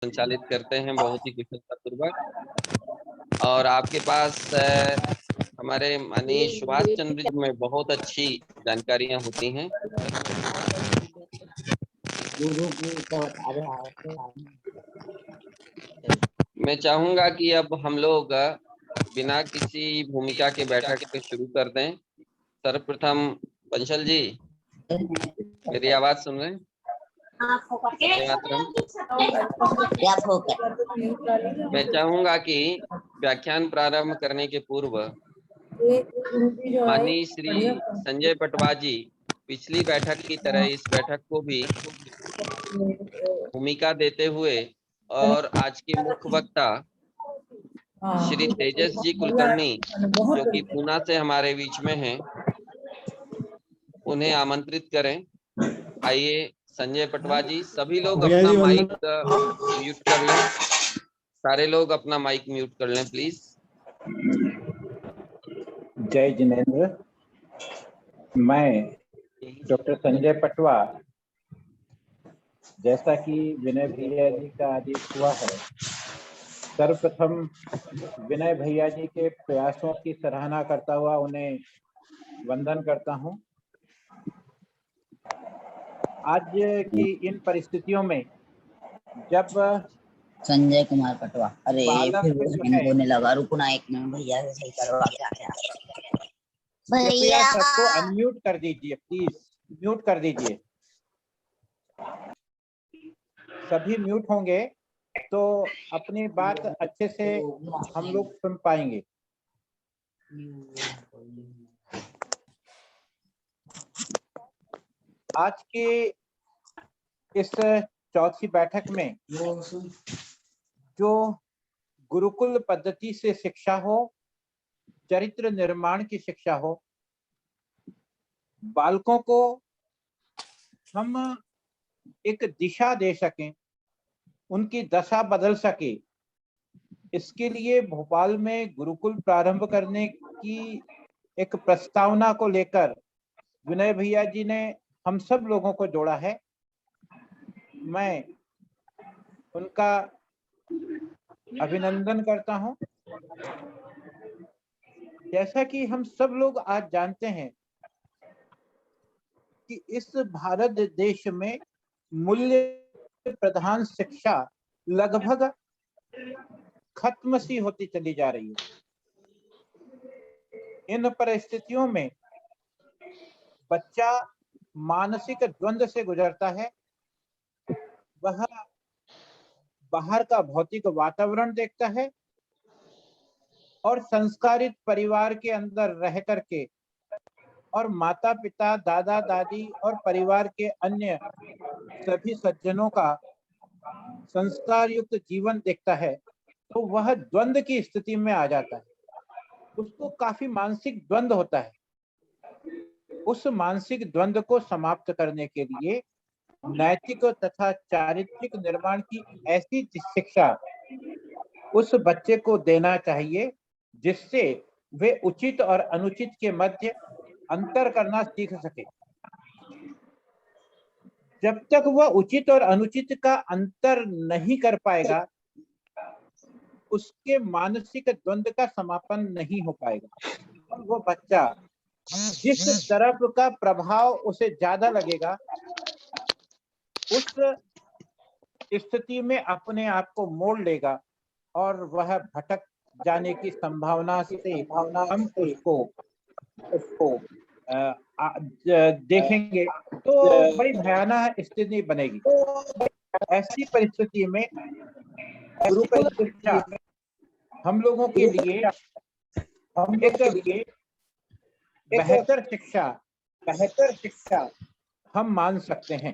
संचालित करते हैं बहुत ही कुशलतापूर्वक। और आपके पास हमारे माननीय सुभाष चंद्र जी में बहुत अच्छी जानकारियां होती हैं। मैं चाहूंगा कि अब हम लोग बिना किसी भूमिका के बैठक को शुरू कर दें। सर्वप्रथम बंसल जी, मेरी आवाज सुन रहे हैं? मैं चाहूंगा कि व्याख्यान प्रारंभ करने के पूर्व माननीय श्री संजय पटवा जी पिछली बैठक की तरह इस बैठक को भी भूमिका देते हुए और आज के मुख्य वक्ता श्री तेजस जी कुलकर्णी जो कि पूना से हमारे बीच में हैं, उन्हें आमंत्रित करें। आइए संजय पटवा जी, सभी लोग अपना माइक म्यूट कर लें। सारे लोग अपना माइक म्यूट कर लें प्लीज। जय जिनेंद्र। मैं डॉक्टर संजय पटवा, जैसा कि विनय भैया जी का आदेश हुआ है, सर्वप्रथम विनय भैया जी के प्रयासों की सराहना करता हुआ उन्हें वंदन करता हूं। आज की इन परिस्थितियों में जब संजय कुमार पटवा, अरे बालक जो है, होने लगा, रुकना एक मिनट, भैया से सही करवा क्या कृपया सबको अनम्यूट कर दीजिए, प्लीज म्यूट कर दीजिए। सभी म्यूट होंगे तो अपनी बात अच्छे से हम लोग सुन पाएंगे। आज की इस चौथी बैठक में जो गुरुकुल पद्धति से शिक्षा हो, चरित्र निर्माण की शिक्षा हो, बालकों को हम एक दिशा दे सकें, उनकी दशा बदल सके, इसके लिए भोपाल में गुरुकुल प्रारंभ करने की एक प्रस्तावना को लेकर विनय भैया जी ने हम सब लोगों को जोड़ा है। मैं उनका अभिनंदन करता हूं। जैसा कि हम सब लोग आज जानते हैं कि इस भारत देश में मूल्य प्रधान शिक्षा लगभग खत्म सी होती चली जा रही है। इन परिस्थितियों में बच्चा मानसिक द्वंद से गुजरता है। वह बाहर का भौतिक वातावरण देखता है और संस्कारित परिवार के अंदर रह करके और माता पिता, दादा दादी और परिवार के अन्य सभी सज्जनों का संस्कार युक्त जीवन देखता है, तो वह द्वंद की स्थिति में आ जाता है। उसको काफी मानसिक द्वंद होता है। उस मानसिक द्वंद को समाप्त करने के लिए नैतिक तथा चारित्रिक निर्माण की ऐसी शिक्षा उस बच्चे को देना चाहिए जिससे वे उचित और अनुचित के मध्य अंतर करना सीख सके। जब तक वह उचित और अनुचित का अंतर नहीं कर पाएगा, उसके मानसिक द्वंद का समापन नहीं हो पाएगा और वो बच्चा जिस तरफ का प्रभाव उसे ज्यादा लगेगा, उस स्थिति में अपने आप को मोड़ लेगा और वह भटक जाने की संभावना से हम उसको देखेंगे तो बड़ी भयानक स्थिति बनेगी। ऐसी परिस्थिति में गुरुकुल शिक्षा हम लोगों के लिए एक बेहतर शिक्षा हम मान सकते हैं।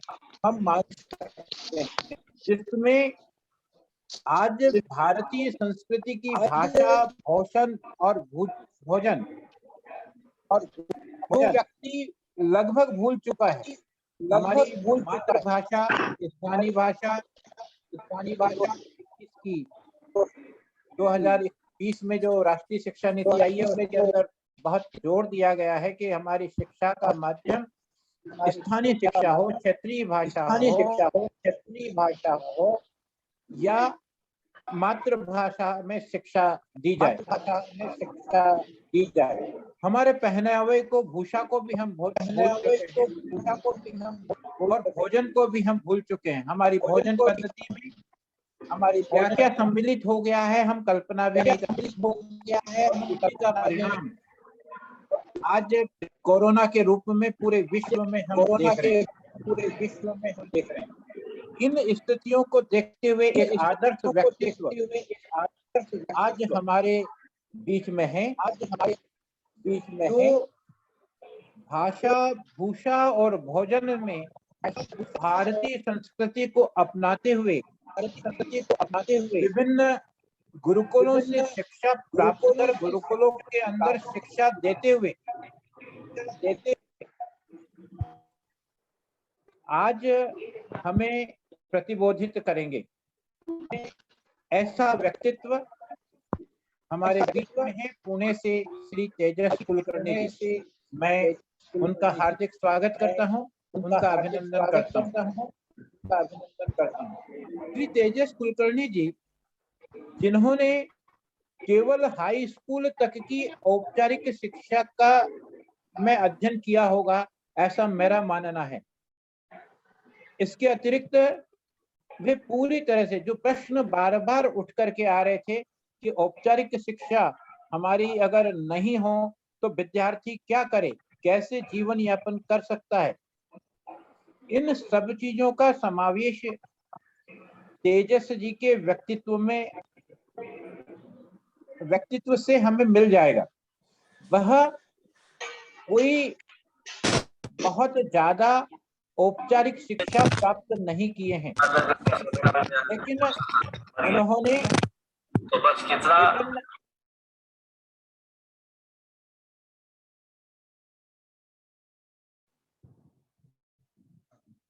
जिसमें आज भारतीय संस्कृति की भाषा, भूषण और भोजन और वो व्यक्ति लगभग भूल चुका है। हमारी मातृभाषा, स्थानीय भाषा की 2020 में जो राष्ट्रीय शिक्षा नीति आई है, उसके अंदर बहुत जोर दिया गया है कि हमारी शिक्षा का माध्यम स्थानीय शिक्षा हो, क्षेत्रीय भाषा हो, या मातृभाषा में शिक्षा दी जाए। मातृभाषा में शिक्षा दी जाए। हमारे पहनावे को, भूषा को भी हम भूल चुके हैं और भोजन को भी हम भूल चुके हैं। हमारी भोजन पद्धति में क्या क्या सम्मिलित हो गया है हम कल्पना भी नहीं कर सकते। इसी का परिणाम आज कोरोना के रूप में पूरे विश्व में हम देख रहे हैं। इन स्थितियों को देखते हुए एक आदर्श व्यक्तित्व आज हमारे बीच में है, जो भाषा, भूषा और भोजन में भारतीय संस्कृति को अपनाते हुए विभिन्न गुरुकुलों से शिक्षा प्राप्त कर गुरुकुलों के अंदर शिक्षा देते हुए आज हमें प्रतिबोधित करेंगे। ऐसा व्यक्तित्व हमारे बीच में है। पुणे से श्री तेजस कुलकर्णी जी, मैं उनका हार्दिक स्वागत करता हूं, उनका अभिनंदन करता हूं। श्री तेजस कुलकर्णी जी, जिन्होंने केवल हाई स्कूल तक की औपचारिक शिक्षा का में अध्ययन किया होगा, ऐसा मेरा मानना है। इसके अतिरिक्त वे पूरी तरह से, जो प्रश्न बार बार उठ करके आ रहे थे कि औपचारिक शिक्षा हमारी अगर नहीं हो तो विद्यार्थी क्या करे, कैसे जीवन यापन कर सकता है, इन सब चीजों का समावेश तेजस जी के व्यक्तित्व से हमें मिल जाएगा। वह कोई बहुत ज्यादा औपचारिक शिक्षा प्राप्त नहीं किए हैं, लेकिन उन्होंने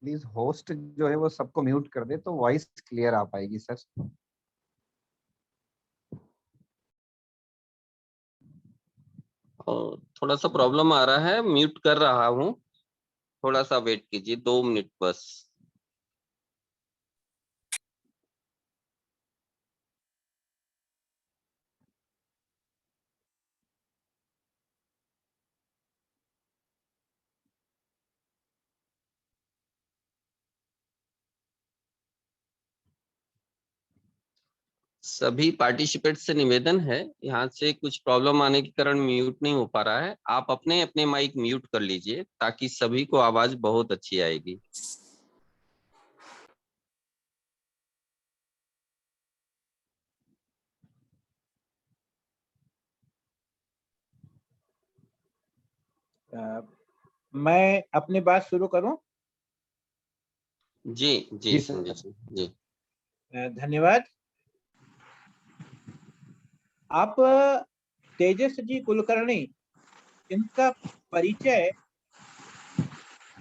प्लीज होस्ट जो है वो सबको म्यूट कर दे तो वॉइस क्लियर आ पाएगी सर। थोड़ा सा प्रॉब्लम आ रहा है, म्यूट कर रहा हूँ, थोड़ा सा वेट कीजिए 2 मिनट बस। सभी पार्टिसिपेंट से निवेदन है, यहाँ से कुछ प्रॉब्लम आने के कारण म्यूट नहीं हो पा रहा है। आप अपने अपने माइक म्यूट कर लीजिए ताकि सभी को आवाज बहुत अच्छी आएगी। मैं अपनी बात शुरू करूं? जी जी संजय जी, धन्यवाद। आप तेजस जी कुलकर्णी, इनका परिचय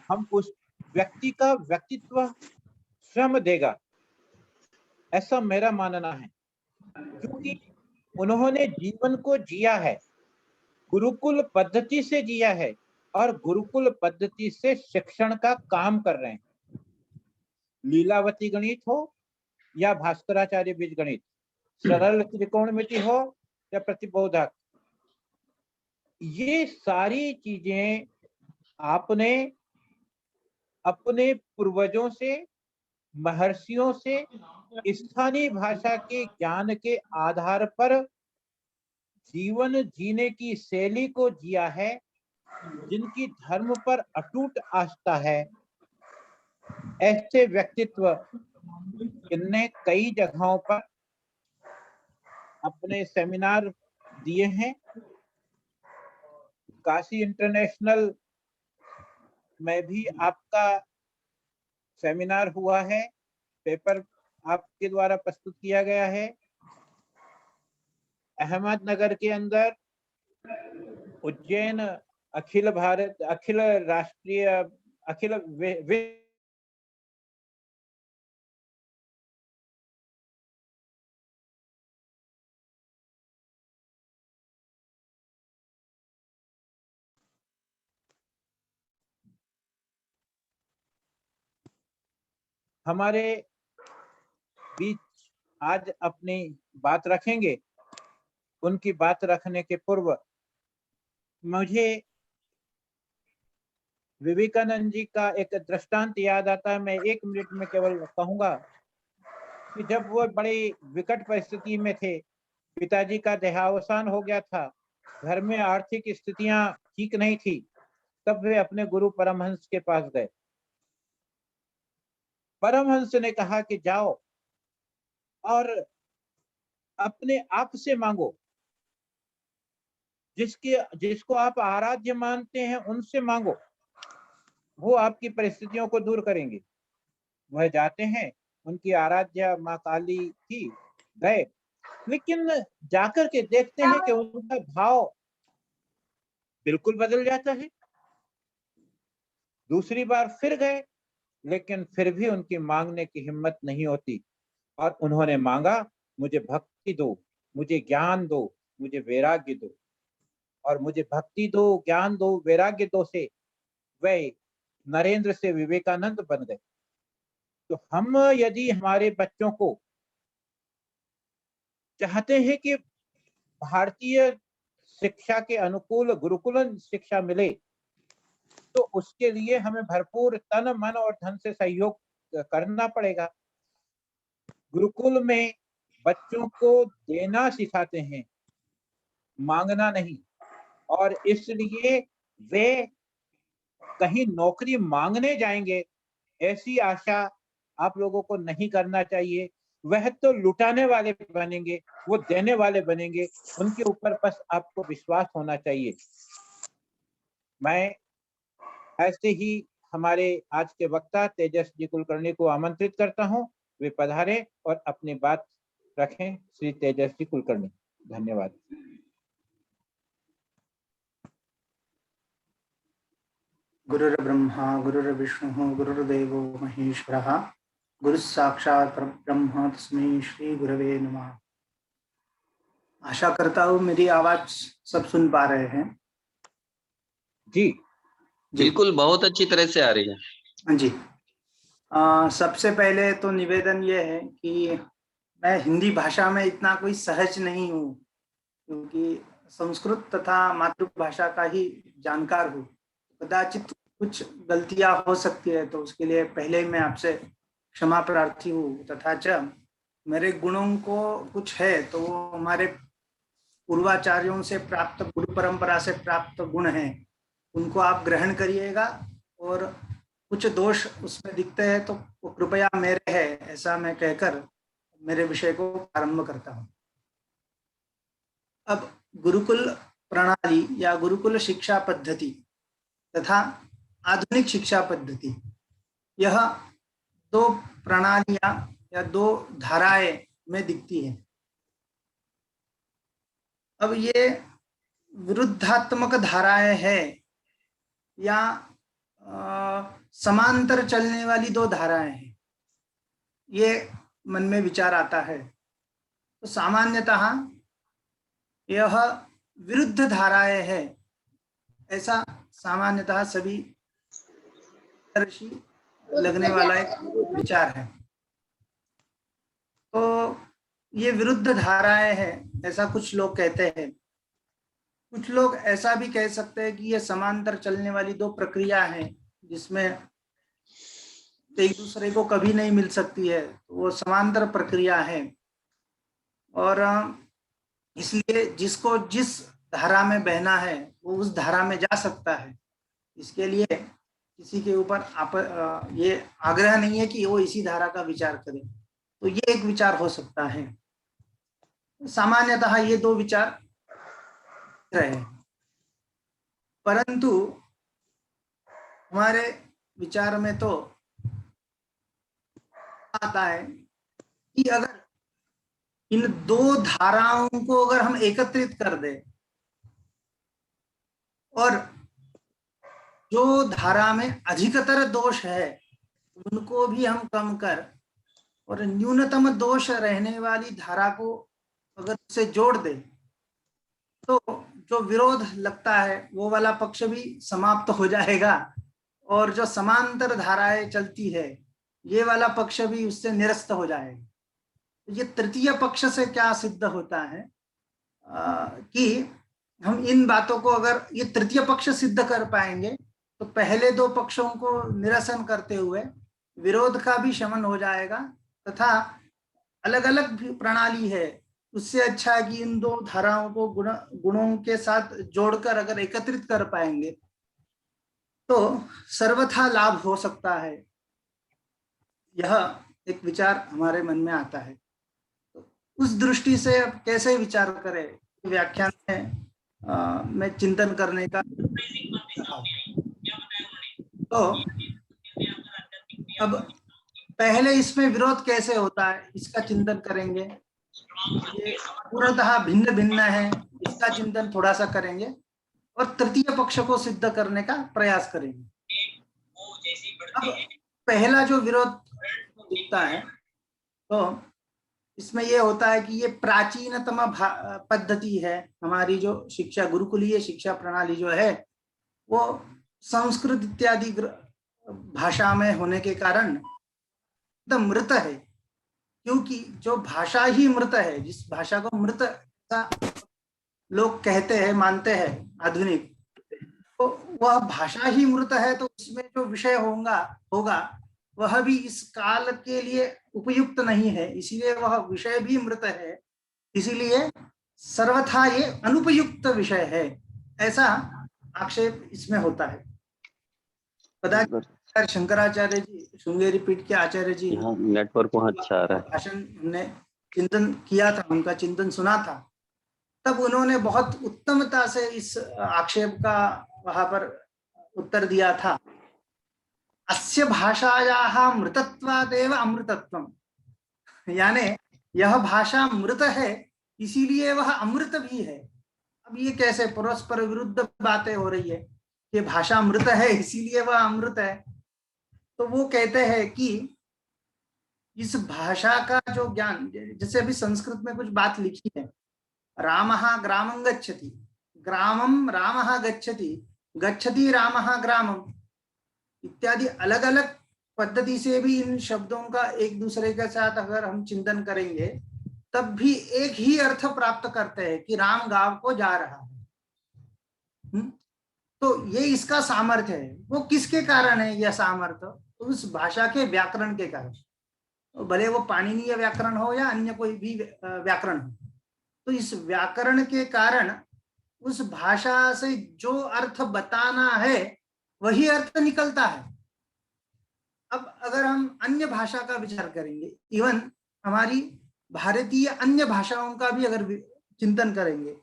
हम उस व्यक्ति का व्यक्तित्व स्वयं देगा, ऐसा मेरा मानना है। क्योंकि उन्होंने जीवन को जिया है, गुरुकुल पद्धति से जिया है और गुरुकुल पद्धति से शिक्षण का काम कर रहे हैं। लीलावती गणित हो या भास्कराचार्य बीज गणित, सरल त्रिकोणमिति हो या प्रतिबोधक, ये सारी चीजें आपने अपने पूर्वजों से, महर्षियों से, स्थानीय भाषा के ज्ञान के आधार पर जीवन जीने की शैली को जिया है। जिनकी धर्म पर अटूट आस्था है, ऐसे व्यक्तित्व इनने कई जगहों पर अपने सेमिनार दिए हैं। काशी इंटरनेशनल में भी आपका सेमिनार हुआ है, पेपर आपके द्वारा प्रस्तुत किया गया है। अहमदनगर के अंदर उज्जैन अखिल भारत, अखिल राष्ट्रीय, अखिल हमारे बीच आज अपनी बात रखेंगे, उनकी बात रखने के पूर्व मुझे विवेकानंद जी का एक दृष्टांत याद आता है। मैं 1 मिनट में केवल कहूंगा कि जब वो बड़ी विकट परिस्थिति में थे, पिताजी का देहावसान हो गया था, घर में आर्थिक स्थितियां ठीक नहीं थी, तब वे अपने गुरु परमहंस के पास गए। परमहंस ने कहा कि जाओ और अपने आप से मांगो, जिसको आप आराध्य मानते हैं उनसे मांगो, वो आपकी परिस्थितियों को दूर करेंगे। वह जाते हैं, उनकी आराध्या माँ काली थी, गए, लेकिन जाकर के देखते हैं कि उनका भाव बिल्कुल बदल जाता है। दूसरी बार फिर गए, लेकिन फिर भी उनकी मांगने की हिम्मत नहीं होती, और उन्होंने मांगा, मुझे भक्ति दो, मुझे ज्ञान दो, मुझे वैराग्य दो। और मुझे भक्ति दो, ज्ञान दो, वैराग्य दो से वे नरेंद्र से विवेकानंद बन गए। तो हम यदि हमारे बच्चों को चाहते हैं कि भारतीय शिक्षा के अनुकूल गुरुकुल शिक्षा मिले, तो उसके लिए हमें भरपूर तन मन और धन से सहयोग करना पड़ेगा। गुरुकुल में बच्चों को देना सिखाते हैं, मांगना नहीं, और इसलिए वे कहीं नौकरी मांगने जाएंगे ऐसी आशा आप लोगों को नहीं करना चाहिए। वह तो लुटाने वाले बनेंगे, वो देने वाले बनेंगे, उनके ऊपर बस आपको विश्वास होना चाहिए। मैं ऐसे ही हमारे आज के वक्ता तेजस जी कुलकर्णी को आमंत्रित करता हूं, वे पधारे और अपनी बात रखें। श्री तेजस जी कुलकर्णी, धन्यवाद। गुरुर्ब्रह्मा गुरुर्विष्णुः गुरुर्देवो महेश्वरः गुरुः साक्षात् परब्रह्म तस्मै श्री गुरवे नमः। आशा करता हूँ मेरी आवाज सब सुन पा रहे हैं। जी बिल्कुल, बहुत अच्छी तरह से आ रही है। हाँ जी। सबसे पहले तो निवेदन ये है कि मैं हिंदी भाषा में इतना कोई सहज नहीं हूँ, क्योंकि संस्कृत तथा मातृभाषा का ही जानकार हूँ। कदाचित कुछ गलतियां हो सकती है, तो उसके लिए पहले मैं आपसे क्षमा प्रार्थी हूँ। तथा च मेरे गुणों को कुछ है तो वो हमारे पूर्वाचार्यों से प्राप्त, गुरु परंपरा से प्राप्त गुण हैं, उनको आप ग्रहण करिएगा। और कुछ दोष उसमें दिखते हैं तो वो कृपया मेरे है, ऐसा मैं कहकर मेरे विषय को प्रारंभ करता हूँ। अब गुरुकुल प्रणाली या गुरुकुल शिक्षा पद्धति तथा आधुनिक शिक्षा पद्धति, यह 2 प्रणालियां या 2 धाराएं में दिखती है। अब ये विरुद्धात्मक धाराएं हैं या समांतर चलने वाली 2 धाराएं हैं, ये मन में विचार आता है। तो सामान्यतः यह विरुद्ध धाराएं हैं, ऐसा सामान्यतः सभी लगने वाला एक विचार है। तो ये विरुद्ध धाराएं हैं, ऐसा कुछ लोग कहते हैं। कुछ लोग ऐसा भी कह सकते हैं कि ये समांतर चलने वाली 2 प्रक्रिया हैं, जिसमें एक दूसरे को कभी नहीं मिल सकती है, तो वो समांतर प्रक्रिया है। और इसलिए जिसको जिस धारा में बहना है वो उस धारा में जा सकता है। इसके लिए किसी के ऊपर ये आग्रह नहीं है कि वो इसी धारा का विचार करे। तो ये एक विचार हो सकता है। सामान्यतः ये 2 विचार रहे, परंतु हमारे विचार में तो आता है कि अगर इन 2 धाराओं को अगर हम एकत्रित कर दें और जो धारा में अधिकतर दोष है उनको भी हम कम कर और न्यूनतम दोष रहने वाली धारा को अगर से जोड़ दे, तो जो विरोध लगता है वो वाला पक्ष भी समाप्त हो जाएगा, और जो समांतर धाराएं चलती है ये वाला पक्ष भी उससे निरस्त हो जाएगा। ये तृतीय पक्ष से क्या सिद्ध होता है कि हम इन बातों को अगर ये तृतीय पक्ष सिद्ध कर पाएंगे तो पहले दो पक्षों को निरसन करते हुए विरोध का भी शमन हो जाएगा, तथा अलग अलग भी प्रणाली है, उससे अच्छा है कि इन दो धाराओं को गुणों के साथ जोड़कर अगर एकत्रित कर पाएंगे तो सर्वथा लाभ हो सकता है। यह एक विचार हमारे मन में आता है। तो उस दृष्टि से अब कैसे विचार करें, व्याख्यान में चिंतन करने का। तो अब पहले इसमें विरोध कैसे होता है इसका चिंतन करेंगे। ये पूर्णतः भिन्न भिन्न है, इसका चिंतन थोड़ा सा करेंगे और तृतीय पक्ष को सिद्ध करने का प्रयास करेंगे। अब पहला जो विरोध दिखता है तो इसमें यह होता है कि ये प्राचीनतम पद्धति है। हमारी जो शिक्षा, गुरुकुलीय शिक्षा प्रणाली जो है वो संस्कृत इत्यादि भाषा में होने के कारण एकदम मृत है, क्योंकि जो भाषा ही मृत है, जिस भाषा को मृत लोग कहते हैं, मानते हैं आधुनिक, तो वह भाषा ही मृत है, तो उसमें जो विषय होगा वह भी इस काल के लिए उपयुक्त नहीं है, इसीलिए वह विषय भी मृत है, इसीलिए सर्वथा ये अनुपयुक्त विषय है, ऐसा आक्षेप इसमें होता है। पता शंकराचार्य जी, श्रृंगेरी पीठ के आचार्य जी, नेटवर्क वहाँ अच्छा आ रहा है, भाषण हमने चिंतन किया था, उनका चिंतन सुना था, तब उन्होंने बहुत उत्तमता से इस आक्षेप का वहां पर उत्तर दिया था। अस्य भाषायाः मृतत्वादेव अमृतत्वम, यानी यह भाषा मृत है इसीलिए वह अमृत भी है। अब ये कैसे परस्पर विरुद्ध बातें हो रही है कि भाषा मृत है इसीलिए वह अमृत है। तो वो कहते हैं कि इस भाषा का जो ज्ञान, जैसे अभी संस्कृत में कुछ बात लिखी है, रामः ग्रामं गच्छति, ग्रामं रामः गच्छति, गच्छति रामः ग्रामं इत्यादि अलग अलग पद्धति से भी इन शब्दों का एक दूसरे के साथ अगर हम चिंतन करेंगे तब भी एक ही अर्थ प्राप्त करते हैं कि राम गांव को जा रहा है। तो ये इसका सामर्थ्य है। वो किसके कारण है यह सामर्थ्य? तो उस भाषा के व्याकरण के कारण, तो भले वो पाणिनीय व्याकरण हो या अन्य कोई भी व्याकरण हो, तो इस व्याकरण के कारण उस भाषा से जो अर्थ बताना है वही अर्थ निकलता है। अब अगर हम अन्य भाषा का विचार करेंगे, इवन हमारी भारतीय अन्य भाषाओं का भी अगर चिंतन करेंगे,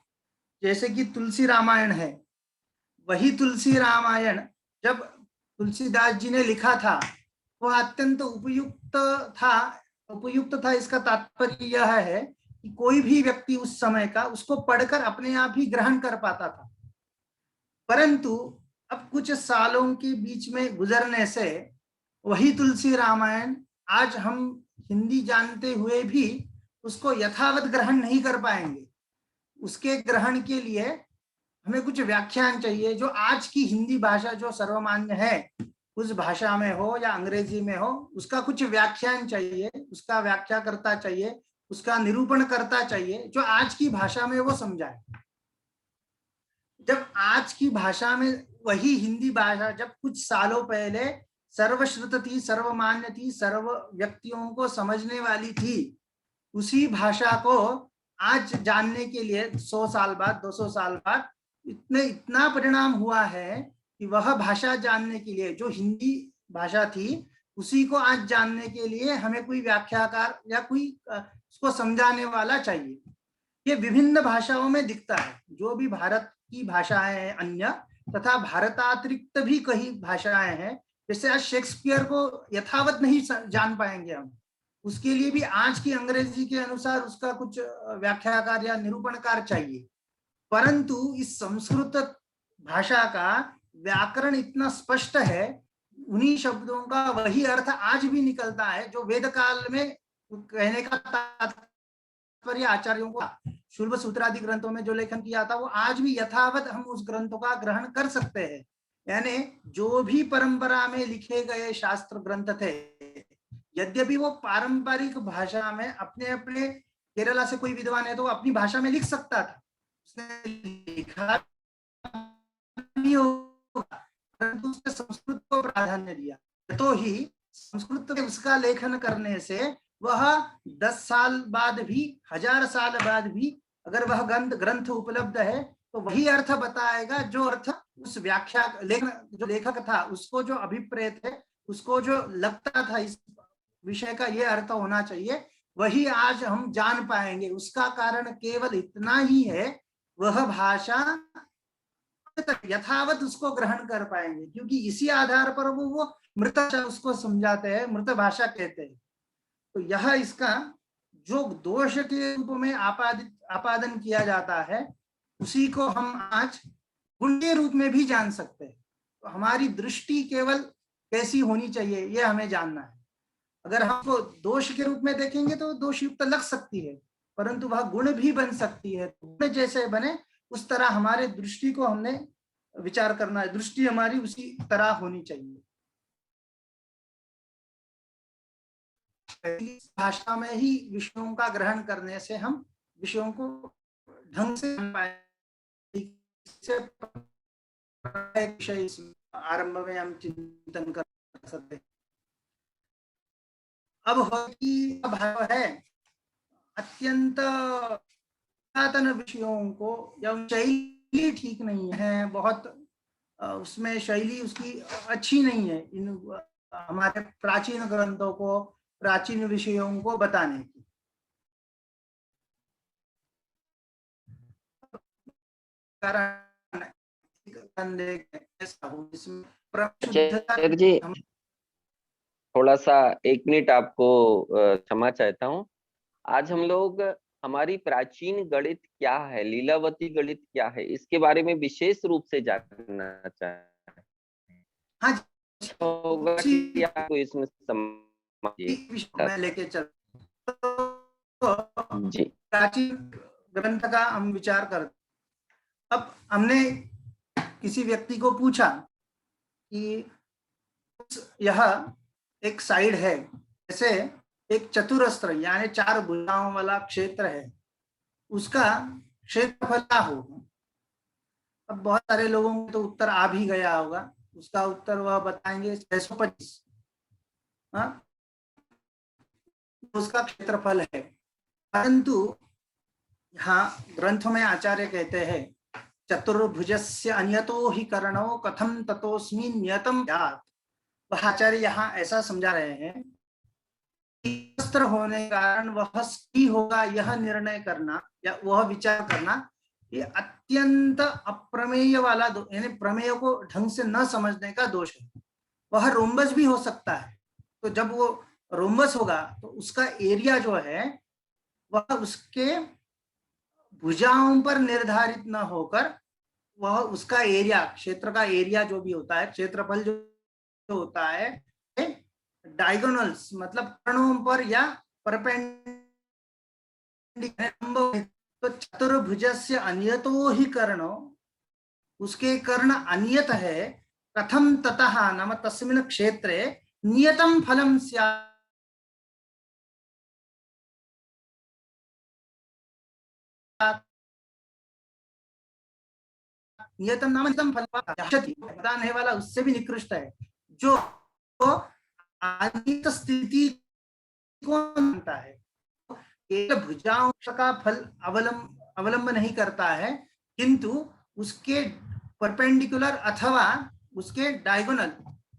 जैसे कि तुलसी रामायण है, वही तुलसी रामायण जब तुलसीदास जी ने लिखा था वह अत्यंत उपयुक्त था। इसका तात्पर्य यह है कि कोई भी व्यक्ति उस समय का उसको पढ़कर अपने आप ही ग्रहण कर पाता था, परंतु अब कुछ सालों के बीच में गुजरने से वही तुलसी रामायण आज हम हिंदी जानते हुए भी उसको यथावत ग्रहण नहीं कर पाएंगे। उसके ग्रहण के लिए हमें कुछ व्याख्यान चाहिए, जो आज की हिंदी भाषा जो सर्वमान्य है उस भाषा में हो या अंग्रेजी में हो, उसका कुछ व्याख्यान चाहिए, उसका व्याख्या करता चाहिए, उसका निरूपण करता चाहिए, जो आज की भाषा में वो समझाए। जब आज की भाषा में वही हिंदी भाषा जब कुछ सालों पहले सर्वश्रुत थी, सर्वमान्य थी, सर्व व्यक्तियों को समझने वाली थी, उसी भाषा को आज जानने के लिए 100 साल बाद, 200 साल बाद इतना परिणाम हुआ है कि वह भाषा जानने के लिए जो हिंदी भाषा थी उसी को आज जानने के लिए हमें कोई व्याख्याकार या कोई उसको समझाने वाला चाहिए। ये विभिन्न भाषाओं में दिखता है। जो भी भारत की भाषाएं हैं अन्य, तथा भारतातिरिक्त भी कई भाषाएं हैं, जैसे आज शेक्सपियर को यथावत नहीं जान पाएंगे हम, उसके लिए भी आज की अंग्रेजी के अनुसार उसका कुछ व्याख्याकार या निरूपणकार चाहिए। परंतु इस संस्कृत भाषा का व्याकरण इतना स्पष्ट है, उन्हीं शब्दों का वही अर्थ आज भी निकलता है जो वेद काल में कहने का तात्पर्य आचार्यों को शुल्ब सूत्रादि ग्रंथों में जो लेखन किया था वो आज भी यथावत हम उस ग्रंथों का ग्रहण कर सकते हैं। यानी जो भी परंपरा में लिखे गए शास्त्र ग्रंथ थे, यद्यपि वो पारंपरिक भाषा में अपने अपने, केरला से कोई विद्वान है तो वो अपनी भाषा में लिख सकता था, उसने लिखा भी होगा, परंतु उसने संस्कृत को प्राधान्य दिया। तो ही संस्कृत में उसका लेखन करने से वह 10 साल बाद भी, 1000 साल बाद भी अगर वह ग्रंथ उपलब्ध है तो वही अर्थ बताएगा जो अर्थ उस व्याख्या जो लेखक था उसको जो अभिप्रेत है, उसको जो लगता था इस विषय का ये अर्थ होना चाहिए, वही आज हम जान पाएंगे। उसका कारण केवल इतना ही है, वह भाषा यथावत उसको ग्रहण कर पाएंगे, क्योंकि इसी आधार पर वो मृत भाषा उसको समझाते हैं, मृत भाषा कहते हैं। तो यह इसका जो दोष के रूप में आपादन किया जाता है, उसी को हम आज गुण के रूप में भी जान सकते हैं। तो हमारी दृष्टि केवल कैसी होनी चाहिए ये हमें जानना है। अगर हमको दोष के रूप में देखेंगे तो दोष युक्त लग सकती है, परंतु वह गुण भी बन सकती है। गुण जैसे बने उस तरह हमारे दृष्टि को हमने विचार करना है, दृष्टि हमारी उसी तरह होनी चाहिए। भाषा में ही विषयों का ग्रहण करने से हम विषयों को ढंग से विषय आरंभ में हम चिंतन कर सकते हैं। अब भाव है अत्यंत पुरातन विषयों को, या शैली ठीक नहीं है, बहुत उसमें शैली उसकी अच्छी नहीं है, इन हमारे प्राचीन ग्रंथों को, प्राचीन विषयों को बताने की। आचार्य जी थोड़ा सा 1 मिनट आपको क्षमा चाहता हूँ। आज हम लोग हमारी प्राचीन गणित क्या है, लीलावती गणित क्या है, इसके बारे में विशेष रूप से जानना चाहते हैं। हाँ होगा कि आपको इसमें मैं लेके चल जी। प्राचीन ग्रंथ का हम विचार करते। अब हमने किसी व्यक्ति को पूछा कि यह एक साइड है, जैसे एक चतुरस्र यानी 4 भुजाओं वाला क्षेत्र है, उसका क्षेत्रफल क्या होगा। अब बहुत सारे लोगों को तो उत्तर आ भी गया होगा, उसका उत्तर वह बताएंगे 625, उसका क्षेत्रफल है। परंतु यहाँ ग्रंथ में आचार्य कहते हैं चतुर्भुजस्य अन्यतो हि कर्णो कथम ततोस्मि नियतम ज्ञात। वह आचार्य यहाँ ऐसा समझा रहे हैं कि शस्त्र होने के कारण वह सही होगा यह निर्णय करना या वह विचार करना, ये अत्यंत अप्रमेय वाला यानी प्रमेय को ढंग से न समझने का दोष है। वह रोम्बस भी हो सकता है, तो जब वो रोम्बस होगा तो उसका एरिया जो है वह उसके भुजाओं पर निर्धारित न होकर वह उसका एरिया, क्षेत्र का एरिया जो भी होता है, क्षेत्रफल जो होता है डायगोनल्स मतलब कर्णों पर या परपेंडिकुलर। तो चतुर्भुजस्य अन्यतो हि कर्णो, उसके कर्ण अनियत है, कथम ततः नाम तस्मिन् क्षेत्रे नियतम फलम स्यात्, नियतम नाम नियतम फल बताने वाला उससे भी निकृष्ट है जो अनियत स्थिति को मानता है। एक भुजाओं का फल अवलंब नहीं करता है, किंतु उसके परपेंडिकुलर अथवा उसके डायगोनल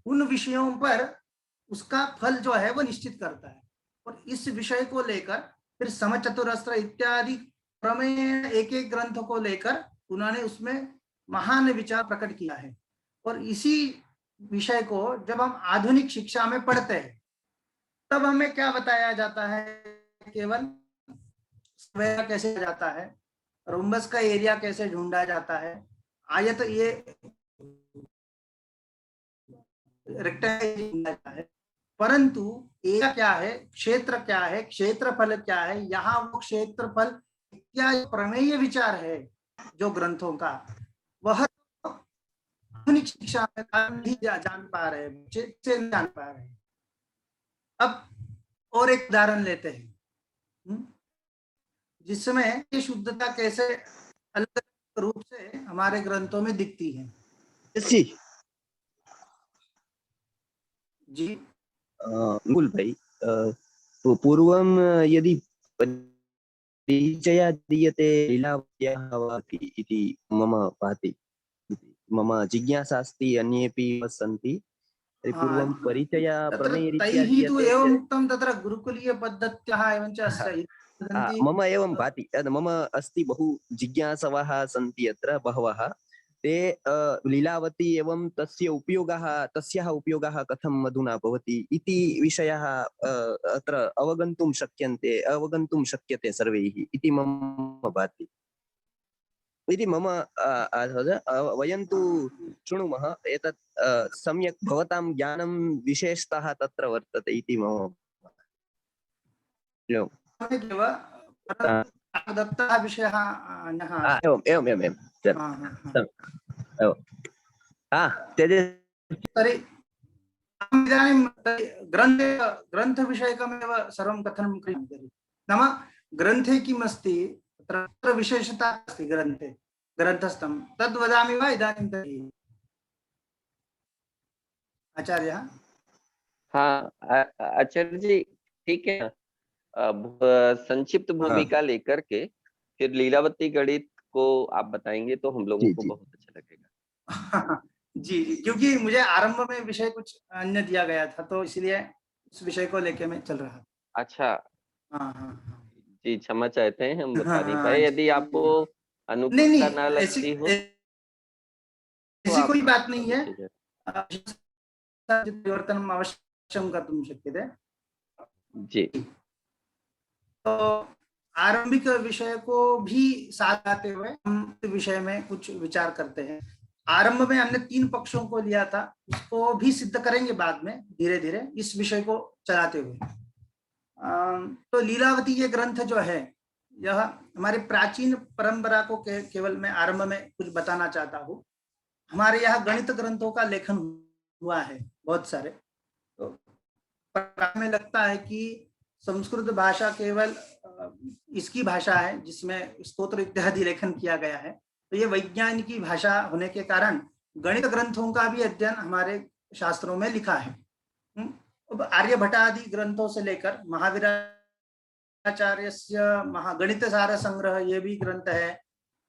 उन विषयों पर उसका फल जो है वो निश्चित करता है। और इस विषय को लेकर फिर समचतुरस्र इत्यादि प्रमेय एक एक ग्रंथ को लेकर उन्होंने उसमें महान विचार प्रकट किया है। और इसी विषय को जब हम आधुनिक शिक्षा में पढ़ते हैं तब हमें क्या बताया जाता है, केवल स्क्वायर कैसे जाता है, रोम्बस का एरिया कैसे ढूंढा जाता है, आयत ये रेक्टेंगल ढूंढा जाता है, परंतु एरिया क्या है, क्षेत्र क्या है, क्षेत्रफल क्या है, यहाँ वो क्षेत्रफल क्या प्रमेय विचार है जो ग्रंथों का, वह आधुनिक शिक्षा में नहीं जान पा रहे, बच्चे नहीं जान पा रहे। अब और एक उदाहरण लेते हैं, जिसमें ये शुद्धता कैसे अलग रूप से हमारे ग्रंथों में दिखती है। जी मुकुल भाई, पूर्वं यदि परिचयः दीयते लीलावत्याः वापि इति मम भाति, मम जिज्ञासा अस्ति, अन्येपि सन्ति, तर्हि पूर्वं परिचयः प्रमेयरीत्या तैः तु दीयते एवम् उक्तं तत्र गुरुकुलीय पद्धत्याः एवञ्च मम एवं भाति, मम अस्ति बहु जिज्ञासवः सन्ति अत्र बहवः, ते लीलावती एवं तस्य उपयोगः, तस्याः उपयोगः कथम् अधुना भवति इति विषयः अत्र अवगन्तुं शक्यते सर्वैः इति मम भाति। इति मम वयं तु शृणुमः, एतत् सम्यक् भवतां ज्ञानं विशेषतः तत्र वर्तते इति मम दत्तः विषयः अन्यः एवं तर्हि इदानीं ग्रन्थविषयकमेव सर्वं कथनं क्रियते, नाम ग्रन्थे किम् अस्ति, तत्र विशेषता अस्ति ग्रन्थे, ग्रन्थस्थं तद् वदामि वा इदानीं? तर्हि आचार्यः। हाँ आचार्य जी ठीक है, संक्षिप्त भूमिका लेकर के फिर लीलावती गणित को आप बताएंगे तो हम लोगों को बहुत अच्छा लगेगा। जी जी, क्योंकि मुझे आरंभ में विषय कुछ अन्य दिया गया था, तो इसलिए उस विषय को लेके मैं चल रहा था। अच्छा हाँ जी, क्षमा चाहते हैं, हम बता नहीं पाए। यदि आपको अनुकूलता ना लगती हो ऐसी कोई बात नहीं है, परिवर्तनम् अवश्यं कर्तुं शक्यते। जी, तो आरंभिक विषय को भी साथ आते हुए हम विषय में कुछ विचार करते हैं। आरंभ में हमने 3 पक्षों को लिया था, उसको भी सिद्ध करेंगे बाद में धीरे धीरे इस विषय को चलाते हुए। तो लीलावती ये ग्रंथ जो है, यह हमारे प्राचीन परंपरा को केवल मैं आरंभ में कुछ बताना चाहता हूँ। हमारे यहाँ गणित ग्रंथों का लेखन हुआ है बहुत सारे, तो में लगता है कि संस्कृत भाषा केवल इसकी भाषा है जिसमें स्तोत्र इत्यादि लेखन किया गया है, तो ये वैज्ञानिकी भाषा होने के कारण गणित ग्रंथों का भी अध्ययन हमारे शास्त्रों में लिखा है। अब आर्यभट्ट आदि ग्रंथों से लेकर महावीराचार्यस्य महागणित सार संग्रह ये भी ग्रंथ है।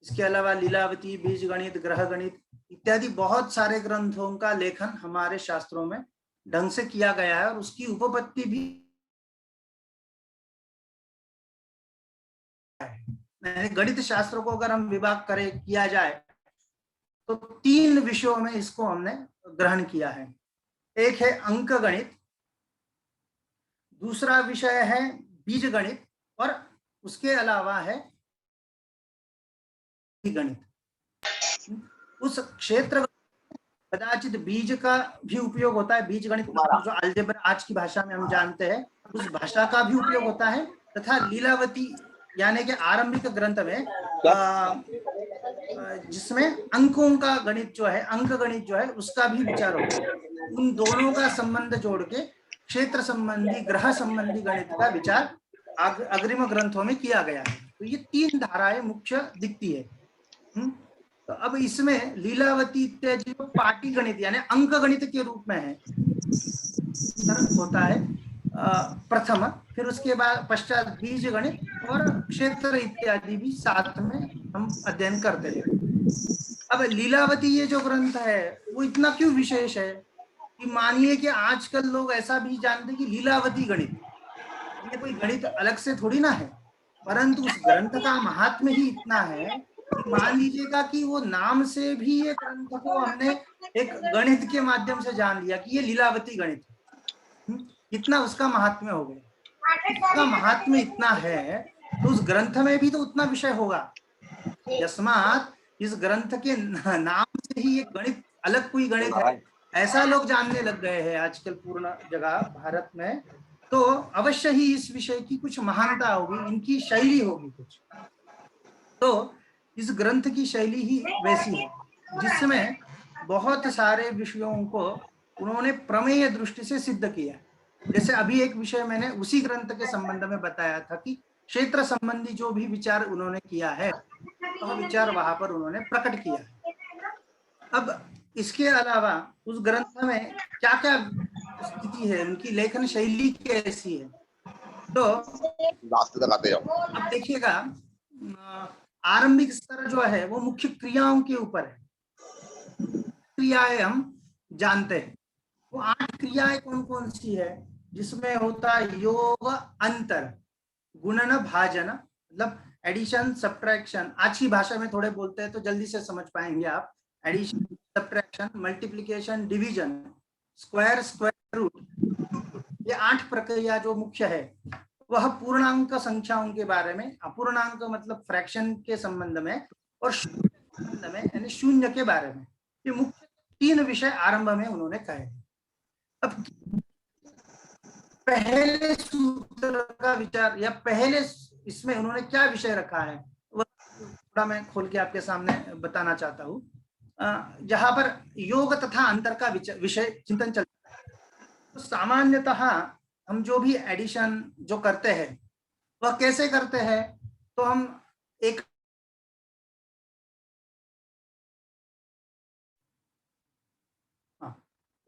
इसके अलावा लीलावती, बीज गणित, ग्रह गणित इत्यादि बहुत सारे ग्रंथों का लेखन हमारे शास्त्रों में ढंग से किया गया है, और उसकी उपपत्ति भी गणित शास्त्र को अगर हम विभाग किया जाए तो 3 विषयों में इसको हमने ग्रहण किया है। एक है अंक गणित, दूसरा विषय है बीज गणित, और उसके अलावा है गणित। उस क्षेत्र कदाचित बीज का भी उपयोग होता है, बीज गणित जो अलजेब्रा आज की भाषा में हम जानते हैं, उस भाषा का भी उपयोग होता है, तथा लीलावती यानी कि आरंभिक ग्रंथ में जिसमें अंकों का गणित जो है, अंक गणित जो है, उसका भी विचार होता है। उन दोनों का संबंध जोड़ के क्षेत्र संबंधी, ग्रह संबंधी गणित का विचार अग्रिम ग्रंथों में किया गया है। तो ये 3 धाराएं मुख्य दिखती है। तो अब इसमें लीलावती इत्यादि पाटी गणित यानी अंक गणित के रूप में है, होता है प्रथम, फिर उसके बाद पश्चात बीज गणित और क्षेत्र इत्यादि भी साथ में हम अध्ययन करते हैं। अब लीलावती ये जो ग्रंथ है वो इतना क्यों विशेष है कि मानिए कि आजकल लोग ऐसा भी जानते हैं कि लीलावती गणित ये कोई गणित अलग से थोड़ी ना है, परंतु उस ग्रंथ का महात्म्य ही इतना है कि मान लीजिएगा कि वो नाम से भी ये ग्रंथ को हमने एक गणित के माध्यम से जान लिया कि ये लीलावती गणित, इतना उसका महात्म्य हो गया। उसका महात्म्य इतना है तो उस ग्रंथ में भी तो उतना विषय होगा। यस्मात इस ग्रंथ के नाम से ही एक गणित अलग कोई गणित है, ऐसा लोग जानने लग गए हैं आजकल पूर्ण जगह भारत में, तो अवश्य ही इस विषय की कुछ महानता होगी, इनकी शैली होगी कुछ। तो इस ग्रंथ की शैली ही वैसी है जिसमें बहुत सारे विषयों को उन्होंने प्रमेय दृष्टि से सिद्ध किया। जैसे अभी एक विषय मैंने उसी ग्रंथ के संबंध में बताया था कि क्षेत्र संबंधी जो भी विचार उन्होंने किया है वह विचार वहां पर उन्होंने प्रकट किया है। अब इसके अलावा उस ग्रंथ में क्या क्या स्थिति है, उनकी लेखन शैली कैसी है, तो अब देखिएगा आरंभिक स्तर जो है वो मुख्य क्रियाओं के ऊपर है। क्रियाएं हम जानते हैं, वो 8 क्रियाएं कौन कौन सी है, जिसमें होता है योग, अंतर, गुणन, भाजन, मतलब एडिशन, सब्ट्रैक्शन। आज की भाषा में थोड़े बोलते हैं तो जल्दी से समझ पाएंगे आप। Addition, subtraction, multiplication, division, square, square root, ये 8 प्रक्रिया जो मुख्य है वह पूर्णांक संख्याओं के बारे में, अपूर्णांक मतलब फ्रैक्शन के संबंध में, और शून्य के संबंध में यानी शून्य के बारे में, ये मुख्य 3 विषय आरंभ में उन्होंने कहे। अब पहले सूत्र का विचार या पहले इसमें उन्होंने क्या विषय रखा है वह थोड़ा मैं खोल के आपके सामने बताना चाहता हूँ। जहां पर योग तथा अंतर का विषय चिंतन चलता है, तो सामान्यतः हम जो भी एडिशन जो करते हैं वह कैसे करते हैं, तो हम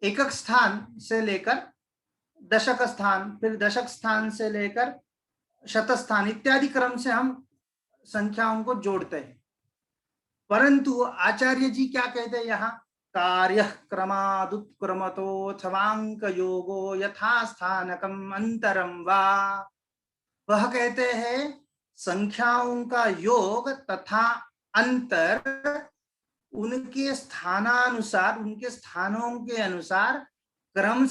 एकक स्थान से लेकर दशक स्थान, फिर दशक स्थान से लेकर शत स्थान इत्यादि क्रम से हम संख्याओं को जोड़ते हैं। परंतु आचार्य जी क्या कहते हैं यहाँ, कार्य क्रमादुत्क्रमतो छवांक योगो यथा स्थानकम अंतरम वा। वह कहते हैं संख्याओं का योग तथा अंतर उनके स्थानानुसार, उनके स्थानों के अनुसार क्रम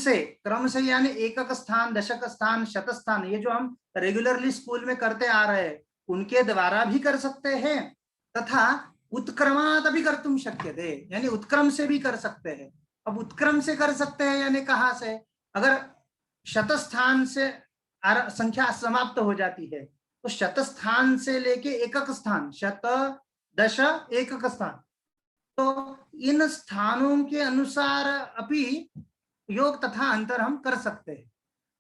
से यानी एकक स्थान, दशक स्थान, शत स्थान, ये जो हम रेगुलरली स्कूल में करते आ रहे हैं उनके द्वारा भी कर सकते हैं, तथा उत्क्रमात् भी कर्तुं शक्यते, यानी उत्क्रम से भी कर सकते हैं। अब उत्क्रम से कर सकते हैं यानी कहाँ से, अगर शत स्थान से संख्या समाप्त हो जाती है तो शत स्थान से लेके एकक स्थान, शत, दश, एकक स्थान, तो इन स्थानों के अनुसार अभी योग तथा अंतर हम कर सकते हैं।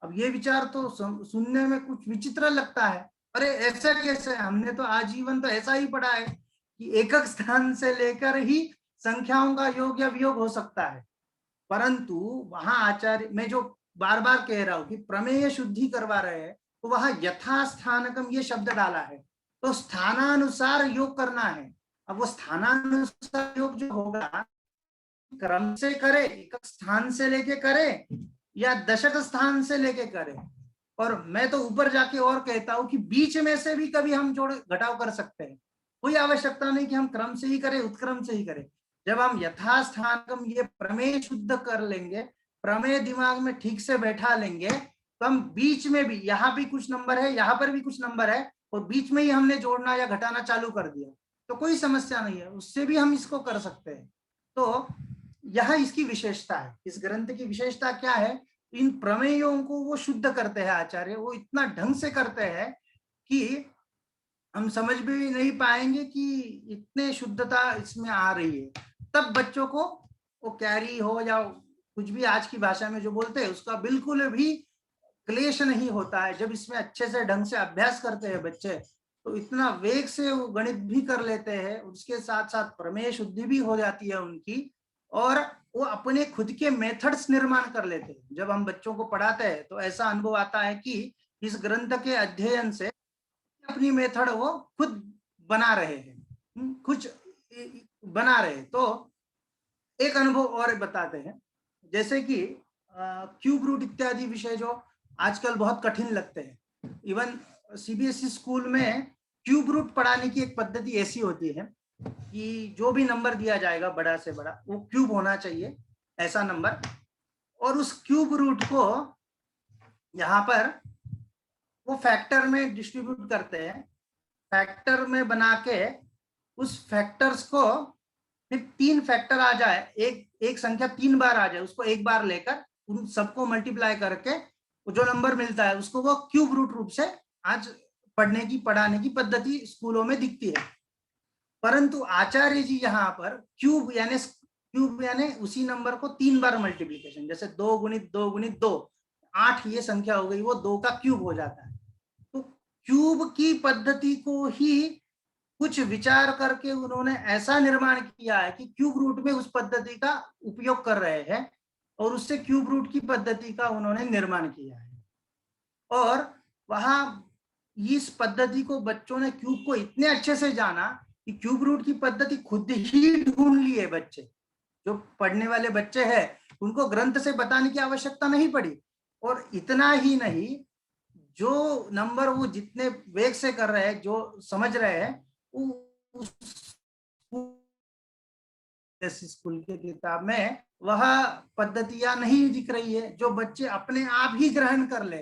अब ये विचार तो सुनने में कुछ विचित्र लगता है, अरे ऐसा कैसे, हमने तो आजीवन तो ऐसा ही पढ़ा है कि एकक स्थान से लेकर ही संख्याओं का योग या वियोग हो सकता है। परंतु वहां आचार्य, मैं जो बार बार कह रहा हूं कि प्रमेय शुद्धि करवा रहे हैं, तो वहां यथास्थानकम ये शब्द डाला है, तो स्थानानुसार योग करना है। अब वो स्थानानुसार योग जो होगा, क्रम से करे, एकक स्थान से लेके करे या दशक स्थान से लेके करे, और मैं तो ऊपर जाके और कहता हूं कि बीच में से भी कभी हम जोड़ घटाव कर सकते हैं। कोई आवश्यकता नहीं कि हम क्रम से ही करें, उत्क्रम से ही करें। जब हम यथास्थानकम ये प्रमेय शुद्ध कर लेंगे, प्रमेय दिमाग में ठीक से बैठा लेंगे, तो हम बीच में भी, यहाँ भी कुछ नंबर है, यहाँ पर भी कुछ नंबर है, और बीच में ही हमने जोड़ना या घटाना चालू कर दिया तो कोई समस्या नहीं है, उससे भी हम इसको कर सकते हैं। तो यह इसकी विशेषता है। इस ग्रंथ की विशेषता क्या है, इन प्रमेयों को वो शुद्ध करते हैं आचार्य, वो इतना ढंग से करते हैं कि हम समझ भी नहीं पाएंगे कि इतने शुद्धता इसमें आ रही है। तब बच्चों को वो कैरी हो या कुछ भी आज की भाषा में जो बोलते हैं उसका बिल्कुल भी क्लेश नहीं होता है। जब इसमें अच्छे से ढंग से अभ्यास करते हैं बच्चे, तो इतना वेग से वो गणित भी कर लेते हैं, उसके साथ साथ प्रमेय शुद्धि भी हो जाती है उनकी, और वो अपने खुद के मेथड्स निर्माण कर लेते हैं। जब हम बच्चों को पढ़ाते हैं तो ऐसा अनुभव आता है कि इस ग्रंथ के अध्ययन से अपनी मेथड वो खुद बना रहे हैं, कुछ बना रहे हैं। तो एक अनुभव और बताते हैं, जैसे कि क्यूब रूट इत्यादि विषय जो आजकल बहुत कठिन लगते हैं। इवन सीबीएसई स्कूल में क्यूब रूट पढ़ाने की एक पद्धति ऐसी होती है कि जो भी नंबर दिया जाएगा बड़ा से बड़ा, वो क्यूब होना चाहिए, ऐसा नंबर, और उस क्यूब रूट को यहाँ पर वो फैक्टर में डिस्ट्रीब्यूट करते हैं। फैक्टर में बना के उस फैक्टर्स को फिर 3 फैक्टर आ जाए, एक संख्या 3 बार आ जाए, उसको एक बार लेकर उन सबको मल्टीप्लाई करके जो नंबर मिलता है उसको वो क्यूब रूट रूप से आज पढ़ाने की पद्धति स्कूलों में दिखती है। परंतु आचार्य जी यहाँ पर क्यूब यानी उसी नंबर को 3 बार मल्टीप्लीकेशन, जैसे 2 गुणित 2 गुणित 2, 8 ये संख्या हो गई, वो 2 का क्यूब हो जाता है। तो क्यूब की पद्धति को ही कुछ विचार करके उन्होंने ऐसा निर्माण किया है कि क्यूब रूट में उस पद्धति का उपयोग कर रहे हैं और उससे क्यूब रूट की पद्धति का उन्होंने निर्माण किया है। और वहां इस पद्धति को बच्चों ने क्यूब को इतने अच्छे से जाना कि क्यूब रूट की पद्धति खुद ही ढूंढ लिए बच्चे। जो पढ़ने वाले बच्चे हैं उनको ग्रंथ से बताने की आवश्यकता नहीं पड़ी। और इतना ही नहीं, जो नंबर वो जितने वेग से कर रहे हैं, जो समझ रहे हैं, स्कूल की किताब में वह पद्धतियां नहीं दिख रही है जो बच्चे अपने आप ही ग्रहण कर ले।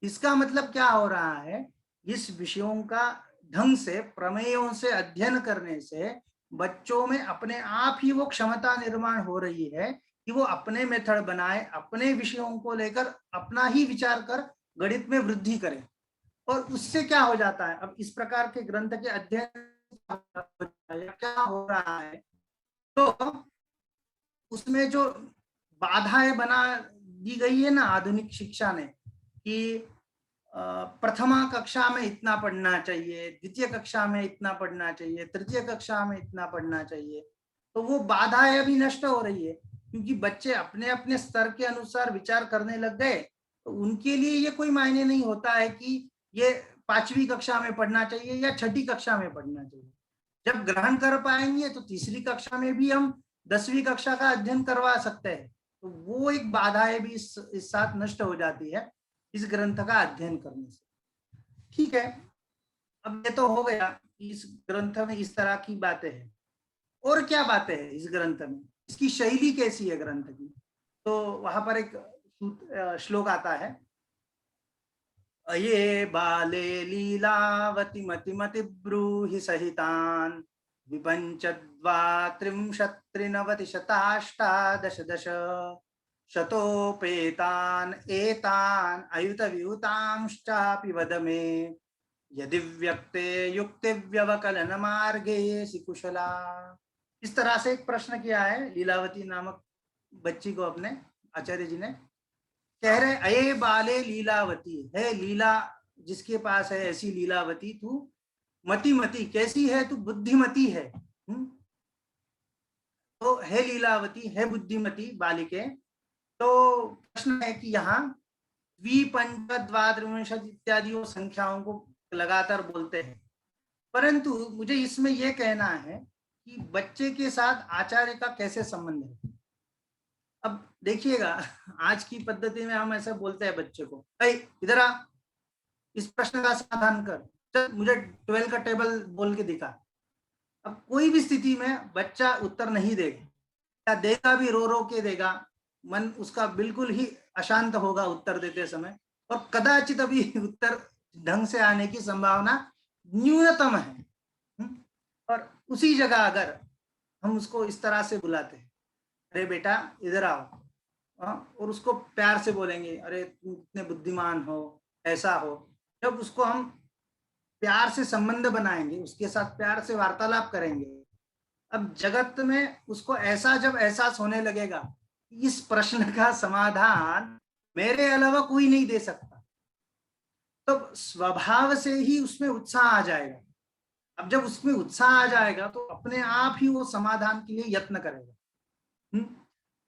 इसका मतलब क्या हो रहा है, इस विषयों का ढंग से प्रमेयों से अध्ययन करने से बच्चों में अपने आप ही वो क्षमता निर्माण हो रही है कि वो अपने मेथड बनाए, अपने विषयों को लेकर अपना ही विचार कर गणित में वृद्धि करें। और उससे क्या हो जाता है, अब इस प्रकार के ग्रंथ के अध्ययन क्या हो रहा है, तो उसमें जो बाधाएं बना दी गई है ना आधुनिक शिक्षा ने, कि प्रथमा कक्षा में इतना पढ़ना चाहिए, द्वितीय कक्षा में इतना पढ़ना चाहिए, तृतीय कक्षा में इतना पढ़ना चाहिए, तो वो बाधाएं अभी नष्ट हो रही है क्योंकि बच्चे अपने अपने स्तर के अनुसार विचार करने लग गए। तो उनके लिए ये कोई मायने नहीं होता है कि ये 5वीं कक्षा में पढ़ना चाहिए या 6ठी कक्षा में पढ़ना चाहिए। जब ग्रहण कर पाएंगे तो तीसरी कक्षा में भी हम 10वीं कक्षा का अध्ययन करवा सकते हैं। तो वो एक बाधाएं भी इस साथ नष्ट हो जाती है इस ग्रंथ का अध्ययन करने से। ठीक है, अब ये तो हो गया, इस ग्रंथ में इस तरह की बातें हैं। और क्या बातें हैं इस ग्रंथ में, इसकी शैली कैसी है ग्रंथ की, तो वहां पर एक श्लोक आता है, ये बाले लीलावती मति मति ब्रूहि सहितान विपंचद्वा त्रिंशत्त्रिनवति शताष्टादश दश शतोपेतान एतान अयुत वियुतांश्चापि वद मे यदि व्यक्ते युक्ति व्यवकलन मार्गे सि कुशला। इस तरह से एक प्रश्न किया है लीलावती नामक बच्ची को अपने आचार्य जी ने। कह रहे, अये बाले लीलावती, है लीला जिसके पास है ऐसी लीलावती, तू मति मति कैसी है, तू बुद्धिमती है। तो है लीलावती, है बुद्धिमती बालिके। तो प्रश्न है कि यहाँ द्विपंच द्वात्रिंशत इत्यादि संख्याओं को लगातार बोलते हैं, परंतु मुझे इसमें यह कहना है कि बच्चे के साथ आचार्य का कैसे संबंध है। अब देखिएगा, आज की पद्धति में हम ऐसे बोलते हैं बच्चे को, इधर आ, इस प्रश्न का समाधान कर, चल मुझे 12 का टेबल बोल के दिखा। अब कोई भी स्थिति में बच्चा उत्तर नहीं देगा, या देगा भी रो रो के देगा, मन उसका बिल्कुल ही अशांत होगा उत्तर देते समय, और कदाचित अभी उत्तर ढंग से आने की संभावना न्यूनतम है। और उसी जगह अगर हम उसको इस तरह से बुलाते हैं, अरे बेटा इधर आओ, और उसको प्यार से बोलेंगे, अरे तुम इतने बुद्धिमान हो, ऐसा हो, जब उसको हम प्यार से संबंध बनाएंगे, उसके साथ प्यार से वार्तालाप करेंगे, अब जगत में उसको ऐसा जब एहसास होने लगेगा, इस प्रश्न का समाधान मेरे अलावा कोई नहीं दे सकता, तो स्वभाव से ही उसमें उत्साह आ जाएगा। अब जब उसमें उत्साह आ जाएगा तो अपने आप ही वो समाधान के लिए यत्न करेगा।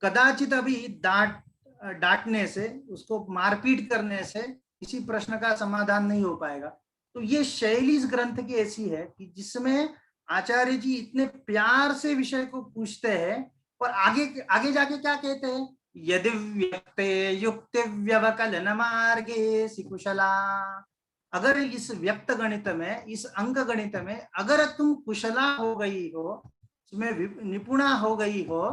कदाचित अभी डांटने से, उसको मारपीट करने से किसी प्रश्न का समाधान नहीं हो पाएगा। तो ये शैली इस ग्रंथ की ऐसी है कि जिसमें आचार्य जी इतने प्यार से विषय को पूछते हैं और आगे आगे जाके क्या कहते हैं, यदि व्यक्ते युक्ति व्यवकलन मार्गे सि कुशला। अगर इस व्यक्त गणित में, इस अंक गणित में अगर तुम कुशला हो गई हो, उसमें निपुणा हो गई हो,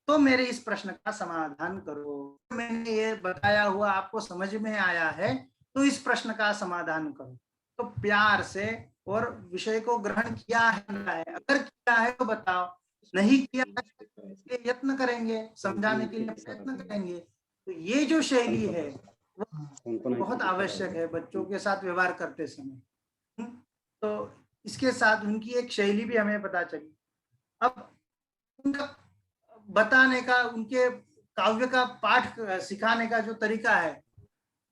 तो मेरे इस प्रश्न का समाधान करो। मैंने ये बताया हुआ आपको समझ में आया है तो इस प्रश्न का समाधान करो। तो प्यार से और विषय को ग्रहण किया है, अगर किया है तो बताओ, नहीं किया है इसलिए यत्न करेंगे, समझाने के लिए प्रयत्न करेंगे। तो ये जो शैली है वो बहुत आवश्यक है बच्चों के साथ व्यवहार करते समय। तो इसके साथ उनकी एक शैली भी हमें पता चली। अब उनका बताने का, उनके काव्य का पाठ सिखाने का जो तरीका है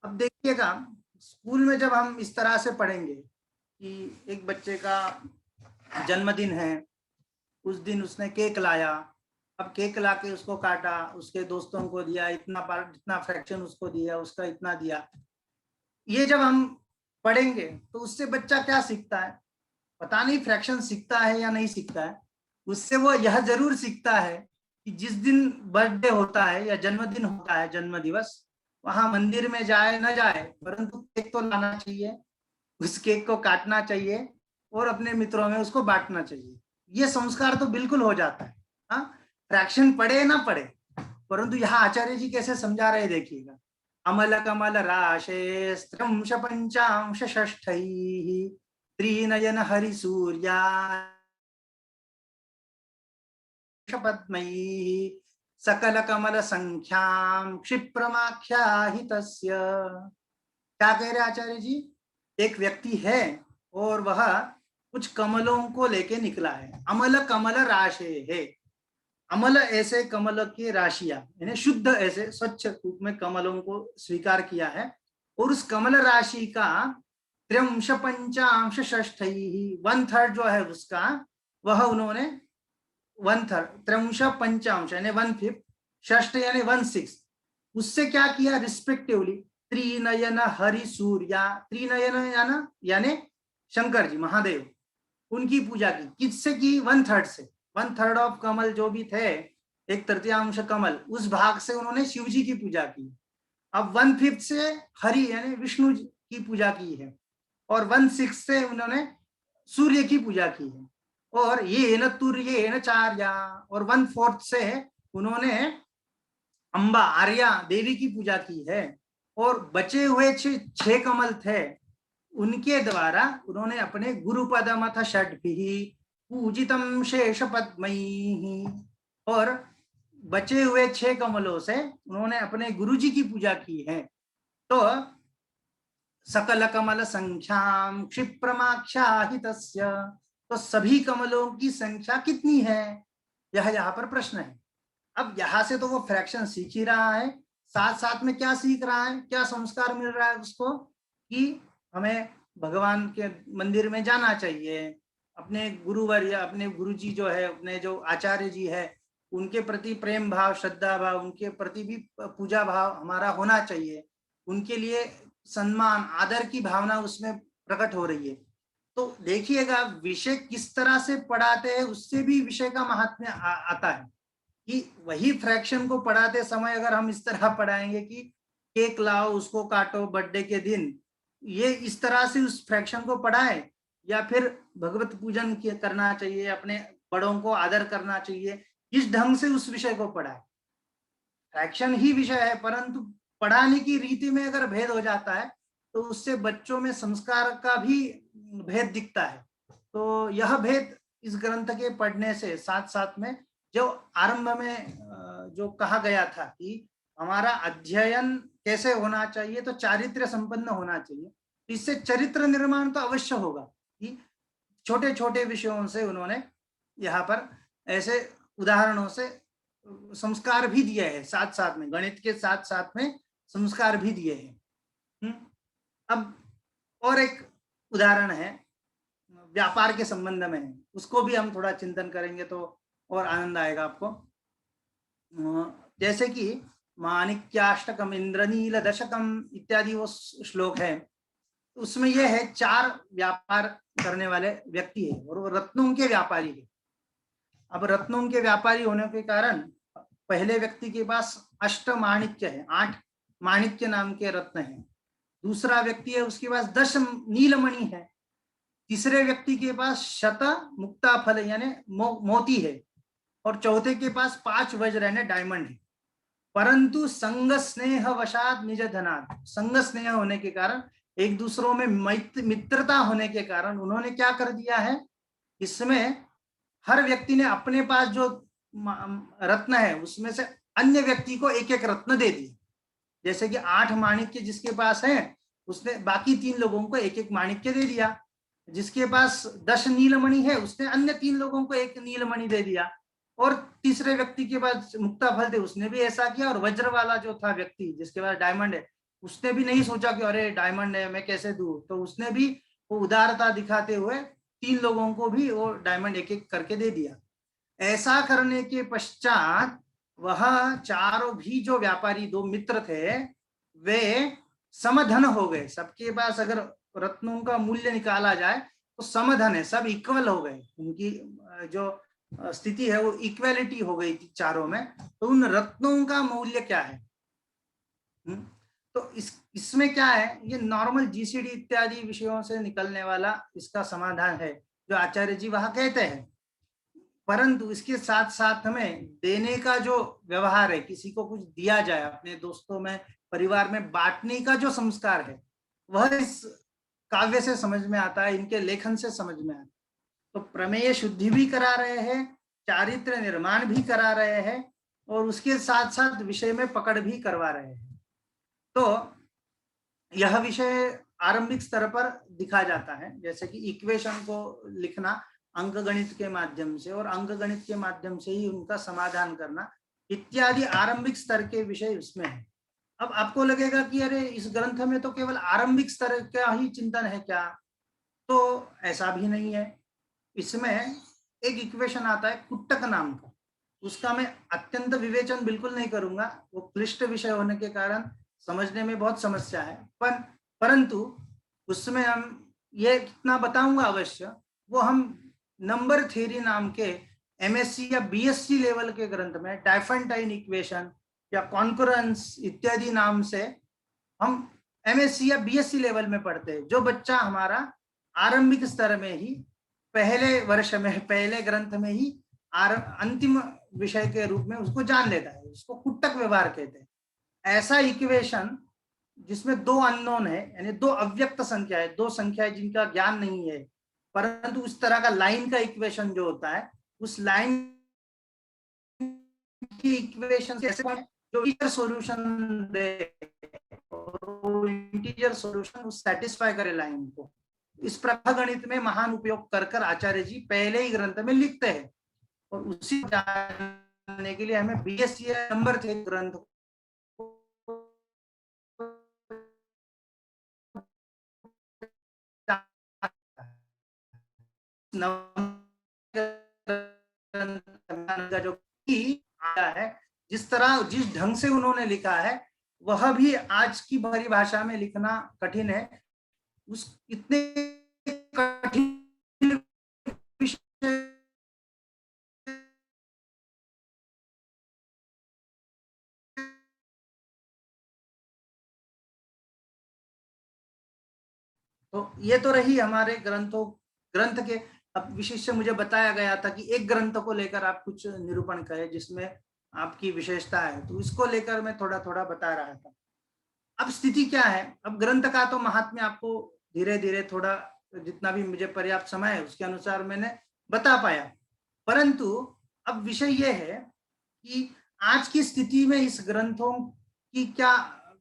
अब देखिएगा, स्कूल में जब हम इस तरह से पढ़ेंगे कि एक बच्चे का जन्मदिन है, उस दिन उसने केक लाया, अब केक ला के उसको काटा, उसके दोस्तों को दिया, इतना फ्रैक्शन उसको दिया, उसका इतना दिया, ये जब हम पढ़ेंगे तो उससे बच्चा क्या सीखता है, पता नहीं फ्रैक्शन सीखता है या नहीं सीखता है। उससे वो यह जरूर सीखता है कि जिस दिन बर्थडे होता है या जन्मदिन होता है, जन्म दिवस, वहां मंदिर में जाए न जाए, परंतु केक तो लाना चाहिए, उस केक को काटना चाहिए और अपने मित्रों में उसको बांटना चाहिए। ये संस्कार तो बिल्कुल हो जाता है। हाँ, फ्रैक्शन पढ़े ना पढ़े, परंतु यहाँ आचार्य जी कैसे समझा रहे देखिएगा। अमल कमल राशे स्त्रिंश पंचांश षष्ठैः त्रिनयन हरि सूर्या पद्मैः सकल कमल संख्याम क्षिप्रमाख्याहितस्य। क्या कह रहे आचार्य जी, एक व्यक्ति है और वह कुछ कमलों को लेके निकला है। अमल कमल राशे है, अमल ऐसे कमल की राशियां, यानी शुद्ध ऐसे स्वच्छ रूप में कमलों को स्वीकार किया है, और उस कमल राशि का त्रिंश पंचांश षष्ठैः 1/3 जो है उसका, वह उन्होंने 1/3, त्रिंश पंचांश यानी 1/5, षष्ठ यानी 1/6, उससे क्या किया रिस्पेक्टिवली, त्रिनयन हरि सूर्या, त्रिनयन यानी शंकर जी महादेव, उनकी पूजा की। किससे की? 1/3 से। 1/3 ऑफ कमल जो भी थे, 1/3 कमल, उस भाग से उन्होंने शिव जी की पूजा की। अब 1/5 से हरि यानी विष्णु की पूजा की है, और 1/6 से उन्होंने सूर्य की पूजा की है, और ये न तुर्य न चार्या, और 1/4 से उन्होंने अम्बा आर्या देवी की पूजा की है, और बचे हुए 6 कमल थे, उनके द्वारा उन्होंने अपने गुरुपदमथ षड्भिः पूजितम शेष पद्मैः, और बचे हुए 6 कमलों से उन्होंने अपने गुरुजी की पूजा की है। तो सकल कमल संख्याम क्षिप्रमाख्याहितस्य, तो सभी कमलों की संख्या कितनी है, यह यहाँ पर प्रश्न है। अब यहाँ से तो वो फ्रैक्शन सीख ही रहा है, साथ साथ में क्या सीख रहा है, क्या संस्कार मिल रहा है उसको, कि हमें भगवान के मंदिर में जाना चाहिए, अपने गुरुवर या अपने गुरुजी जो है, अपने जो आचार्य जी है, उनके प्रति प्रेम भाव, श्रद्धा भाव, उनके प्रति भी पूजा भाव हमारा होना चाहिए, उनके लिए सम्मान आदर की भावना उसमें प्रकट हो रही है। तो देखिएगा विषय किस तरह से पढ़ाते हैं, उससे भी विषय का महात्म्य आता है। कि वही फ्रैक्शन को पढ़ाते समय अगर हम इस तरह पढ़ाएंगे कि केक लाओ, उसको काटो बर्थडे के दिन, ये इस तरह से उस फ्रैक्शन को पढ़ाए, या फिर भगवत पूजन करना चाहिए, अपने बड़ों को आदर करना चाहिए, इस ढंग से उस विषय को पढ़ाए। फ्रैक्शन ही विषय है, परंतु पढ़ाने की रीति में अगर भेद हो जाता है तो उससे बच्चों में संस्कार का भी भेद दिखता है। तो यह भेद इस ग्रंथ के पढ़ने से साथ साथ में, जो आरंभ में जो कहा गया था कि हमारा अध्ययन कैसे होना चाहिए, तो चारित्र्य संपन्न होना चाहिए, इससे चरित्र निर्माण तो अवश्य होगा। कि छोटे छोटे विषयों से उन्होंने यहाँ पर ऐसे उदाहरणों से संस्कार भी दिए हैं, साथ साथ में गणित के साथ साथ में संस्कार भी दिए हैं। अब और एक उदाहरण है व्यापार के संबंध में है, उसको भी हम थोड़ा चिंतन करेंगे तो और आनंद आएगा आपको। जैसे कि माणिक्याष्टकम इंद्रनील दशकम इत्यादि वो श्लोक है, उसमें यह है 4 व्यापार करने वाले व्यक्ति है और वो रत्नों के व्यापारी है। अब रत्नों के व्यापारी होने के कारण पहले व्यक्ति के पास 8 माणिक्य है, 8 माणिक्य नाम के रत्न है। दूसरा व्यक्ति है उसके पास 10 नीलमणि है। तीसरे व्यक्ति के पास 100 मुक्ताफल यानी मोती है, और चौथे के पास 5 वज्र यानी डायमंड है। परंतु संग स्नेह वशात निज धनात्, संग स्नेह होने के कारण, एक दूसरों में मित्रता होने के कारण उन्होंने क्या कर दिया है, इसमें हर व्यक्ति ने अपने पास जो रत्न है उसमें से अन्य व्यक्ति को एक एक रत्न दे दिए। जैसे कि 8 माणिक्य जिसके पास है उसने बाकी 3 लोगों को एक एक माणिक्य दे दिया, जिसके पास 10 नीलमणि है उसने अन्य 3 लोगों को एक नीलमणि दे दिया, और तीसरे व्यक्ति के पास मुक्ता फल थे उसने भी ऐसा किया, और वज्र वाला जो था व्यक्ति जिसके पास डायमंड है उसने भी नहीं सोचा कि अरे डायमंड है मैं कैसे दूं, तो उसने भी वो उदारता दिखाते हुए 3 लोगों को भी वो डायमंड एक एक करके दे दिया। ऐसा करने के पश्चात वह चारों भी जो व्यापारी 2 मित्र थे वे समधन हो गए। सबके पास अगर रत्नों का मूल्य निकाला जाए तो समधन है, सब इक्वल हो गए, उनकी जो स्थिति है वो इक्वेलिटी हो गई थी चारों में। तो उन रत्नों का मूल्य क्या है? तो इसमें क्या है, ये नॉर्मल जीसीडी इत्यादि विषयों से निकलने वाला इसका समाधान है जो आचार्य जी वहां कहते हैं। परंतु इसके साथ साथ हमें देने का जो व्यवहार है, किसी को कुछ दिया जाए, अपने दोस्तों में परिवार में बांटने का जो संस्कार है, वह इस काव्य से समझ में आता है, इनके लेखन से समझ में आता है। तो प्रमेय शुद्धि भी करा रहे हैं, चारित्र निर्माण भी करा रहे हैं, और उसके साथ साथ विषय में पकड़ भी करवा रहे हैं। तो यह विषय आरंभिक स्तर पर दिखा जाता है, जैसे कि इक्वेशन को लिखना अंकगणित के माध्यम से, और अंकगणित के माध्यम से ही उनका समाधान करना इत्यादि आरंभिक स्तर के विषय उसमें है। अब आपको लगेगा कि अरे इस ग्रंथ में तो केवल आरंभिक स्तर का ही चिंतन है क्या? तो ऐसा भी नहीं है। इसमें एक इक्वेशन आता है कुट्टक नाम का, उसका मैं अत्यंत विवेचन बिल्कुल नहीं करूंगा, वो क्लिष्ट विषय होने के कारण समझने में बहुत समस्या है, परंतु उसमें हम ये कितना बताऊंगा अवश्य, वो हम नंबर थ्योरी नाम के एमएससी या बीएससी लेवल के ग्रंथ में डायफेंटाइन इक्वेशन या कॉन्करेंस इत्यादि नाम से हम एमएससी या बीएससी लेवल में पढ़ते हैं। जो बच्चा हमारा आरंभिक स्तर में ही पहले वर्ष में पहले ग्रंथ में ही अंतिम विषय के रूप में उसको जान लेता है, उसको कुट्टक व्यवहार कहते हैं। ऐसा इक्वेशन जिसमें 2 अननोन है, यानी 2 अव्यक्त संख्या है, 2 संख्याएं जिनका ज्ञान नहीं है, परंतु उस तरह का लाइन का इक्वेशन जो होता है, उस लाइन की इक्वेशन कैसे जो इंटीजर सॉल्यूशन दे, इंटीजर सॉल्यूशन सैटिस्फाई करे लाइन को, इस प्रकार गणित में महान उपयोग कर आचार्य जी पहले ही ग्रंथ में लिखते हैं। और उसी जानने के लिए हमें बीएससी नंबर थे ग्रंथ जो आया है, जिस तरह जिस ढंग से उन्होंने लिखा है वह भी आज की भरी भाषा में लिखना कठिन है। उस इतने कठिन तो ये तो रही हमारे ग्रंथ के। अब विशेष मुझे बताया गया था कि एक ग्रंथ को लेकर आप कुछ निरूपण करें जिसमें आपकी विशेषता है, तो इसको लेकर मैं थोड़ा थोड़ा बता रहा था। अब स्थिति क्या है, अब ग्रंथ का तो महात्म्य आपको धीरे धीरे थोड़ा जितना भी मुझे पर्याप्त समय है उसके अनुसार मैंने बता पाया, परंतु अब विषय यह है कि आज की स्थिति में इस ग्रंथों की क्या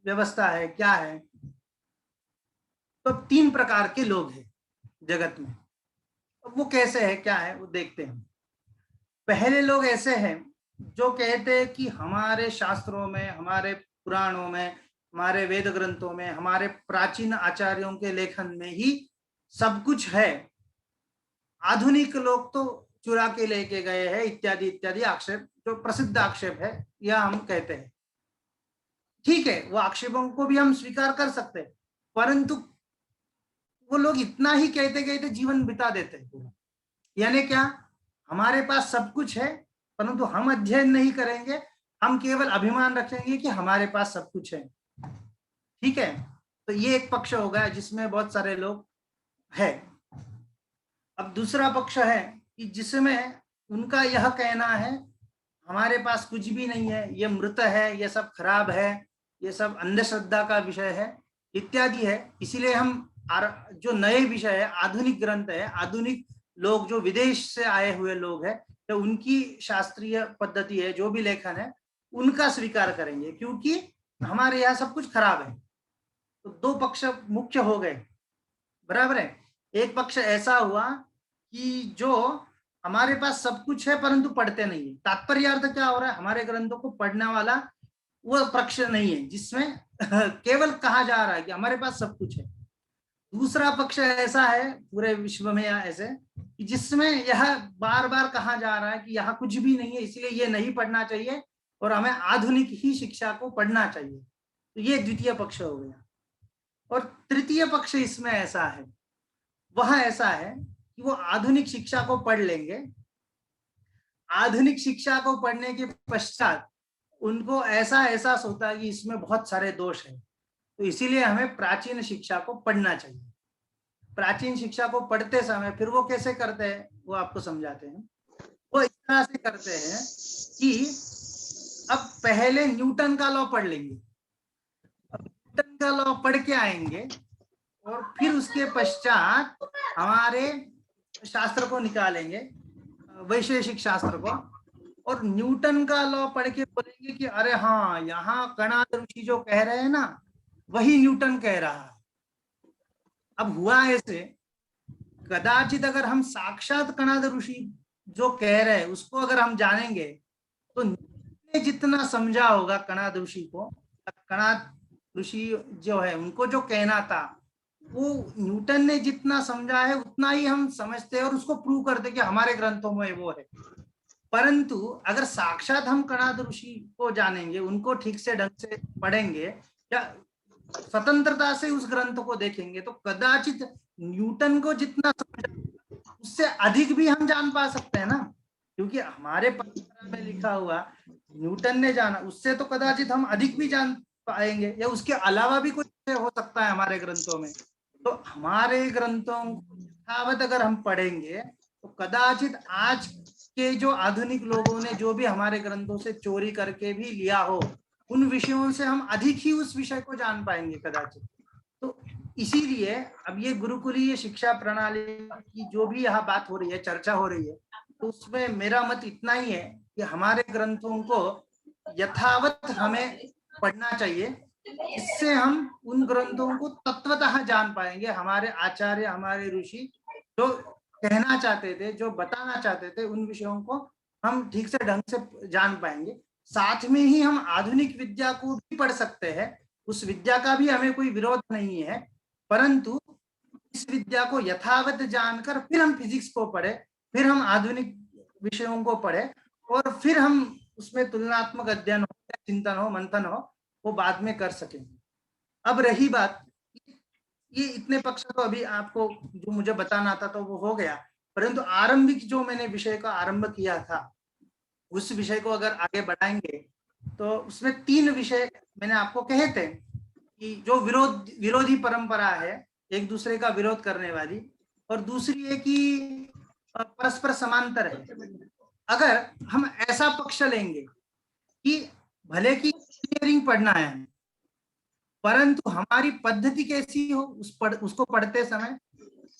व्यवस्था है, क्या है। तो 3 प्रकार के लोग हैं जगत में, अब वो कैसे है, क्या है, वो देखते हैं। पहले लोग ऐसे हैं जो कहते हैं कि हमारे शास्त्रों में, हमारे पुराणों में, हमारे वेद ग्रंथों में, हमारे प्राचीन आचार्यों के लेखन में ही सब कुछ है, आधुनिक लोग तो चुरा के लेके गए हैं इत्यादि इत्यादि आक्षेप, जो प्रसिद्ध आक्षेप है यह हम कहते हैं। ठीक है, वो आक्षेपों को भी हम स्वीकार कर सकते हैं, परंतु वो लोग इतना ही कहते कहते जीवन बिता देते हैं पूरा। यानी क्या, हमारे पास सब कुछ है परंतु हम अध्ययन नहीं करेंगे, हम केवल अभिमान रखेंगे कि हमारे पास सब कुछ है। ठीक है, तो ये एक पक्ष हो गया जिसमें बहुत सारे लोग हैं। अब दूसरा पक्ष है कि जिसमें उनका यह कहना है हमारे पास कुछ भी नहीं है, ये मृत है, ये सब खराब है, ये सब अंधश्रद्धा का विषय है इत्यादि है। इसीलिए हम जो नए विषय है, आधुनिक ग्रंथ है, आधुनिक लोग जो विदेश से आए हुए लोग हैं, तो उनकी शास्त्रीय पद्धति है, जो भी लेखन है उनका स्वीकार करेंगे, क्योंकि हमारे यहाँ सब कुछ खराब है। तो 2 पक्ष मुख्य हो गए, बराबर है। एक पक्ष ऐसा हुआ कि जो हमारे पास सब कुछ है परंतु पढ़ते नहीं है। तात्पर्य अर्थ क्या हो रहा है, हमारे ग्रंथों को पढ़ने वाला वो पक्ष नहीं है जिसमें केवल कहा जा रहा है कि हमारे पास सब कुछ है। दूसरा पक्ष ऐसा है पूरे विश्व में या ऐसे कि जिसमें यह बार बार कहा जा रहा है कि यहाँ कुछ भी नहीं है, इसलिए ये नहीं पढ़ना चाहिए और हमें आधुनिक ही शिक्षा को पढ़ना चाहिए। तो ये द्वितीय पक्ष हो गया। और तृतीय पक्ष इसमें ऐसा है, वह ऐसा है कि वो आधुनिक शिक्षा को पढ़ लेंगे, आधुनिक शिक्षा को पढ़ने के पश्चात उनको ऐसा एहसास होता है कि इसमें बहुत सारे दोष हैं, तो इसीलिए हमें प्राचीन शिक्षा को पढ़ना चाहिए। प्राचीन शिक्षा को पढ़ते समय फिर वो कैसे करते हैं वो आपको समझाते हैं। वो इस तरह से करते हैं कि अब पहले न्यूटन का लॉ पढ़ लेंगे, अब न्यूटन का लॉ पढ़ के आएंगे और फिर उसके पश्चात हमारे शास्त्र को निकालेंगे, वैशेषिक शास्त्र को, और न्यूटन का लॉ पढ़ के बोलेंगे कि अरे हाँ, यहाँ कणाद ऋषि जो कह रहे हैं ना वही न्यूटन कह रहा है। अब हुआ ऐसे, कदाचित अगर हम साक्षात कणाद ऋषि जो कह रहे हैं उसको अगर हम जानेंगे तो न्यूटन ने जितना समझा होगा कणाद ऋषि को, कणाद ऋषि जो है उनको जो कहना था वो न्यूटन ने जितना समझा है उतना ही हम समझते हैं और उसको प्रूव करते कि हमारे ग्रंथों में वो है। परंतु अगर साक्षात हम कणाद ऋषि को जानेंगे, उनको ठीक से ढंग से पढ़ेंगे या स्वतंत्रता से उस ग्रंथ को देखेंगे तो कदाचित न्यूटन को जितना समझा उससे अधिक भी हम जान पा सकते हैं ना, क्योंकि हमारे परंपरा में लिखा हुआ न्यूटन ने जाना, उससे तो कदाचित हम अधिक भी जान पाएंगे या उसके अलावा भी कुछ हो सकता है हमारे ग्रंथों में। तो हमारे ग्रंथों को यथावत अगर हम पढ़ेंगे तो कदाचित आज के जो आधुनिक लोगों ने जो भी हमारे ग्रंथों से चोरी करके भी लिया हो उन विषयों से हम अधिक ही उस विषय को जान पाएंगे कदाचित। तो इसीलिए अब ये गुरुकुलीय शिक्षा प्रणाली की जो भी यहाँ बात हो रही है, चर्चा हो रही है, तो उसमें मेरा मत इतना ही है कि हमारे ग्रंथों को यथावत हमें पढ़ना चाहिए, इससे हम उन ग्रंथों को तत्वतः जान पाएंगे। हमारे आचार्य, हमारे ऋषि जो कहना चाहते थे, जो बताना चाहते थे, उन विषयों को हम ठीक से ढंग से जान पाएंगे। साथ में ही हम आधुनिक विद्या को भी पढ़ सकते हैं, उस विद्या का भी हमें कोई विरोध नहीं है, परंतु इस विद्या को यथावत जानकर फिर हम फिजिक्स को पढ़े, फिर हम आधुनिक विषयों को पढ़े और फिर हम उसमें तुलनात्मक अध्ययन हो, चिंतन हो, मंथन हो, वो बाद में कर सकेंगे। अब रही बात, ये इतने पक्ष तो अभी आपको जो मुझे बताना था तो वो हो गया, परंतु आरंभिक जो मैंने विषय का आरंभ किया था उस विषय को अगर आगे बढ़ाएंगे तो उसमें 3 विषय मैंने आपको कहे थे कि जो विरोधी परंपरा है, एक दूसरे का विरोध करने वाली, और दूसरी है कि परस्पर समांतर है। अगर हम ऐसा पक्ष लेंगे कि भले की इंजीनियरिंग पढ़ना है परंतु हमारी पद्धति कैसी हो, उसको पढ़ते समय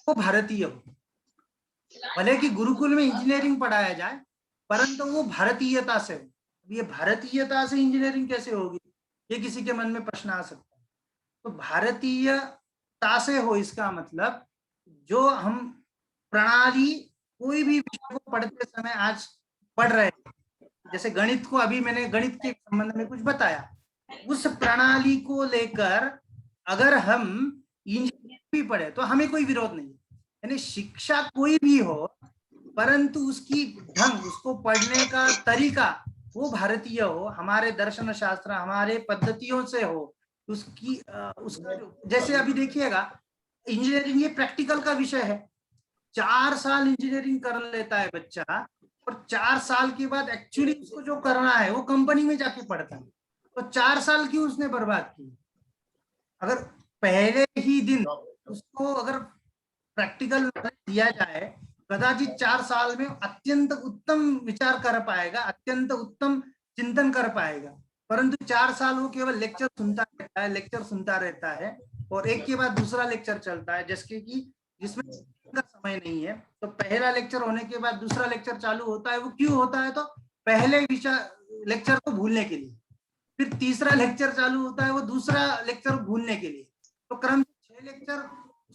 वो भारतीय हो, भले कि गुरुकुल में इंजीनियरिंग पढ़ाया जाए परंतु वो भारतीयता से हो। ये भारतीयता से इंजीनियरिंग कैसे होगी, ये किसी के मन में प्रश्न आ सकता है। तो भारतीयता से हो इसका मतलब जो हम प्रणाली कोई भी विषय को पढ़ते समय आज पढ़ रहे हैं, जैसे गणित को अभी मैंने गणित के संबंध में कुछ बताया, उस प्रणाली को लेकर अगर हम इंजीनियरिंग भी पढ़े तो हमें कोई विरोध नहीं। यानी शिक्षा कोई भी हो परंतु उसकी ढंग, उसको पढ़ने का तरीका वो भारतीय हो, हमारे दर्शन शास्त्र, हमारे पद्धतियों से हो, उसका जैसे अभी देखिएगा इंजीनियरिंग ये प्रैक्टिकल का विषय है। 4 साल इंजीनियरिंग कर लेता है बच्चा और 4 साल के बाद एक्चुअली उसको जो करना है वो कंपनी में जाके पढ़ता है। तो 4 साल क्यों उसने बर्बाद की? अगर पहले ही दिन उसको अगर प्रैक्टिकल दिया जाए, कदाचित 4 साल में अत्यंत उत्तम विचार कर पाएगा, अत्यंत उत्तम चिंतन कर पाएगा। परंतु 4 साल वो केवल लेक्चर सुनता रहता है और एक के बाद दूसरा लेक्चर चलता है, जिसमें का समय नहीं है। तो पहला लेक्चर होने के बाद दूसरा लेक्चर चालू होता है, वो क्यों होता है? तो पहले लेक्चर को भूलने के लिए। फिर तीसरा लेक्चर चालू होता है, वो दूसरा लेक्चर भूलने के लिए। तो क्रम 6 लेक्चर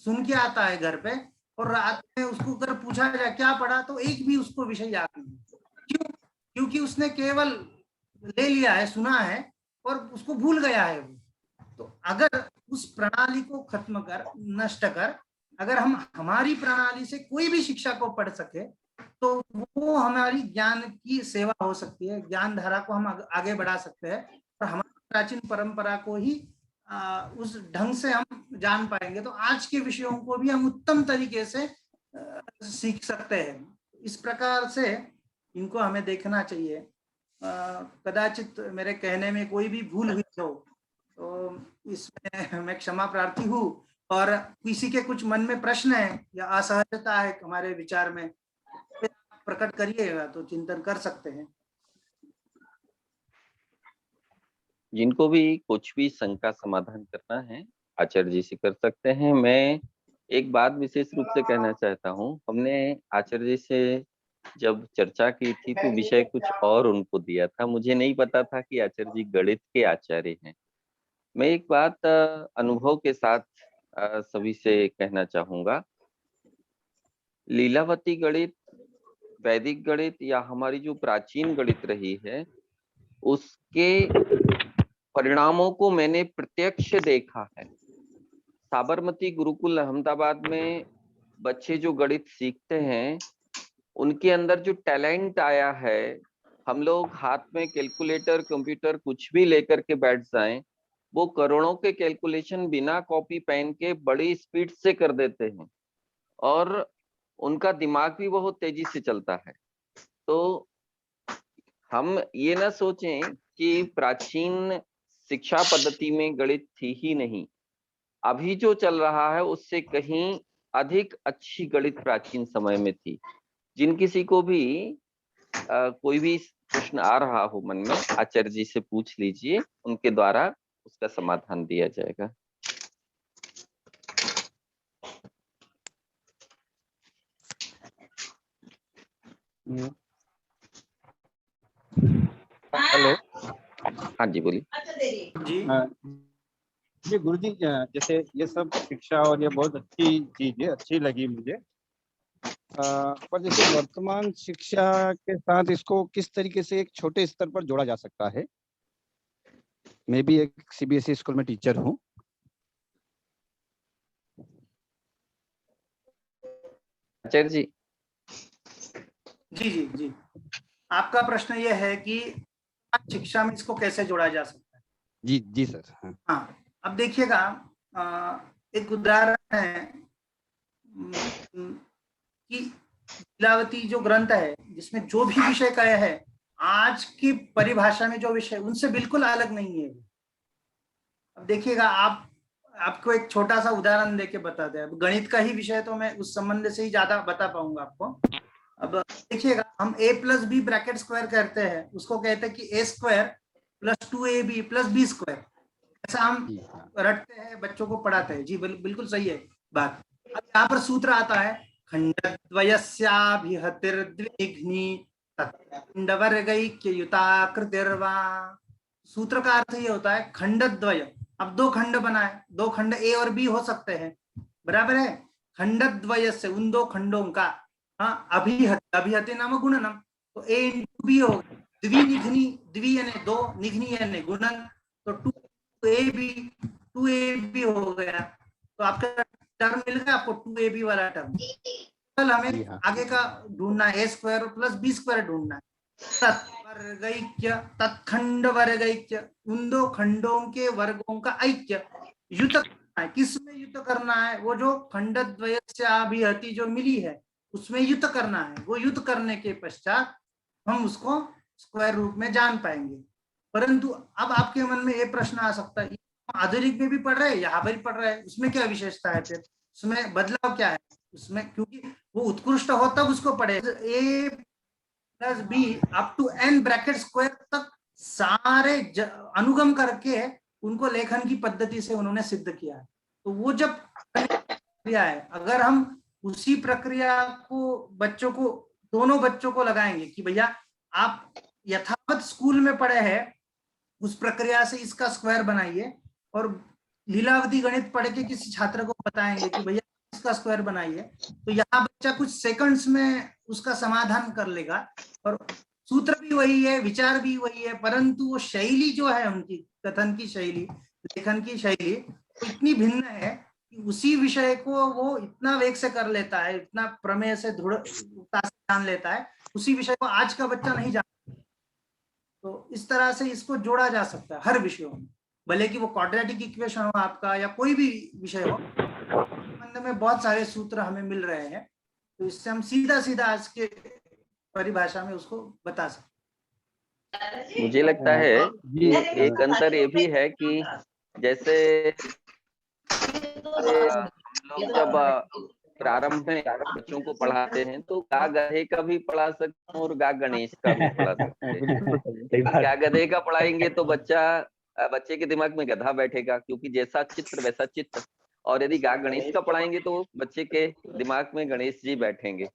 सुन के आता है घर पे और रात में उसको अगर पूछा जाए क्या पढ़ा तो एक भी उसको विषय याद नहीं। क्यों? क्योंकि उसने केवल ले लिया है, सुना है और उसको भूल गया है वो। तो अगर उस प्रणाली को खत्म कर, नष्ट कर, अगर हम हमारी प्रणाली से कोई भी शिक्षा को पढ़ सके तो वो हमारी ज्ञान की सेवा हो सकती है, ज्ञान धारा को हम आगे बढ़ा सकते हैं और हमारी प्राचीन परंपरा को ही उस ढंग से हम जान पाएंगे, तो आज के विषयों को भी हम उत्तम तरीके से सीख सकते हैं। इस प्रकार से इनको हमें देखना चाहिए। कदाचित मेरे कहने में कोई भी भूल हुई हो तो इसमें मैं क्षमा प्रार्थी हूँ, और किसी के कुछ मन में प्रश्न है या असहजता है हमारे विचार में, प्रकट करिएगा तो चिंतन कर सकते हैं। जिनको भी कुछ भी शंका समाधान करना है आचार्य जी से कर सकते हैं। मैं एक बात विशेष रूप से कहना चाहता हूँ, हमने आचार्य जी से जब चर्चा की थी तो विषय कुछ और उनको दिया था, मुझे नहीं पता था कि आचार्य जी गणित के आचार्य हैं। मैं एक बात अनुभव के साथ सभी से कहना चाहूंगा, लीलावती गणित, वैदिक गणित या हमारी जो प्राचीन गणित रही है उसके परिणामों को मैंने प्रत्यक्ष देखा है। साबरमती गुरुकुल अहमदाबाद में बच्चे जो गणित सीखते हैं उनके अंदर जो टैलेंट आया है, हम लोग हाथ में कैलकुलेटर कंप्यूटर कुछ भी लेकर के बैठ जाएं, वो करोड़ों के कैलकुलेशन बिना कॉपी पेन के बड़ी स्पीड से कर देते हैं और उनका दिमाग भी बहुत तेजी से चलता है। तो हम ये ना सोचें कि प्राचीन शिक्षा पद्धति में गणित थी ही नहीं, अभी जो चल रहा है उससे कहीं अधिक अच्छी गणित प्राचीन समय में थी। जिन किसी को भी कोई भी प्रश्न आ रहा हो मन में, आचार्य जी से पूछ लीजिए, उनके द्वारा उसका समाधान दिया जाएगा। हेलो। हाँ जी बोलिए। जी जी गुरुजी, जैसे ये सब शिक्षा और ये बहुत अच्छी चीज है, अच्छी लगी मुझे। पर जैसे वर्तमान शिक्षा के साथ इसको किस तरीके से एक छोटे स्तर पर जोड़ा जा सकता है? मैं भी एक सीबीएसई स्कूल में टीचर हूँ। आचार्य जी। जी जी जी, आपका प्रश्न ये है कि शिक्षा में इसको कैसे जोड़ा जा सकता है? जी जी सर। हाँ, अब देखिएगा, एक उदाहरण है कि लीलावती जो ग्रंथ है जिसमें जो भी विषय का है, आज की परिभाषा में जो विषय उनसे बिल्कुल अलग नहीं है। अब देखिएगा, आपको एक छोटा सा उदाहरण देके बताते हैं। अब गणित का ही विषय तो मैं उस संबंध से ही ज्यादा बता पाऊंगा आपको। अब देखिएगा, हम a plus b bracket square करते हैं, उसको कहते हैं कि a square plus 2ab plus b square, ऐसा हम रटते हैं, बच्चों को पढ़ाते हैं। जी बिल्कुल सही है बात। अब यहाँ पर सूत्र आता है खंडद्वयस्याभिहतिर्द्विघ्नी तत्खंडवर्गैक्ययुताकृतिर्वा। सूत्र का अर्थ ये होता है खंडद्वय, अब दो खंड बनाए, दो खंड ए और बी हो सकते हैं, बराबर है। खंडद्वय से, उन दो खंडों का, हाँ, अभिहति नाम गुणनम, तो ए इंटू बी हो, द्विनिघ्नी, द्वि यानी दो, निघ्नी यानी गुणन, तो 2ab हो गया। तो आपका टर्म मिल गया आपको 2ab वाला टर्म। कल हमें आगे का ढूंढना है, a square plus b square ढूंढना है। तत्वर्गैक्य, तत्खंड वर्गैक्य, उन दो खंडों के वर्गों का ऐक्य युत करना है। किसमें युत करना है? वो जो खंडद्वय से अभिहति जो मिली है उसमें युत करना है। वो युत करने के पश्चात हम उसको स्क्वायर रूप में जान पाएंगे। परंतु अब आपके मन में ये प्रश्न आ सकता है, आधुनिक में भी पढ़ रहे हैं, यहाँ पर भी पढ़ रहे हैं, उसमें क्या विशेषता है? फिर उसमें बदलाव क्या है उसमें? क्योंकि वो उत्कृष्ट हो तब उसको पढ़े। A plus b up to n bracket square तक सारे अनुगम करके उनको लेखन की पद्धति से उन्होंने सिद्ध किया है। तो वो जब प्रक्रिया है, अगर हम उसी प्रक्रिया को बच्चों को, दोनों बच्चों को लगाएंगे कि भैया आप यथावत स्कूल में पढ़े हैं उस प्रक्रिया से इसका स्क्वायर बनाइए, और लीलावती गणित पढ़ के किसी छात्र को बताएंगे कि भैया इसका स्क्वायर बनाइए, तो यहाँ बच्चा कुछ सेकंड्स में उसका समाधान कर लेगा और सूत्र भी वही है, विचार भी वही है, परंतु वो शैली जो है उनकी कथन की शैली, लेखन की शैली वो इतनी भिन्न है कि उसी विषय को वो इतना वेग से कर लेता है, इतना प्रमेय से दृढ़ता से जान लेता है, उसी विषय को आज का बच्चा नहीं जानता। तो इस तरह से इसको जोड़ा जा सकता है हर विषयों में, भले कि वो क्वाड्रेटिक इक्वेशन हो आपका या कोई भी विषय हो, संबंध में बहुत सारे सूत्र हमें मिल रहे हैं, तो इससे हम सीधा सीधा आज के परिभाषा में उसको बता सकते। मुझे लगता है एक अंतर ये भी है कि जैसे हम लोग जब प्रारंभ में बच्चों को पढ़ाते हैं तो गा गधे का भी पढ़ा सकते हैं और गा गणेश का भी पढ़ा सकते हैं। गा गधे का पढ़ाएंगे तो बच्चे के दिमाग में गधा बैठेगा, क्योंकि जैसा चित्र वैसा चित्र, और यदि गा गणेश का पढ़ाएंगे तो बच्चे के दिमाग में गणेश जी बैठेंगे।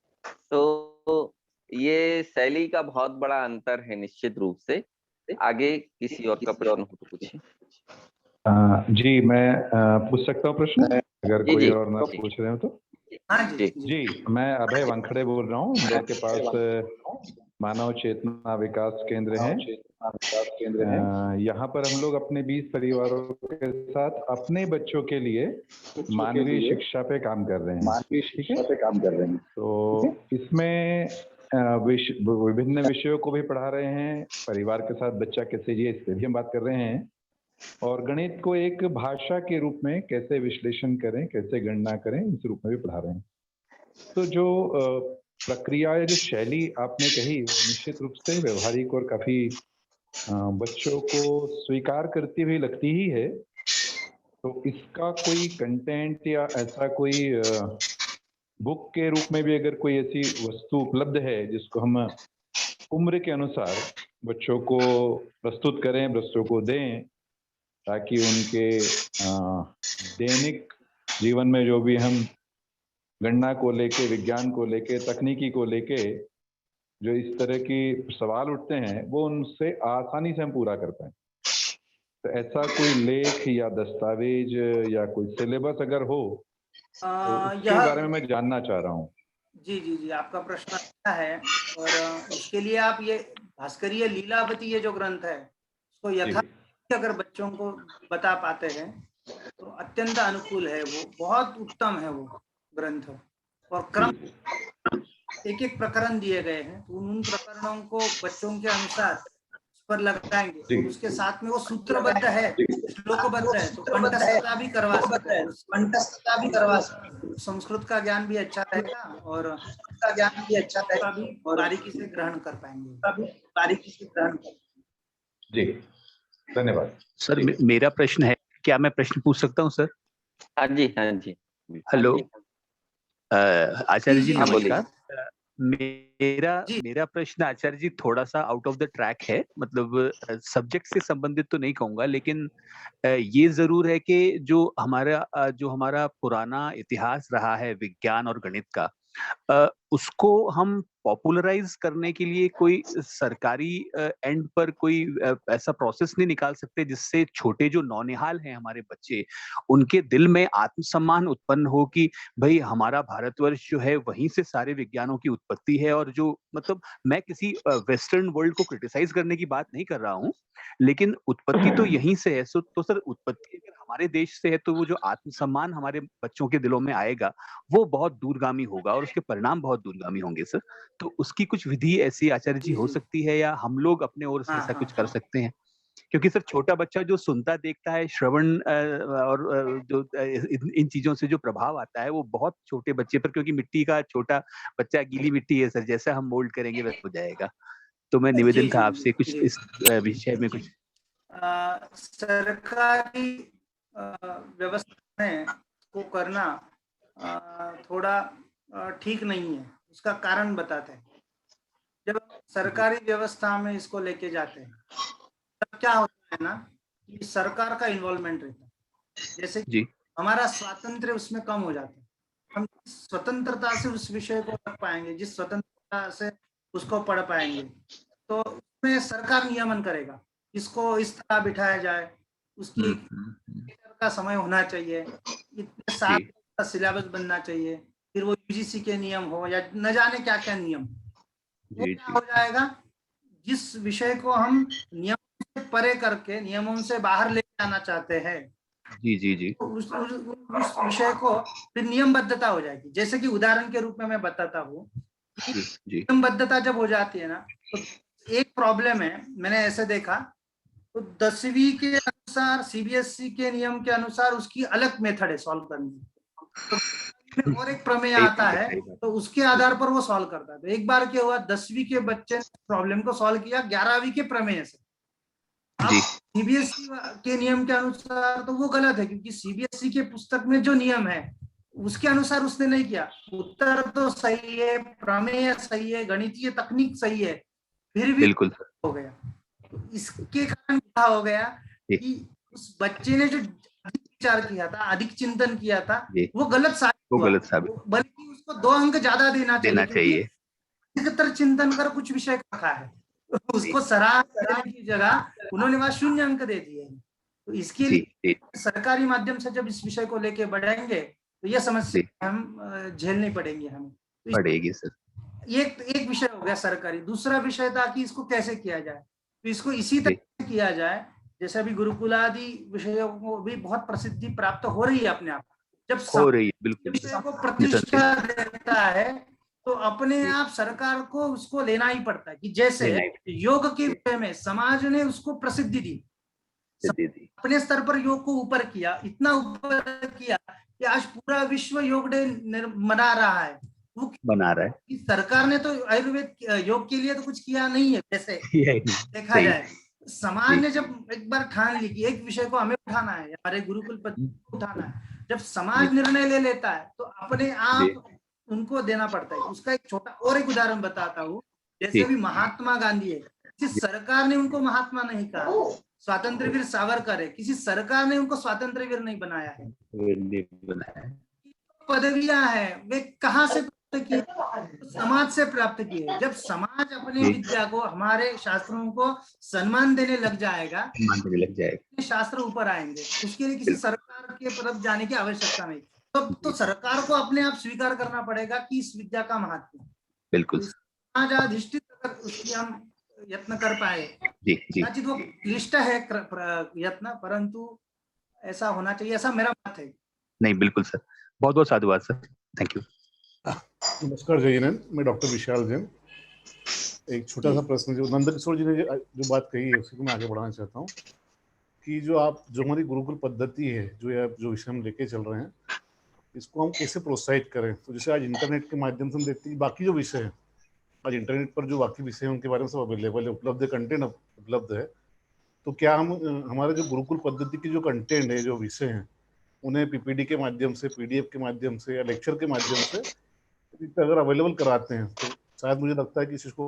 तो ये शैली का बहुत बड़ा अंतर है निश्चित रूप से। आगे किसी और का प्रश्न हो तो पूछिए। जी, मैं पूछ सकता हूँ प्रश्न, अगर कोई और ना पूछ रहे हो तो? हाँ जी, जी, मैं अभय वानखड़े बोल रहा हूँ। इंदौर के पास मानव चेतना विकास केंद्र है। यहाँ पर हम लोग अपने 20 परिवारों के साथ अपने बच्चों के लिए मानवीय शिक्षा पे काम कर रहे हैं। ठीक है, तो इसमें विभिन्न विषयों को भी पढ़ा रहे हैं, परिवार के साथ बच्चा कैसे जिए इस पे भी हम बात कर रहे हैं, और गणित को एक भाषा के रूप में कैसे विश्लेषण करें, कैसे गणना करें, इस रूप में भी पढ़ा रहे हैं। तो जो प्रक्रिया या जो शैली आपने कही वो निश्चित रूप से व्यवहारिक और काफी बच्चों को स्वीकार करती हुई लगती ही है। तो इसका कोई कंटेंट या ऐसा कोई बुक के रूप में भी अगर कोई ऐसी वस्तु उपलब्ध है जिसको हम उम्र के अनुसार बच्चों को प्रस्तुत करें, बच्चों को दें, ताकि उनके दैनिक जीवन में जो भी हम गणना को लेके, विज्ञान को लेके, तकनीकी को लेके जो इस तरह की सवाल उठते हैं वो उनसे आसानी से हम पूरा कर पाए। तो ऐसा कोई लेख या दस्तावेज या कोई सिलेबस अगर हो तो उसके बारे में मैं जानना चाह रहा हूँ। जी जी जी, आपका प्रश्न अच्छा है, और इसके लिए आप ये भास्करीय लीलावती ये जो ग्रंथ है उसको यथार्थ अगर बच्चों को बता पाते हैं तो अत्यंत अनुकूल है, वो बहुत उत्तम है वो ग्रंथ। और क्रम एक एक प्रकरण दिए गए हैं, तो उन प्रकरणों को बच्चों के अनुसार उस पर लगाएंगे, और उसके साथ में वो सूत्रबद्ध है, श्लोकबद्ध है, तो कंठस्थता भी करवा सकते हैं। संस्कृत का ज्ञान भी अच्छा रहेगा और बारीकी से ग्रहण कर पाएंगे। जी, धन्यवाद सर। मेरा प्रश्न है, क्या मैं प्रश्न पूछ सकता हूँ सर? हाँ जी, हाँ जी। हेलो आचार्य जी, नमस्कार। मेरा प्रश्न आचार्य जी थोड़ा सा आउट ऑफ द ट्रैक है, मतलब सब्जेक्ट से संबंधित तो नहीं कहूंगा, लेकिन ये जरूर है कि जो हमारा पुराना इतिहास रहा है विज्ञान और गणित का, उसको हम पॉपुलराइज करने के लिए कोई सरकारी एंड पर कोई ऐसा प्रोसेस नहीं निकाल सकते जिससे छोटे जो नौनिहाल हैं हमारे बच्चे, उनके दिल में आत्मसम्मान उत्पन्न हो कि भाई हमारा भारतवर्ष जो है वहीं से सारे विज्ञानों की उत्पत्ति है। और जो मतलब मैं किसी वेस्टर्न वर्ल्ड को क्रिटिसाइज करने की बात नहीं कर रहा हूँ, लेकिन उत्पत्ति तो यहीं से है। तो सर उत्पत्ति अगर हमारे देश से है तो वो जो आत्मसम्मान हमारे बच्चों के दिलों में आएगा वो बहुत दूरगामी होगा और उसके परिणाम बहुत दूरगामी होंगे सर। तो उसकी कुछ विधि ऐसी आचार्य जी हो सकती है, या हम लोग अपने ओर से ऐसा कुछ कर सकते हैं? क्योंकि सर छोटा बच्चा जो सुनता देखता है, श्रवण और जो इन चीजों से जो प्रभाव आता है वो बहुत छोटे बच्चे पर, क्योंकि मिट्टी का छोटा बच्चा गीली मिट्टी है सर, जैसा हम मोल्ड करेंगे वैसा हो जाएगा। तो मैं निवेदन था आपसे कुछ इस विषय में कुछ। सरकारी व्यवस्था में को करना थोड़ा ठीक नहीं है। उसका कारण बताते हैं। जब सरकारी व्यवस्था में इसको लेके जाते हैं तब क्या होता है ना कि सरकार का इन्वॉल्वमेंट रहता है। जैसे कि हमारा स्वातंत्र्य उसमें कम हो जाता है। हम स्वतंत्रता से उस विषय को रख पाएंगे, जिस स्वतंत्रता से उसको पढ़ पाएंगे, तो उसमें सरकार नियमन करेगा, इसको इस तरह बिठाया जाए, उसकी का समय होना चाहिए, इतने साल का सिलेबस बनना चाहिए, फिर वो यूजीसी के नियम हो या न जाने क्या क्या नियम। वो क्या हो जाएगा, जिस विषय को हम नियमों से परे करके नियमों से बाहर लेके आना चाहते हैं, जी जी जी उस विषय को फिर नियमबद्धता हो जाएगी। जैसे कि उदाहरण के रूप में मैं बताता हूँ, जी नियमबद्धता जब हो जाती है ना, तो एक प्रॉब्लम है, मैंने ऐसे देखा, तो 10वीं के अनुसार सीबीएसई के नियम के अनुसार उसकी अलग मेथड है सॉल्व करने की, तो और एक प्रमेय आता है, तो उसके आधार पर वो सॉल्व करता है। तो एक बार क्या हुआ, 10वीं के बच्चे ने प्रॉब्लम को सॉल्व किया 11वीं के प्रमेय से। अब सीबीएसई के नियम के अनुसार तो वो गलत है, क्योंकि सीबीएसई के पुस्तक में जो नियम है उसके अनुसार उसने नहीं किया। उत्तर तो सही है, प्रमेय सही है, गणितीय तकनीक सही है, फिर भी बिल्कुल हो गया। तो इसके कारण क्या हो गया कि उस बच्चे ने जो अधिक विचार किया था, अधिक चिंतन किया था, वो गलत साबित हुआ, बल्कि उसको 2 अंक ज्यादा देना चाहिए। अधिकतर चिंतन कर कुछ विषय रखा है, उसको सराहना देने की जगह उन्होंने वहां 0 अंक दे दिए। तो इसके लिए सरकारी माध्यम से जब इस विषय को लेके बढ़ेंगे तो ये समस्या हम झेलनी पड़ेंगी हमें। तो पड़ेगी सर। एक विषय हो गया सरकारी। दूसरा विषय था कि इसको कैसे किया जाए, तो इसको इसी तरह से किया जाए जैसे अभी गुरुकुलादि विषयों को भी बहुत प्रसिद्धि प्राप्त हो रही है अपने आप। जब हो रही है, बिल्कुल विषय को प्रतिष्ठा देता है तो अपने आप सरकार को उसको लेना ही पड़ता है। कि जैसे योग के विषय में समाज ने उसको प्रसिद्धि दी, अपने स्तर पर योग को ऊपर किया, इतना ऊपर किया कि आज पूरा विश्व योग डे मना रहा है। वो बना रहा है, सरकार ने तो आयुर्वेद योग के लिए तो कुछ किया नहीं है। जैसे देखा जाए, समाज ने जब एक बार ठान ली कि एक विषय को हमें उठाना है, हमारे गुरुकुल पद्धति को उठाना है, जब समाज निर्णय ले लेता है तो अपने आप उनको देना पड़ता है। उसका एक छोटा और एक उदाहरण बताता हूँ। जैसे अभी महात्मा गांधी है, किसी सरकार ने उनको महात्मा नहीं कहा, स्वातंत्र वीर सावरकर है, किसी सरकार ने उनको स्वातंत्र वीर नहीं बनाया है। पदवियां हैं वे कहाँ से प्राप्त की? समाज से प्राप्त की है। जब समाज अपनी विद्या को, हमारे शास्त्रों को सम्मान देने लग जाएगा, शास्त्र ऊपर आएंगे। उसके लिए किसी सरकार के तरफ जाने की आवश्यकता नहीं। तो सरकार को अपने आप स्वीकार करना पड़ेगा कि इस विद्या का महत्व। बिल्कुल समाजाधिष्ठित अगर उसकी हम यत्न कर पाए, कदाचित वो क्लिष्ट है यत्न, परंतु ऐसा होना चाहिए, ऐसा मेरा मत है। नहीं, बिल्कुल सर, बहुत बहुत साधुवाद सर, थैंक यू। नमस्कार जय हिंद, मैं डॉक्टर विशाल जैन। एक छोटा सा प्रश्न, जो नंदकिशोर जी ने जो बात कही है उसी को मैं आगे बढ़ाना चाहता हूँ कि जो हमारी गुरुकुल पद्धति है, जो विषय हम लेके चल रहे हैं, इसको हम कैसे प्रोत्साहित करें। तो जैसे आज इंटरनेट के माध्यम से हम देखते हैं बाकी जो विषय है, आज इंटरनेट पर जो बाकी विषय हैं उनके बारे में सब अवेलेबल है, उपलब्ध है, कंटेंट उपलब्ध है। तो क्या हम हमारे जो गुरुकुल पद्धति की जो कंटेंट है, जो विषय हैं, उन्हें पीपीडी के माध्यम से, पीडीएफ के माध्यम से या लेक्चर के माध्यम से अगर अवेलेबल कराते हैं तो शायद मुझे लगता है कि इसको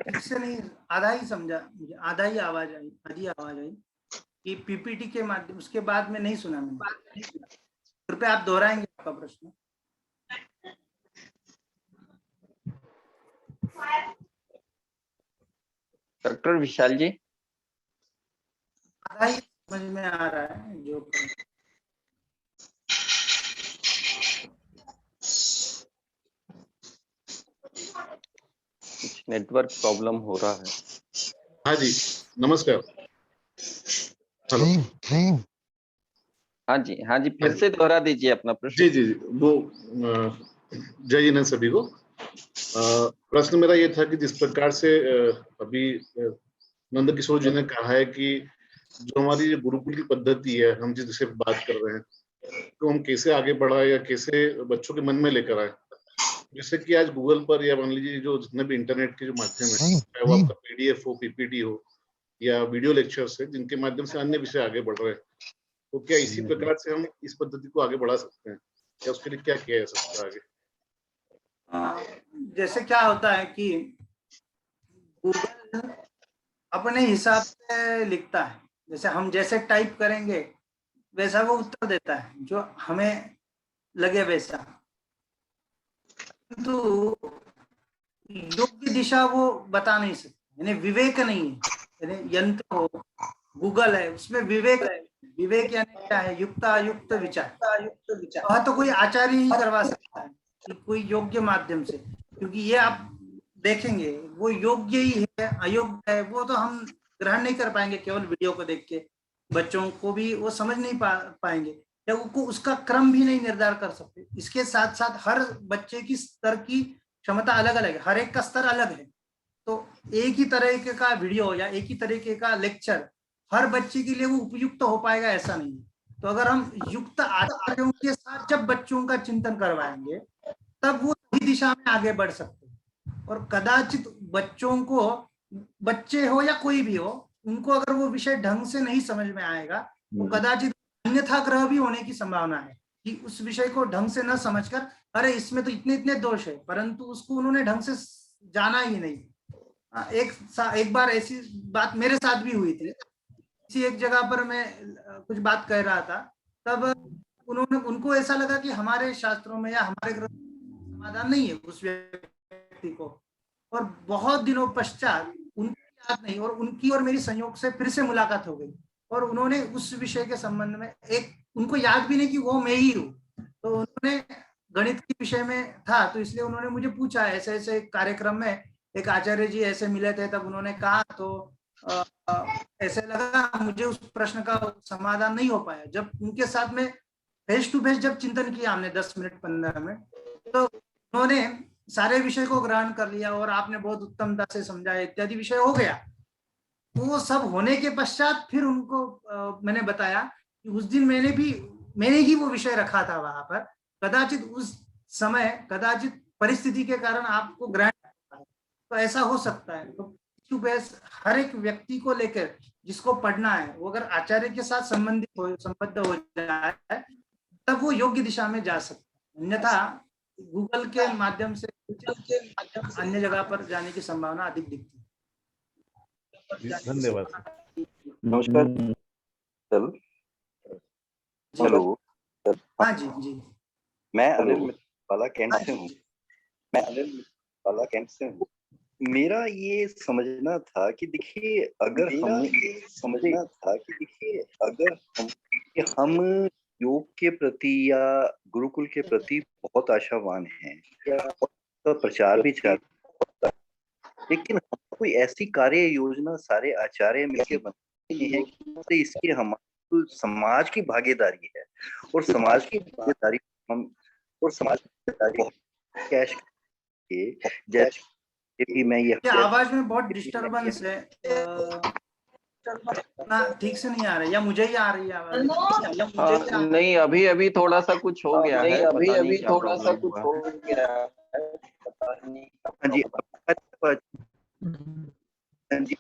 इससे नहीं, आधा ही समझा, आधा ही आवाज आई कि पीपीटी के माध्यम, उसके बाद में नहीं सुना मैंने। कृपया आप दोहराएंगे आपका प्रश्न? डॉक्टर विशाल जी, आधा ही समझ में आ रहा है जो नेटवर्क प्रॉब्लम हो रहा है। हाँ जी, नमस्कार। हेलो, हाँ जी, फिर से दोहरा दीजिए अपना प्रश्न। जी, वो जय हिंद सभी को। प्रश्न मेरा ये था कि जिस प्रकार से अभी नंदकिशोर जी ने कहा है कि जो हमारी गुरुकुल की पद्धति है, हम जिससे बात कर रहे हैं, तो हम कैसे आगे बढ़ाए या कैसे बच्चों के मन में लेकर आए। जैसे कि आज गूगल पर या मान लीजिए जो जितने भी इंटरनेट के जो माध्यम है, चाहे वो आपका पीडीएफ हो, पीपीटी हो या वीडियो लेक्चर्स है, जिनके माध्यम से अन्य विषय आगे बढ़ रहे हैं, तो क्या इसी प्रकार से हम इस पद्धति को आगे बढ़ा सकते हैं या उसके लिए क्या किया जा सकता है आगे? जैसे क्या होता है कि गूगल अपने हिसाब से लिखता है, जैसे हम जैसे टाइप करेंगे वैसा वो उत्तर देता है, जो हमें लगे वैसा। तो योग्य दिशा वो बता नहीं सकते, यानी विवेक नहीं है। यानी यंत्र हो, गूगल है, उसमें विवेक है। विवेक यानी क्या है? युक्त अयुक्त विचार। वह तो कोई आचार्य ही करवा सकता है। कि कोई योग्य माध्यम से, क्योंकि ये आप देखेंगे वो योग्य ही है अयोग्य है वो तो हम ग्रहण नहीं कर पाएंगे केवल वीडियो को देख के, बच्चों को भी वो समझ नहीं पाएंगे या उनको उसका क्रम भी नहीं निर्धारण कर सकते। इसके साथ साथ हर बच्चे की स्तर की क्षमता अलग अलग है, हर एक का स्तर अलग है, तो एक ही तरीके का वीडियो या एक ही तरीके का लेक्चर हर बच्चे के लिए वो उपयुक्त हो पाएगा ऐसा नहीं है। तो अगर हम युक्त आचार्यों के साथ जब बच्चों का चिंतन करवाएंगे तब वो सही दिशा में आगे बढ़ सकते हैं। और कदाचित बच्चों को, बच्चे हो या कोई भी हो, उनको अगर वो विषय ढंग से नहीं समझ में आएगा तो कदाचित अन्यथा ग्रह भी होने की संभावना है कि उस विषय को ढंग से न समझकर अरे इसमें तो इतने इतने दोष है, परंतु उसको उन्होंने ढंग से जाना ही नहीं। एक बार ऐसी बात मेरे साथ भी हुई थी। किसी एक जगह पर मैं कुछ बात कह रहा था, तब उनको ऐसा लगा कि हमारे शास्त्रों में या हमारे ग्रंथ में समाधान नहीं है उस व्यक्ति को, और बहुत दिनों पश्चात उनकी याद नहीं और उनकी और मेरी संयोग से फिर से मुलाकात हो गई और उन्होंने उस विषय के संबंध में उनको याद भी नहीं कि वो मैं ही हूँ, तो उन्होंने गणित के विषय में था तो इसलिए उन्होंने मुझे पूछा, ऐसे ऐसे कार्यक्रम में एक आचार्य जी ऐसे मिले थे, तब उन्होंने कहा तो ऐसे लगा मुझे उस प्रश्न का समाधान नहीं हो पाया। जब उनके साथ में फेस टू फेस जब चिंतन किया हमने 10 मिनट 15 मिनट, तो उन्होंने सारे विषय को ग्रहण कर लिया और आपने बहुत उत्तमता से समझाया इत्यादि विषय हो गया। वो सब होने के पश्चात फिर उनको मैंने बताया कि उस दिन मैंने ही वो विषय रखा था वहां पर, कदाचित उस समय कदाचित परिस्थिति के कारण आपको ग्रहण, तो ऐसा हो सकता है। तो हर एक व्यक्ति को लेकर जिसको पढ़ना है वो अगर आचार्य के साथ संबद्ध हो जाए तब वो योग्य दिशा में जा सकता है, अन्यथा गूगल के माध्यम से अन्य जगह पर जाने की संभावना अधिक दिखती है। धन्यवाद। नमस्कार सर। हेलो। हाँ जी जी, मैं अनिल वाला कैंट से हूँ। मेरा ये समझना था कि देखिए अगर हम योग के प्रति या गुरुकुल के प्रति बहुत आशावान हैं तो प्रचार भी चाहते हैं, लेकिन हम कोई ऐसी कार्य योजना सारे आचार्य मिलकर बनाते हैं कि इसकी हमारी समाज की भागीदारी है और समाज की भागीदारी कैश के जैसे मैं ये आवाज में बहुत डिस्टरबेंस है ना, ठीक से नहीं आ रहा है या मुझे ही आ रही है आवाज? नहीं, अभी थोड़ा सा कुछ हो गया है, अभी थोड़ा सा कुछ हो गया है, पता नहीं। हाँ जी,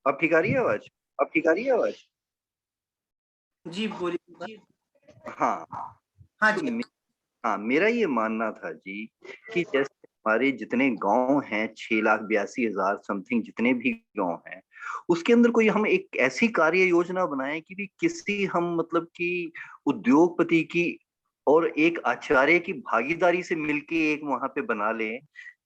अब ठीक आ रही है आवाज? जी बोलिए। हाँ जी, हाँ मेरा ये मानना था जी कि जैसे हमारे जितने गांव हैं 6,82,000 समथिंग जितने भी गांव हैं, उसके अंदर कोई हम एक ऐसी कार्य योजना बनाएं कि भी किसी हम मतलब कि उद्योगपति की और एक आचार्य की भागीदारी से मिलके एक वहां पे बना लें,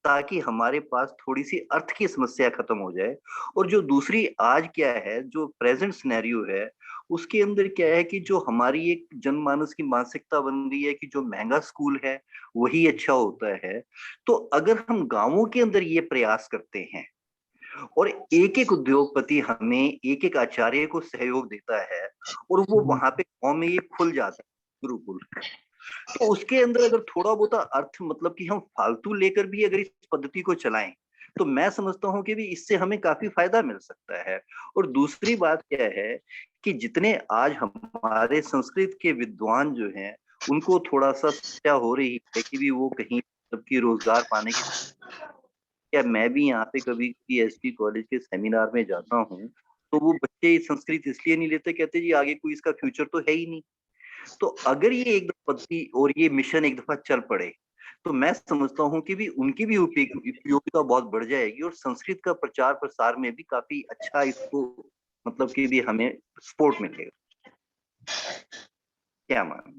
ताकि हमारे पास थोड़ी सी अर्थ की समस्या खत्म हो जाए। और जो दूसरी आज क्या है, जो प्रेजेंट सिनेरियो है, उसके अंदर क्या है कि जो हमारी एक जनमानस की मानसिकता बन गई है कि जो महंगा स्कूल है वही अच्छा होता है। तो अगर हम गांवों के अंदर ये प्रयास करते हैं और एक एक उद्योगपति हमें एक एक आचार्य को सहयोग देता है और वो वहां पे गांव में ये खुल जाता है गुरुकुल, तो उसके अंदर अगर थोड़ा बहुत अर्थ मतलब कि हम फालतू लेकर भी अगर इस पद्धति को चलाएं तो मैं समझता हूं कि भी इससे हमें काफी फायदा मिल सकता है। और दूसरी बात क्या है कि जितने आज हमारे संस्कृत के विद्वान जो हैं उनको थोड़ा सा समस्या हो रही है कि भी वो कहीं सबकी रोजगार पाने की, क्या मैं भी यहाँ पे कभी एसपी कॉलेज के सेमिनार में जाता हूँ तो वो बच्चे संस्कृत इसलिए नहीं लेते, कहते जी आगे कोई इसका फ्यूचर तो है ही नहीं। तो अगर ये एक पद्धति और ये मिशन एक दफा चल पड़े तो मैं समझता हूँ कि भी उनकी भी उपयोगिता बहुत बढ़ जाएगी और संस्कृत का प्रचार प्रसार में भी काफी अच्छा इसको मतलब कि भी हमें सपोर्ट मिलेगा। क्या मान?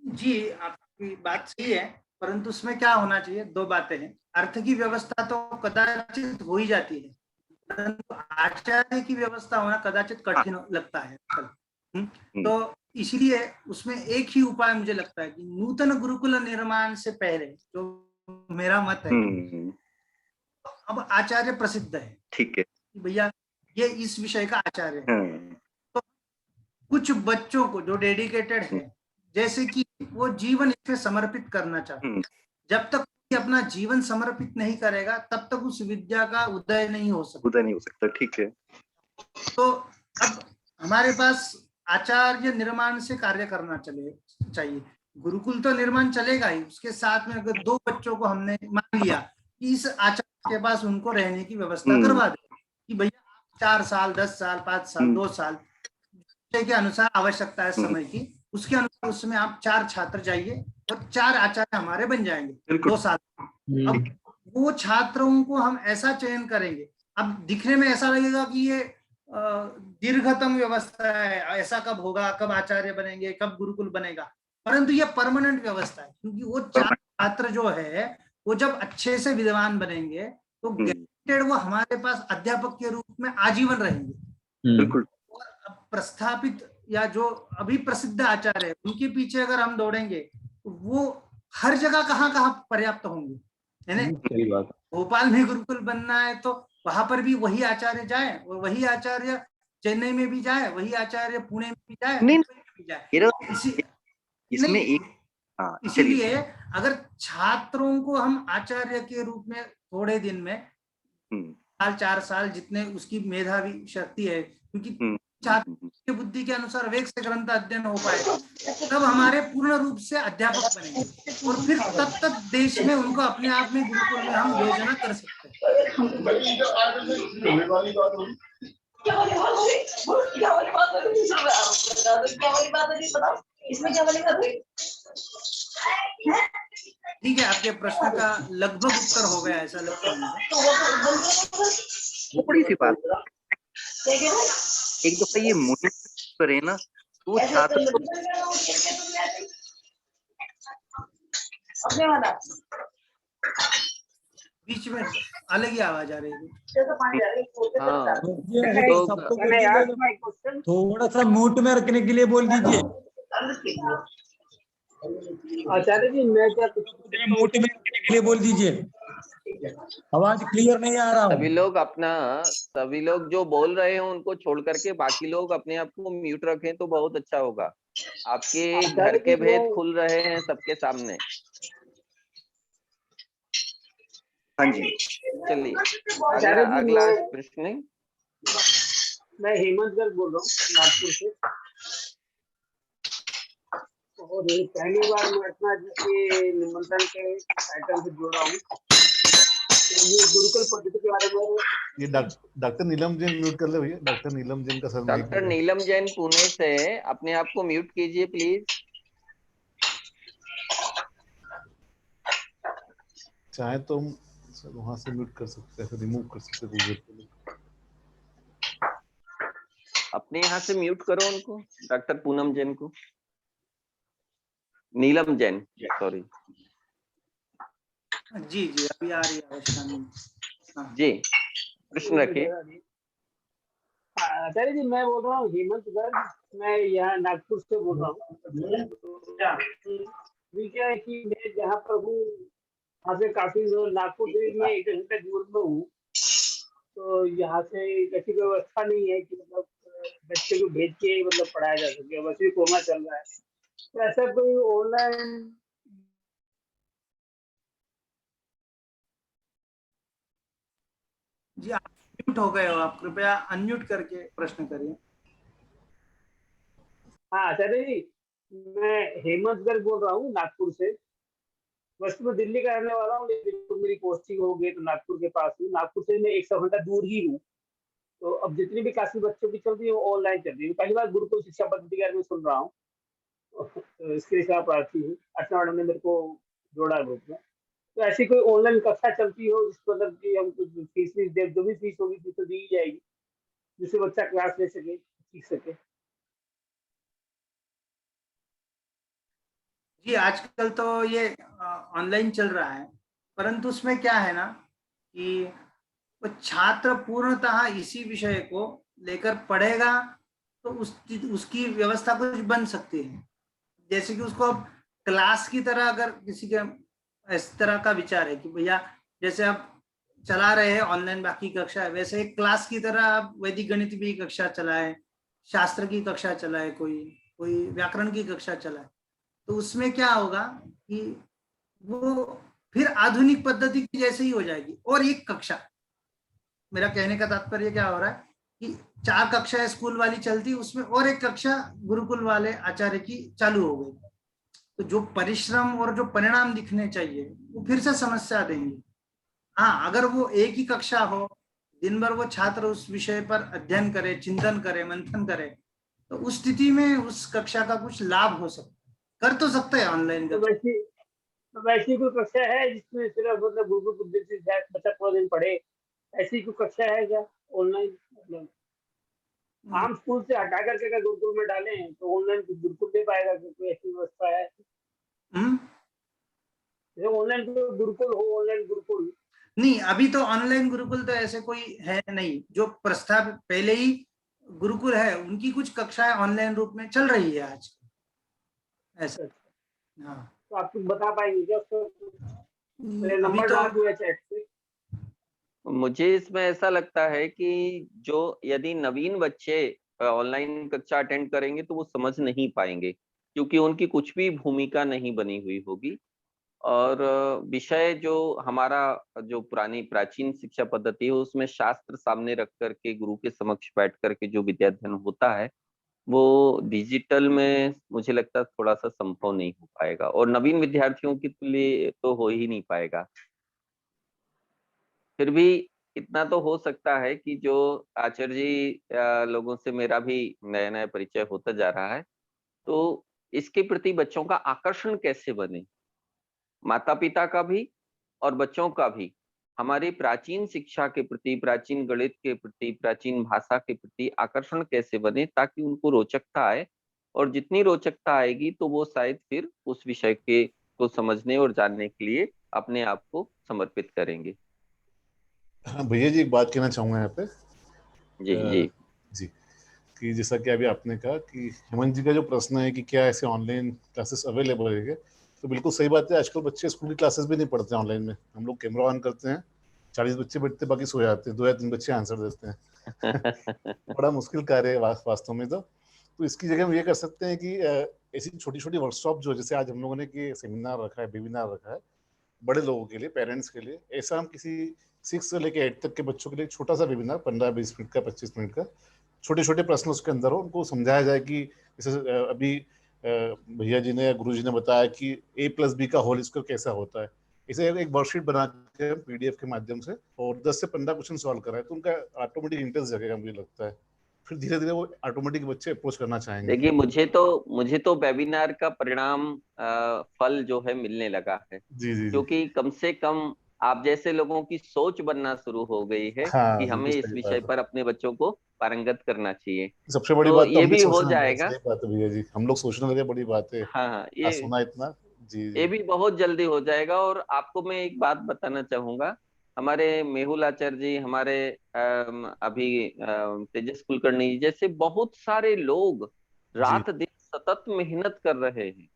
जी आपकी बात सही है, परंतु उसमें क्या होना चाहिए, दो बातें हैं। अर्थ की व्यवस्था तो कदाचित हो ही जाती है, परंतु आचार्य की व्यवस्था होना कदाचित कठिन लगता है। तो इसलिए उसमें एक ही उपाय मुझे लगता है कि नूतन गुरुकुल निर्माण से पहले, जो मेरा मत है, अब आचार्य प्रसिद्ध है, ठीक है, कि भैया ये इस विषय का आचार्य है, तो कुछ बच्चों को जो डेडिकेटेड है, जैसे कि वो जीवन इसमें समर्पित करना चाहते हैं, जब तक अपना जीवन समर्पित नहीं करेगा तब तक उस विद्या का उदय नहीं हो सकता। ठीक है। तो अब हमारे पास आचार्य निर्माण से कार्य करना चाहिए। गुरुकुल तो निर्माण चलेगा ही, उसके साथ में अगर 2 बच्चों को हमने मान लिया कि इस आचार्य के पास उनको रहने की व्यवस्था करवा दे, कि भैया 4 साल 10 साल 5 साल 2 साल के अनुसार आवश्यकता है समय की, उसके अनुसार उसमें आप 4 छात्र जाइए और 4 आचार्य हमारे बन जाएंगे 2 साल। अब वो छात्रों को हम ऐसा चयन करेंगे, अब दिखने में ऐसा लगेगा कि ये दीर्घतम व्यवस्था है, ऐसा कब होगा, कब आचार्य बनेंगे, कब गुरुकुल बनेगा, परंतु ये परमानेंट व्यवस्था है, क्योंकि वो 4 छात्र जो है वो जब अच्छे से विद्वान बनेंगे तो गारंटेड वो हमारे पास अध्यापक के रूप में आजीवन रहेंगे। बिल्कुल। और प्रस्थापित या जो अभी प्रसिद्ध आचार्य है उनके पीछे अगर हम दौड़ेंगे तो वो हर जगह कहाँ पर्याप्त होंगे, है ना? भोपाल में गुरुकुल बनना है तो वहां पर भी वही आचार्य जाए, और वही आचार्य चेन्नई में भी जाए, वही आचार्य पुणे में भी जाए, इसमें एक इसीलिए अगर छात्रों को हम आचार्य के रूप में थोड़े दिन में 4 साल जितने उसकी मेधावी शक्ति है, क्योंकि छात्र की बुद्धि के अनुसार वेग से ग्रंथ अध्ययन हो पाएगा, तब हमारे पूर्ण रूप से अध्यापक बनेंगे, और फिर तब देश में उनको अपने आप में गुरुकुल में हम योजना कर सकते हैं। ठीक है, आपके प्रश्न का लगभग उत्तर हो गया ऐसा लगता है। थोड़ी सी बात, एक दफा ये मोटिवेट करे ना तो छात्र बीच में अलग ही आवाज आ रही है। थोड़ा सा म्यूट में रखने के लिए बोल दीजिए। आचार्य जी मैं क्या म्यूट में रखने के लिए बोल दीजिए, आवाज क्लियर नहीं आ रहा। सभी लोग जो बोल रहे हैं उनको छोड़ करके बाकी लोग अपने आप को म्यूट रखें तो बहुत अच्छा होगा। आपके घर के भेद खुल रहे हैं सबके सामने। हाँ जी, चलिए अगला प्रश्न। मैं हेमंत गर्ग बोल रहा हूँ नागपुर से, और पहली बार मैं अपना के निमंत्रण के आइटम से जुड़ रहा हूँ। तो ये गुरुकुल पद्धति के बारे में ये डॉक्टर नीलम जैन म्यूट कर ले भैया, डॉक्टर नीलम जैन का सर। डॉक्टर नीलम जैन पुणे से, अपने आप को म्यूट कीजिए प्लीज। चाहे तो हम वहां से म्यूट कर सकते हैं, रिमूव कर सकते हैं गूगल पे। अपने यहाँ से म्यूट करो उनको, डॉक्टर पूनम जैन को, नीलम जैन, सॉरी। जी अभी आ रही है जी, प्रश्न रखिए। आचार्य जी मैं बोल रहा हूँ हेमंत गर्ग, मैं यहाँ नागपुर से बोल रहा हूँ। क्या है कि मैं जहाँ पर हूँ वहाँ से काफी नागपुर से मैं 1 घंटे दूर में हूँ, तो यहाँ से ऐसी व्यवस्था नहीं है कि मतलब बच्चे को भेज के मतलब पढ़ाया जा सके। वैसे कोरोना चल रहा है, तो ऐसा कोई ऑनलाइन। जी आप म्यूट हो गए हो, आप कृपया अनम्यूट करके प्रश्न करिए। हाँ आचार्य जी मैं हेमंत गर्ग बोल रहा हूँ नागपुर से। वैसे मैं दिल्ली का रहने वाला हूँ, लेकिन तो मेरी पोस्टिंग हो गई तो नागपुर के पास हूँ। नागपुर से मैं 100 घंटा दूर ही हूँ। तो अब जितनी भी क्लासेस बच्चों की चल रही है वो ऑनलाइन चल रही है। पहली बार गुरुकुल शिक्षा पद्धति के बारे में सुन रहा हूँ, तो इसके लिए प्रार्थी हूँ। अर्चना मैडम ने मेरे को जोड़ा ग्रुप में। तो ऐसी कोई ऑनलाइन कक्षा चलती हो जिस मतलब कि हम कुछ फीस दे, जो भी फीस होगी तो दी जाएगी, जिससे बच्चा क्लास ले सके, सीख सके। जी आजकल तो ये ऑनलाइन चल रहा है, परंतु उसमें क्या है ना कि वो छात्र पूर्णतः इसी विषय को लेकर पढ़ेगा तो उसकी व्यवस्था कुछ बन सकती है। जैसे कि उसको अब क्लास की तरह, अगर किसी का इस तरह का विचार है कि भैया जैसे आप चला रहे हैं ऑनलाइन बाकी कक्षा है, वैसे एक क्लास की तरह आप वैदिक गणित भी कक्षा चलाए, शास्त्र की कक्षा चलाए, कोई व्याकरण की कक्षा चलाए, तो उसमें क्या होगा कि वो फिर आधुनिक पद्धति की जैसे ही हो जाएगी। और एक कक्षा, मेरा कहने का तात्पर्य क्या हो रहा है कि 4 कक्षाएं स्कूल वाली चलती, उसमें और एक कक्षा गुरुकुल वाले आचार्य की चालू हो गई, तो जो परिश्रम और जो परिणाम दिखने चाहिए वो फिर से समस्या देंगे। हाँ, अगर वो एक ही कक्षा हो, दिन भर वो छात्र उस विषय पर अध्ययन करे, चिंतन करे, मंथन करे, तो उस स्थिति में उस कक्षा का कुछ लाभ हो सकता है, कर तो सकते हैं ऑनलाइन तो वैसी कोई कक्षा है जिसमें सिर्फ मतलब गुरुकुल पद्धति से बच्चा पूरा दिन पढ़े, ऐसी कोई कक्षा है क्या ऑनलाइन? मतलब आम स्कूल से हटा करके अगर गुरुकुल में डालें तो ऑनलाइन गुरुकुल दे पाएगा, क्योंकि ऐसी व्यवस्था है? ऑनलाइन गुरुकुल हो, ऑनलाइन गुरुकुल नहीं, अभी तो ऑनलाइन गुरुकुल तो ऐसे कोई है नहीं। जो प्रस्ताव पहले ही गुरुकुल है उनकी कुछ कक्षाएं ऑनलाइन रूप में चल रही है आज ऐसा। हाँ, तो आप कुछ बता पाएंगे क्या उसको? अभी तो मुझे इसमें ऐसा लगता है कि जो यदि नवीन बच्चे ऑनलाइन कक्षा अटेंड करेंगे तो वो समझ नहीं पाएंगे, क्योंकि उनकी कुछ भी भूमिका नहीं बनी हुई होगी। और विषय जो हमारा जो पुरानी प्राचीन शिक्षा पद्धति है उसमें शास्त्र सामने रख करके गुरु के समक्ष बैठ करके जो विद्याध्ययन होता है वो डिजिटल में मुझे लगता है थोड़ा सा संभव नहीं हो पाएगा, और नवीन विद्यार्थियों के लिए तो हो ही नहीं पाएगा। फिर भी इतना तो हो सकता है कि जो आचार्य जी लोगों से मेरा भी नया नया परिचय होता जा रहा है, तो इसके प्रति बच्चों का आकर्षण कैसे बने, माता पिता का भी और बच्चों का भी हमारी प्राचीन शिक्षा के प्रति, प्राचीन गणित के प्रति, प्राचीन भाषा के प्रति आकर्षण कैसे बने, ताकि उनको रोचकता आए, और जितनी रोचकता आएगी तो वो शायद फिर उस विषय के को समझने और जानने के लिए अपने आप को समर्पित करेंगे। हाँ भैया जी, एक बात कहना चाहूंगा यहाँ पे। जी कि जैसा कि अभी आपने कहा कि हेमंत जी का जो प्रश्न है कि क्या ऐसे ऑनलाइन क्लासेस अवेलेबल है, तो बिल्कुल सही बात है। आजकल बच्चे स्कूल की क्लासेस भी नहीं पढ़ते ऑनलाइन में। हम लोग कैमरा ऑन करते हैं, 40 बच्चे बैठते, बाकी सो जाते हैं, 2 या 3 बच्चे आंसर देते हैं। बड़ा मुश्किल कार्य है वास्तव में। तो इसकी जगह हम ये कर सकते हैं कि ऐसी छोटी छोटी वर्कशॉप जो जैसे आज हम लोगों ने कि सेमिनार रखा है, वेबिनार रखा है बड़े लोगों के लिए, पेरेंट्स के लिए, ऐसा हम किसी 6 से लेके 8 तक के बच्चों के लिए छोटा सा वेबिनार 15-20 मिनट का, 25 मिनट का, छोटे छोटे प्रश्न उसके अंदर हो, उनको समझाया जाए कि जैसे अभी भैया जी ने या गुरु जी ने बताया कि a+b का होल स्क्वायर कैसा होता है, इसे एक वर्कशीट बना के PDF के माध्यम से और 10 से 15 क्वेश्चन सॉल्व कराए तो उनका ऑटोमेटिक इंटरेस्ट जगेगा, मुझे लगता है। फिर धीरे धीरे वो ऑटोमेटिक बच्चे अप्रोच करना चाहेंगे। देखिए, मुझे तो वेबिनार का परिणाम फल जो है मिलने लगा है। जी। क्योंकि कम से कम आप जैसे लोगों की सोच बनना शुरू हो गई है हाँ, कि हमें इस विषय पर अपने बच्चों को पारंगत करना चाहिए। सबसे बड़ी तो बात तो ये हम भी भी हो सोचने लगे। जाएगा। सही बात है भैया जी, हम लोग सोचने लगे, बड़ी बात है। हाँ, सुना इतना। जी ये भी बहुत जल्दी हो जाएगा। और आपको मैं एक बात बताना चाहूंगा, हमारे मेहुल आचार्य जी, हमारे अभी तेजस कुलकर्णी जी जैसे बहुत सारे लोग रात दिन सतत मेहनत कर रहे हैं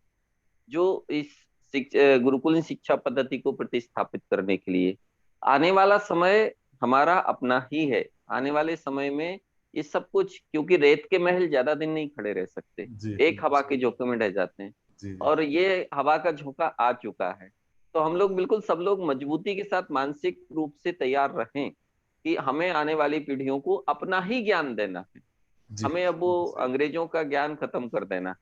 जो इस गुरुकुल शिक्षा पद्धति को प्रतिस्थापित करने के लिए। आने वाला समय हमारा अपना ही है। आने वाले समय में ये सब कुछ, क्योंकि रेत के महल ज्यादा दिन नहीं खड़े रह सकते, एक हवा के झोंके में ढह जाते हैं, और ये हवा का झोंका आ चुका है। तो हम लोग बिल्कुल सब लोग मजबूती के साथ मानसिक रूप से तैयार रहें कि हमें आने वाली पीढ़ियों को अपना ही ज्ञान देना है। हमें अब वो अंग्रेजों का ज्ञान खत्म कर देना।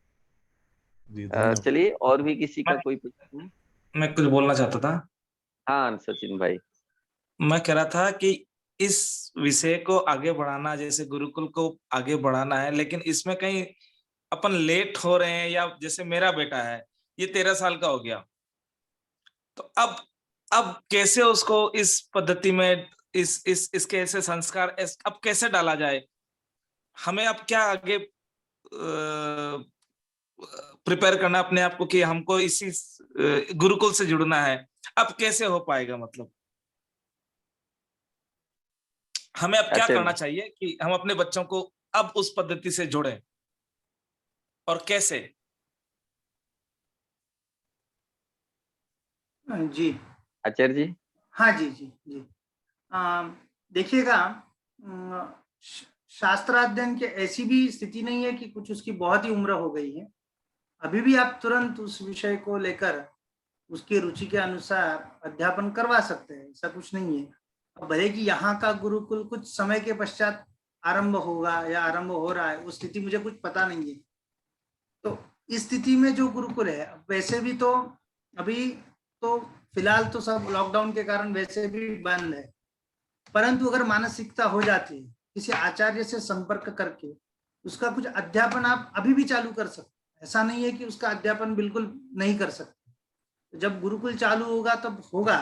चलिए, और भी किसी का कोई प्रश्न? मैं कुछ बोलना चाहता था। हाँ सचिन भाई, मैं कह रहा था कि इस विषय को आगे बढ़ाना, जैसे गुरुकुल को आगे बढ़ाना है, लेकिन इसमें कहीं अपन लेट हो रहे हैं। या जैसे मेरा बेटा है, ये 13 साल का हो गया, तो अब कैसे उसको इस पद्धति में इसके ऐसे संस्कार अब कैसे डाला जाए? हमें अब क्या आगे प्रिपेयर करना अपने आप को कि हमको इसी गुरुकुल से जुड़ना है? अब कैसे हो पाएगा? मतलब हमें अब क्या करना चाहिए कि हम अपने बच्चों को अब उस पद्धति से जुड़े और कैसे? जी आचार्य जी। हाँ जी जी जी देखिएगा, शास्त्राध्ययन की ऐसी भी स्थिति नहीं है कि कुछ उसकी बहुत ही उम्र हो गई है। अभी भी आप तुरंत उस विषय को लेकर उसकी रुचि के अनुसार अध्यापन करवा सकते हैं, ऐसा कुछ नहीं है। अब भले कि यहाँ का गुरुकुल कुछ समय के पश्चात आरंभ होगा या आरंभ हो रहा है, उस स्थिति मुझे कुछ पता नहीं है। तो इस स्थिति में जो गुरुकुल है, वैसे भी तो अभी तो फिलहाल तो सब लॉकडाउन के कारण वैसे भी बंद है, परंतु अगर मानसिकता हो जाती है, किसी आचार्य से संपर्क करके उसका कुछ अध्यापन आप अभी भी चालू कर सकते हैं। ऐसा नहीं है कि उसका अध्यापन बिल्कुल नहीं कर सकते। जब गुरुकुल चालू होगा तब होगा,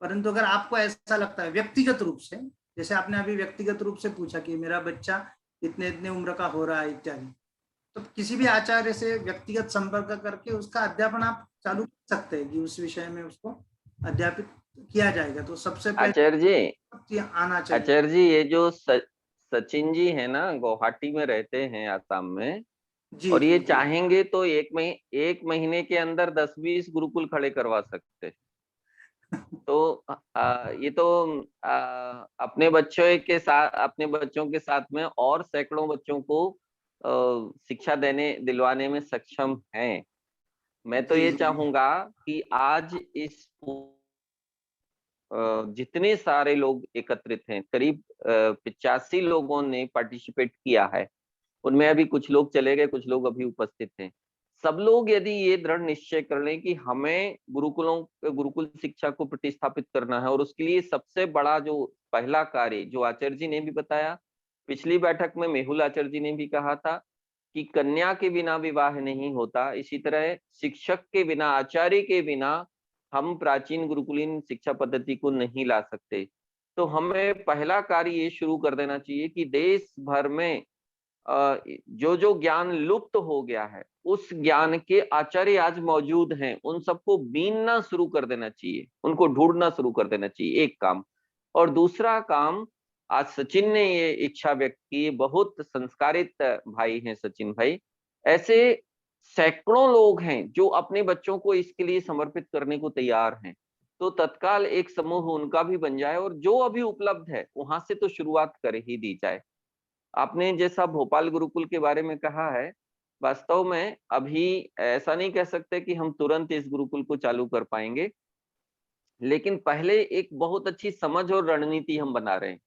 परंतु अगर आपको ऐसा लगता है व्यक्तिगत रूप से, जैसे आपने अभी व्यक्तिगत रूप से पूछा कि मेरा बच्चा इतने इतने उम्र का हो रहा है इत्यादि, तो किसी भी आचार्य से व्यक्तिगत संपर्क करके उसका अध्यापन आप चालू कर सकते हैं कि उस विषय में उसको अध्यापित किया जाएगा। तो सबसे आचार्य जी, आना चाहिए। आचार्य जी, ये जो सचिन जी है ना, गुवाहाटी में रहते हैं, आसाम में, जी, और ये जी, चाहेंगे तो एक महीने के अंदर 10-20 गुरुकुल खड़े करवा सकते। तो ये तो अपने बच्चों के साथ में और सैकड़ों बच्चों को शिक्षा दिलवाने में सक्षम हैं। मैं तो ये चाहूंगा कि आज इस जितने सारे लोग एकत्रित हैं, करीब 85 लोगों ने पार्टिसिपेट किया है, उनमें अभी कुछ लोग चले गए, कुछ लोग अभी उपस्थित हैं। सब लोग यदि ये दृढ़ निश्चय कर लें कि हमें गुरुकुल शिक्षा को प्रतिस्थापित करना है, और उसके लिए सबसे बड़ा जो पहला कार्य, जो आचार्य जी ने भी बताया, पिछली बैठक में मेहुल आचार्य जी ने भी कहा था कि कन्या के बिना विवाह नहीं होता, इसी तरह शिक्षक के बिना, आचार्य के बिना हम प्राचीन गुरुकुलीन शिक्षा पद्धति को नहीं ला सकते। तो हमें पहला कार्य ये शुरू कर देना चाहिए कि देश भर में जो जो ज्ञान लुप्त हो गया है, उस ज्ञान के आचार्य आज मौजूद हैं, उन सबको बीनना शुरू कर देना चाहिए, उनको ढूंढना शुरू कर देना चाहिए, एक काम। और दूसरा काम, आज सचिन ने ये इच्छा व्यक्त की, बहुत संस्कारित भाई हैं सचिन भाई, ऐसे सैकड़ों लोग हैं जो अपने बच्चों को इसके लिए समर्पित करने को तैयार हैं। तो तत्काल एक समूह उनका भी बन जाए, और जो अभी उपलब्ध है वहां से तो शुरुआत कर ही दी जाए। आपने जैसा भोपाल गुरुकुल के बारे में कहा है, वास्तव में अभी ऐसा नहीं कह सकते कि हम तुरंत इस गुरुकुल को चालू कर पाएंगे, लेकिन पहले एक बहुत अच्छी समझ और रणनीति हम बना रहे हैं।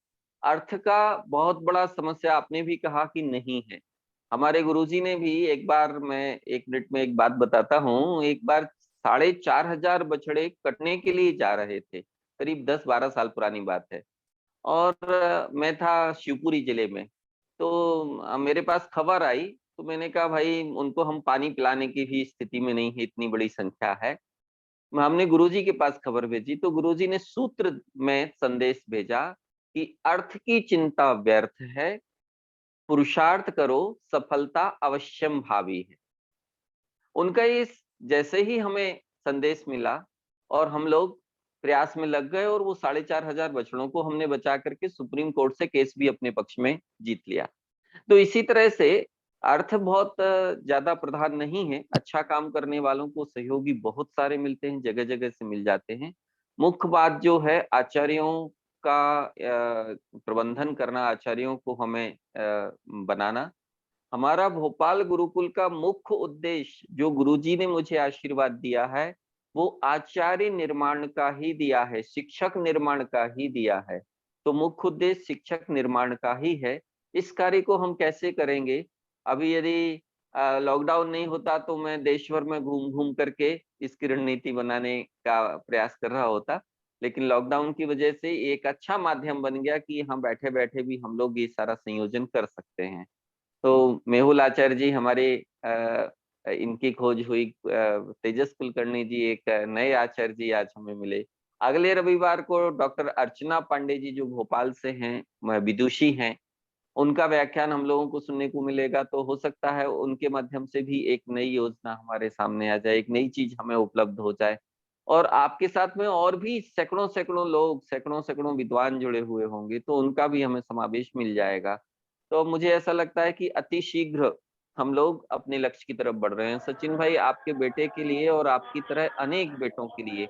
अर्थ का बहुत बड़ा समस्या आपने भी कहा कि नहीं है। हमारे गुरुजी ने भी एक बार, मैं 1 मिनट में एक बात बताता हूँ, एक बार 4,500 बछड़े कटने के लिए जा रहे थे, करीब 10-12 साल पुरानी बात है, और मैं था शिवपुरी जिले में। तो मेरे पास खबर आई, तो मैंने कहा भाई उनको हम पानी पिलाने की भी स्थिति में नहीं है, इतनी बड़ी संख्या है। हमने गुरुजी के पास खबर भेजी, तो गुरुजी ने सूत्र में संदेश भेजा कि अर्थ की चिंता व्यर्थ है, पुरुषार्थ करो, सफलता अवश्यम भावी है। उनका इस जैसे ही हमें संदेश मिला और हम लोग प्रयास में लग गए, और वो 4,500 बछड़ों को हमने बचा करके सुप्रीम कोर्ट से केस भी अपने पक्ष में जीत लिया। तो इसी तरह से अर्थ बहुत ज्यादा प्रधान नहीं है, अच्छा काम करने वालों को सहयोगी बहुत सारे मिलते हैं, जगह जगह से मिल जाते हैं। मुख्य बात जो है आचार्यों का प्रबंधन करना, आचार्यों को हमें बनाना। हमारा भोपाल गुरुकुल का मुख्य उद्देश्य, जो गुरुजी ने मुझे आशीर्वाद दिया है, वो आचार्य निर्माण का ही दिया है, शिक्षक निर्माण का ही दिया है। तो मुख्य उद्देश्य शिक्षक निर्माण का ही है। इस कार्य को हम कैसे करेंगे? अभी यदि लॉकडाउन नहीं होता तो मैं देश भर में घूम घूम करके इसकी रणनीति बनाने का प्रयास कर रहा होता, लेकिन लॉकडाउन की वजह से एक अच्छा माध्यम बन गया कि हम बैठे बैठे भी हम लोग ये सारा संयोजन कर सकते हैं। तो मेहुल आचार्य जी हमारे इनकी खोज हुई, तेजस कुलकर्णी जी एक नए आचार्य जी आज हमें मिले। अगले रविवार को डॉक्टर अर्चना पांडे जी जो भोपाल से हैं, विदुषी हैं, उनका व्याख्यान हम लोगों को सुनने को मिलेगा। तो हो सकता है उनके माध्यम से भी एक नई योजना हमारे सामने आ जाए, एक नई चीज हमें उपलब्ध हो जाए। और आपके साथ में और भी सैकड़ों सैकड़ों लोग, सैकड़ों सैकड़ों विद्वान जुड़े हुए होंगे, तो उनका भी हमें समावेश मिल जाएगा। तो मुझे ऐसा लगता है कि अति शीघ्र हम लोग अपने लक्ष्य की तरफ बढ़ रहे हैं। सचिन भाई, आपके बेटे के लिए और आपकी तरह अनेक बेटों के लिए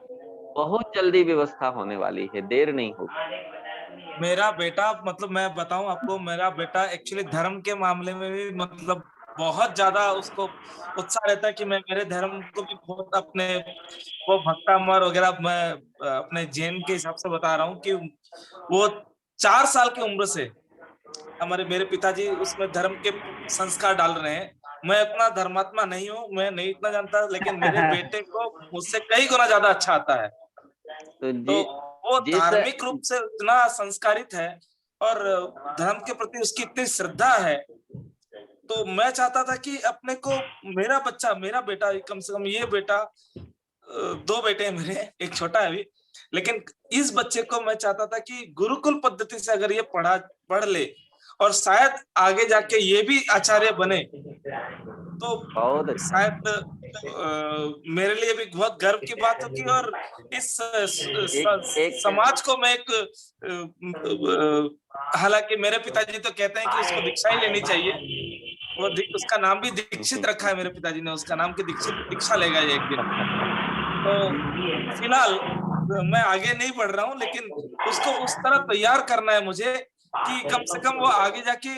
बहुत जल्दी व्यवस्था होने वाली है, देर नहीं होगी। मेरा बेटा, मतलब मैं बताऊं आपको, मेरा बेटा एक्चुअली धर्म के मामले में भी मतलब बहुत ज्यादा उसको उत्साह रहता है कि मैं मेरे धर्म को भी बहुत अपने वो भक्तामर वगैरह, मैं अपने जैन के हिसाब से बता रहा हूँ कि वो 4 साल की उम्र से मेरे पिताजी उसमें धर्म के संस्कार डाल रहे हैं। मैं उतना धर्मात्मा नहीं हूँ, मैं नहीं इतना जानता, लेकिन मेरे बेटे को मुझसे कई गुना ज्यादा अच्छा आता है। तो वो धार्मिक रूप से इतना संस्कारित है और धर्म के प्रति उसकी इतनी श्रद्धा है। तो मैं चाहता था कि अपने को मेरा बच्चा, मेरा बेटा, कम से कम ये बेटा, 2 बेटे हैं मेरे, एक छोटा है अभी, लेकिन इस बच्चे को मैं चाहता था कि गुरुकुल पद्धति से अगर ये पढ़ ले और शायद आगे जाके ये भी आचार्य बने, तो शायद मेरे लिए भी बहुत गर्व की बात होगी। और इस समाज को मैं एक, हालांकि मेरे पिताजी तो कहते हैं कि उसको दीक्षा ही लेनी चाहिए, वो उसका नाम भी दीक्षित रखा है मेरे पिताजी ने, उसका नाम की दीक्षा लेगा ये एक दिन। तो फिलहाल मैं आगे नहीं बढ़ रहा हूँ, लेकिन उसको उस तरह तैयार करना है मुझे कि कम से कम वो आगे जाके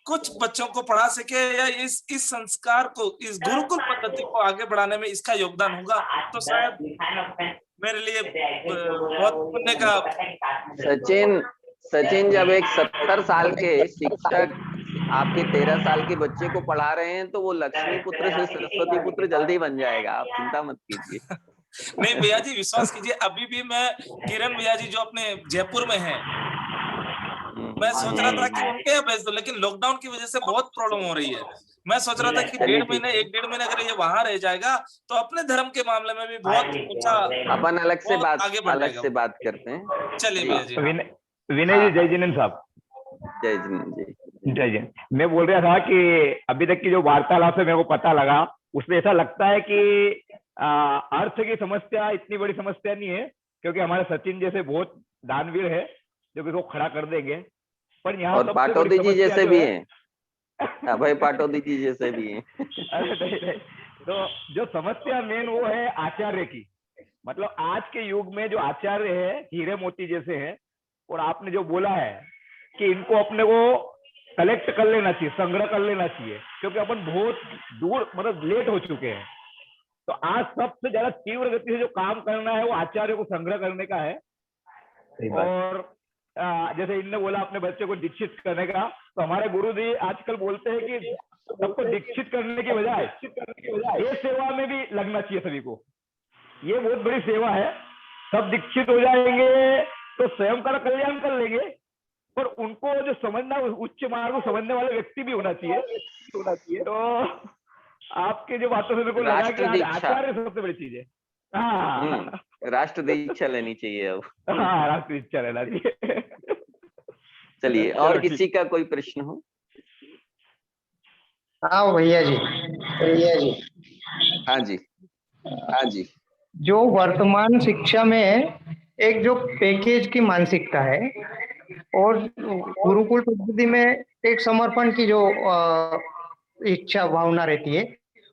कुछ बच्चों को पढ़ा सके, या इस संस्कार को, इस गुरुकुल पद्धति को आगे बढ़ाने में इसका योगदान होगा, तो शायद मेरे लिए बहुत पुण्य का। सचिन, जब एक 70 साल के शिक्षक आपके 13 साल के बच्चे को पढ़ा रहे हैं, तो वो लक्ष्मी पुत्र से सरस्वती पुत्र जल्दी बन जाएगा, आप चिंता मत कीजिए। नहीं भैया जी, विश्वास कीजिए, अभी भी मैं किरण भैया जी जो अपने जयपुर में हैं, मैं सोच रहा था कि उनके यहाँ भेज दो, लेकिन लॉकडाउन की वजह से बहुत प्रॉब्लम हो रही है। मैं सोच रहा था कि 1.5 महीने अगर ये वहां रह जाएगा तो अपने धर्म के मामले में भी बहुत ऊंचा, अपन अलग से बात करते हैं। चलिए भैया जी। विनय जी, जय जिनेन्द्र साहब। जय जिनेन्द्र जी। जय जिनेन्द्र। मैं बोल रहा था कि अभी तक की जो वार्तालाप से मेरे को पता लगा, उसमें ऐसा लगता है कि अर्थ की समस्या इतनी बड़ी समस्या नहीं है, क्योंकि हमारे सचिन जैसे बहुत दानवीर है जो कि वो खड़ा कर देंगे। पर यहाँ और पाटोदी जी जैसे भी हैं, अभय पाटोदी जी जैसे भी हैं। अरे नहीं, तो जो समस्या मेन वो है आचार्य की। मतलब आज के युग में जो आचार्य है हीरे मोती जैसे हैं, और आपने जो बोला है कि इनको अपने को कलेक्ट कर लेना चाहिए, संग्रह कर लेना चाहिए, क्योंकि अपन बहुत दूर, मतलब लेट हो चुके हैं। तो आज सबसे ज्यादा तीव्र गति से जो काम करना है वो आचार्य को संग्रह करने का है। और जैसे इनने बोला अपने बच्चे को दीक्षित करने का, तो हमारे गुरु जी आजकल बोलते हैं कि सबको दीक्षित करने की बजाय ये सेवा में भी लगना चाहिए सभी को। ये बहुत बड़ी सेवा है। सब दीक्षित हो जाएंगे तो स्वयं का कल्याण कर लेंगे, पर उनको जो समझना, उच्च मार्ग को समझने वाले व्यक्ति भी होना चाहिए। तो आपके जो बातों से मेरे को लगा कि आचार्य सबसे बड़ी चीज है। हाँ, राष्ट्र दीक्षा लेनी चाहिए अब। हाँ, राष्ट्र दीक्षा लेना चाहिए। चलिए, और किसी का कोई प्रश्न हो? हाँ भैया जी। हाँ जी। जो वर्तमान शिक्षा में एक जो पैकेज की मानसिकता है और गुरुकुल पद्धति में एक समर्पण की जो इच्छा भावना रहती है,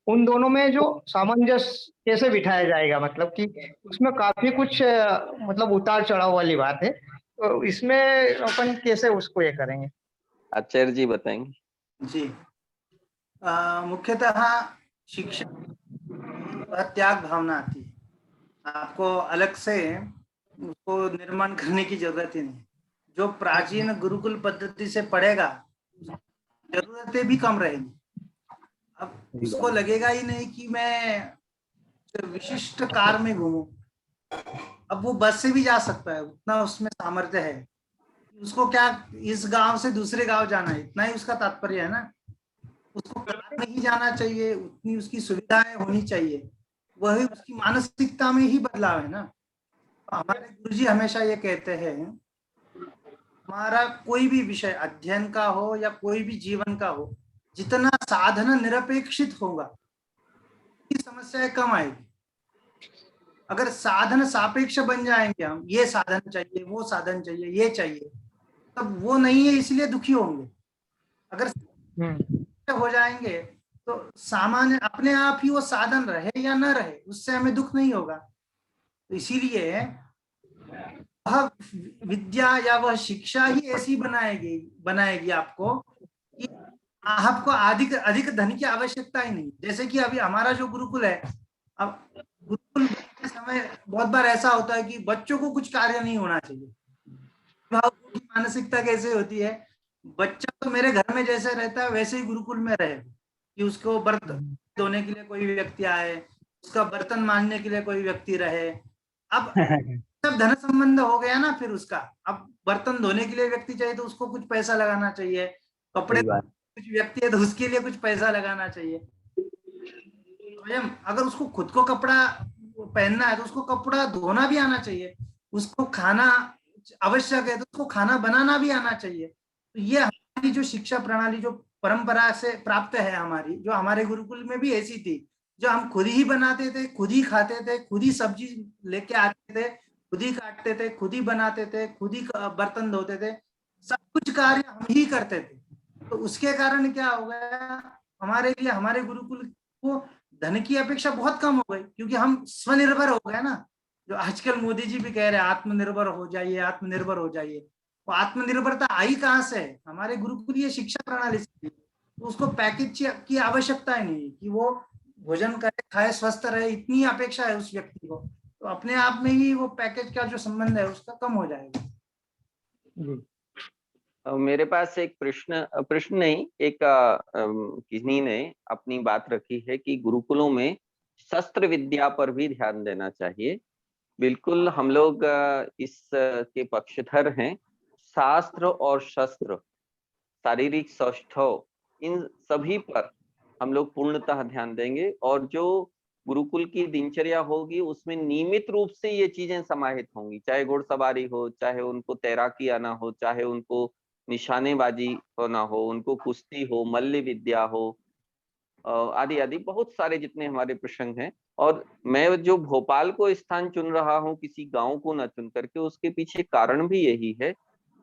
उन दोनों में जो सामंजस्य कैसे बिठाया जाएगा? मतलब कि उसमें काफी कुछ मतलब उतार चढ़ाव वाली बात है, तो इसमें अपन कैसे उसको ये करेंगे? आचार्य जी बताएंगे। जी, मुख्यतः शिक्षा त्याग भावना आती है, आपको अलग से उसको निर्माण करने की जरूरत ही नहीं। जो प्राचीन गुरुकुल पद्धति से पढ़ेगा, जरूरतें भी कम रहेंगी। अब उसको लगेगा ही नहीं कि मैं विशिष्ट कार में घूमूं। अब वो बस से भी जा सकता है, उतना उसमें सामर्थ्य है। उसको क्या इस गांव से दूसरे गांव जाना है, इतना ही उसका तात्पर्य है ना। उसको कार में ही जाना चाहिए, उतनी उसकी सुविधाएं होनी चाहिए। वही उसकी मानसिकता में ही बदलाव है ना। हमारे गुरुजी हमेशा ये कहते हैं, हमारा कोई भी विषय अध्ययन का हो या कोई भी जीवन का हो, जितना साधन निरपेक्षित होगा, ये समस्याएं कम आएगी। अगर साधन सापेक्ष बन जाएंगे हम, ये साधन चाहिए, वो साधन चाहिए, ये चाहिए, तब वो नहीं है इसलिए दुखी होंगे। हो जाएंगे तो सामान्य अपने आप ही वो साधन रहे या न रहे उससे हमें दुख नहीं होगा। तो इसीलिए वह विद्या या वह शिक्षा ही ऐसी बनाएगी आपको कि आपको अधिक धन की आवश्यकता ही नहीं। जैसे कि अभी हमारा जो गुरुकुल है, अब गुरुकुल के समय बहुत बार ऐसा होता है कि बच्चों को कुछ कार्य नहीं होना चाहिए। की मानसिकता कैसे होती है, बच्चा तो मेरे घर में जैसे रहता है वैसे ही गुरुकुल में रहे, कि उसको बर्तन धोने के लिए कोई व्यक्ति आए, उसका बर्तन मांजने के लिए कोई व्यक्ति रहे। अब सब धन संबंध हो गया ना, फिर उसका अब बर्तन धोने के लिए व्यक्ति चाहिए तो उसको कुछ पैसा लगाना चाहिए, कपड़े कुछ व्यक्ति है तो उसके लिए कुछ पैसा लगाना चाहिए। स्वयं अगर उसको खुद को कपड़ा पहनना है तो उसको कपड़ा धोना भी आना चाहिए, उसको खाना आवश्यक है तो उसको खाना बनाना भी आना चाहिए। तो ये हमारी जो शिक्षा प्रणाली जो परंपरा से प्राप्त है हमारी, जो हमारे गुरुकुल में भी ऐसी थी, जो हम खुद ही बनाते थे, खुद ही खाते थे, खुद ही सब्जी लेके आते थे, खुद ही काटते थे, खुद ही बनाते थे, खुद ही बर्तन धोते थे, सब कुछ कार्य हम ही करते थे। तो उसके कारण क्या हो गया, हमारे लिए हमारे गुरुकुल को धन की अपेक्षा बहुत कम हो गई, क्योंकि हम स्वनिर्भर हो गए ना। जो आजकल मोदी जी भी कह रहे हैं आत्मनिर्भर हो जाइए, आत्मनिर्भर हो जाइए, वो आत्मनिर्भरता आई कहाँ से? हमारे गुरुकुल ये शिक्षा प्रणाली से। तो उसको पैकेज की आवश्यकता ही नहीं कि वो भोजन करे, खाए, स्वस्थ रहे, इतनी अपेक्षा है उस व्यक्ति को, तो अपने आप में ही वो पैकेज का जो संबंध है उसका कम हो जाएगा। मेरे पास एक प्रश्न नहीं, एक किन्हीं ने अपनी बात रखी है कि गुरुकुलों में शस्त्र विद्या पर भी ध्यान देना चाहिए। बिल्कुल, हम लोग इस के पक्षधर हैं। शास्त्र और शस्त्र, शारीरिक सौष्ठव, इन सभी पर हम लोग पूर्णतः ध्यान देंगे, और जो गुरुकुल की दिनचर्या होगी उसमें नियमित रूप से ये चीजें समाहित होंगी, चाहे घुड़सवारी हो, चाहे उनको तैराकी आना हो, चाहे उनको निशानेबाजी होना हो, उनको कुश्ती हो, मल्ल विद्या हो, आदि आदि बहुत सारे जितने हमारे प्रसंग हैं। और मैं जो भोपाल को स्थान चुन रहा हूँ किसी गांव को न चुन करके, उसके पीछे कारण भी यही है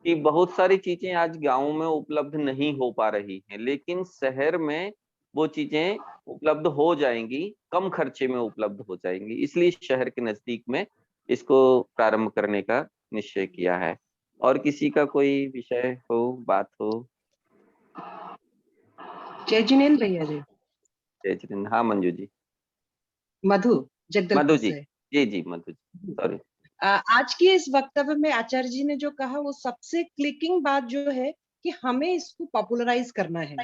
कि बहुत सारी चीजें आज गांव में उपलब्ध नहीं हो पा रही हैं, लेकिन शहर में वो चीजें उपलब्ध हो जाएंगी, कम खर्चे में उपलब्ध हो जाएंगी। इसलिए शहर के नजदीक में इसको प्रारंभ करने का निश्चय किया है। और किसी का कोई विषय हो, बात हो? जय जिनेन्द्र भैया जी। जय जिनेन्द्र। हाँ मंजू जी। मधु जगदलपुर जी, से। जी मधु जी, सॉरी। आज की इस वक्तव्य में आचार्य जी ने जो कहा वो सबसे क्लिकिंग बात जो है कि हमें इसको पॉपुलराइज करना है।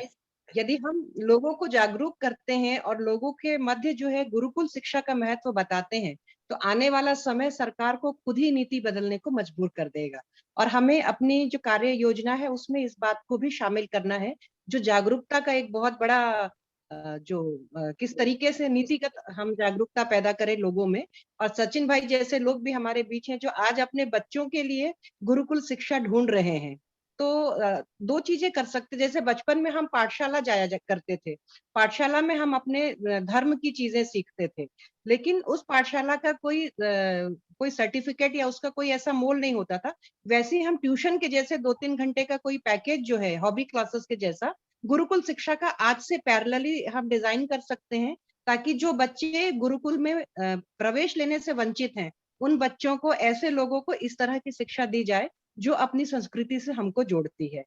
यदि हम लोगों को जागरूक करते हैं और लोगों के मध्य जो है गुरुकुल शिक्षा का महत्व बताते हैं, तो आने वाला समय सरकार को खुद ही नीति बदलने को मजबूर कर देगा। और हमें अपनी जो कार्य योजना है उसमें इस बात को भी शामिल करना है, जो जागरूकता का एक बहुत बड़ा किस तरीके से नीतिगत हम जागरूकता पैदा करें लोगों में। और सचिन भाई जैसे लोग भी हमारे बीच हैं जो आज अपने बच्चों के लिए गुरुकुल शिक्षा ढूंढ रहे हैं। तो दो चीजें कर सकते, जैसे बचपन में हम पाठशाला जाया करते थे, पाठशाला में हम अपने धर्म की चीजें सीखते थे, लेकिन उस पाठशाला का कोई सर्टिफिकेट या उसका कोई ऐसा मोल नहीं होता था। वैसे ही हम ट्यूशन के जैसे 2-3 घंटे का कोई पैकेज जो है हॉबी क्लासेस के जैसा गुरुकुल शिक्षा का आज से पैरेलली हम डिजाइन कर सकते हैं, ताकि जो बच्चे गुरुकुल में प्रवेश लेने से वंचित हैं, उन बच्चों को, ऐसे लोगों को इस तरह की शिक्षा दी जाए जो अपनी संस्कृति से हमको जोड़ती है।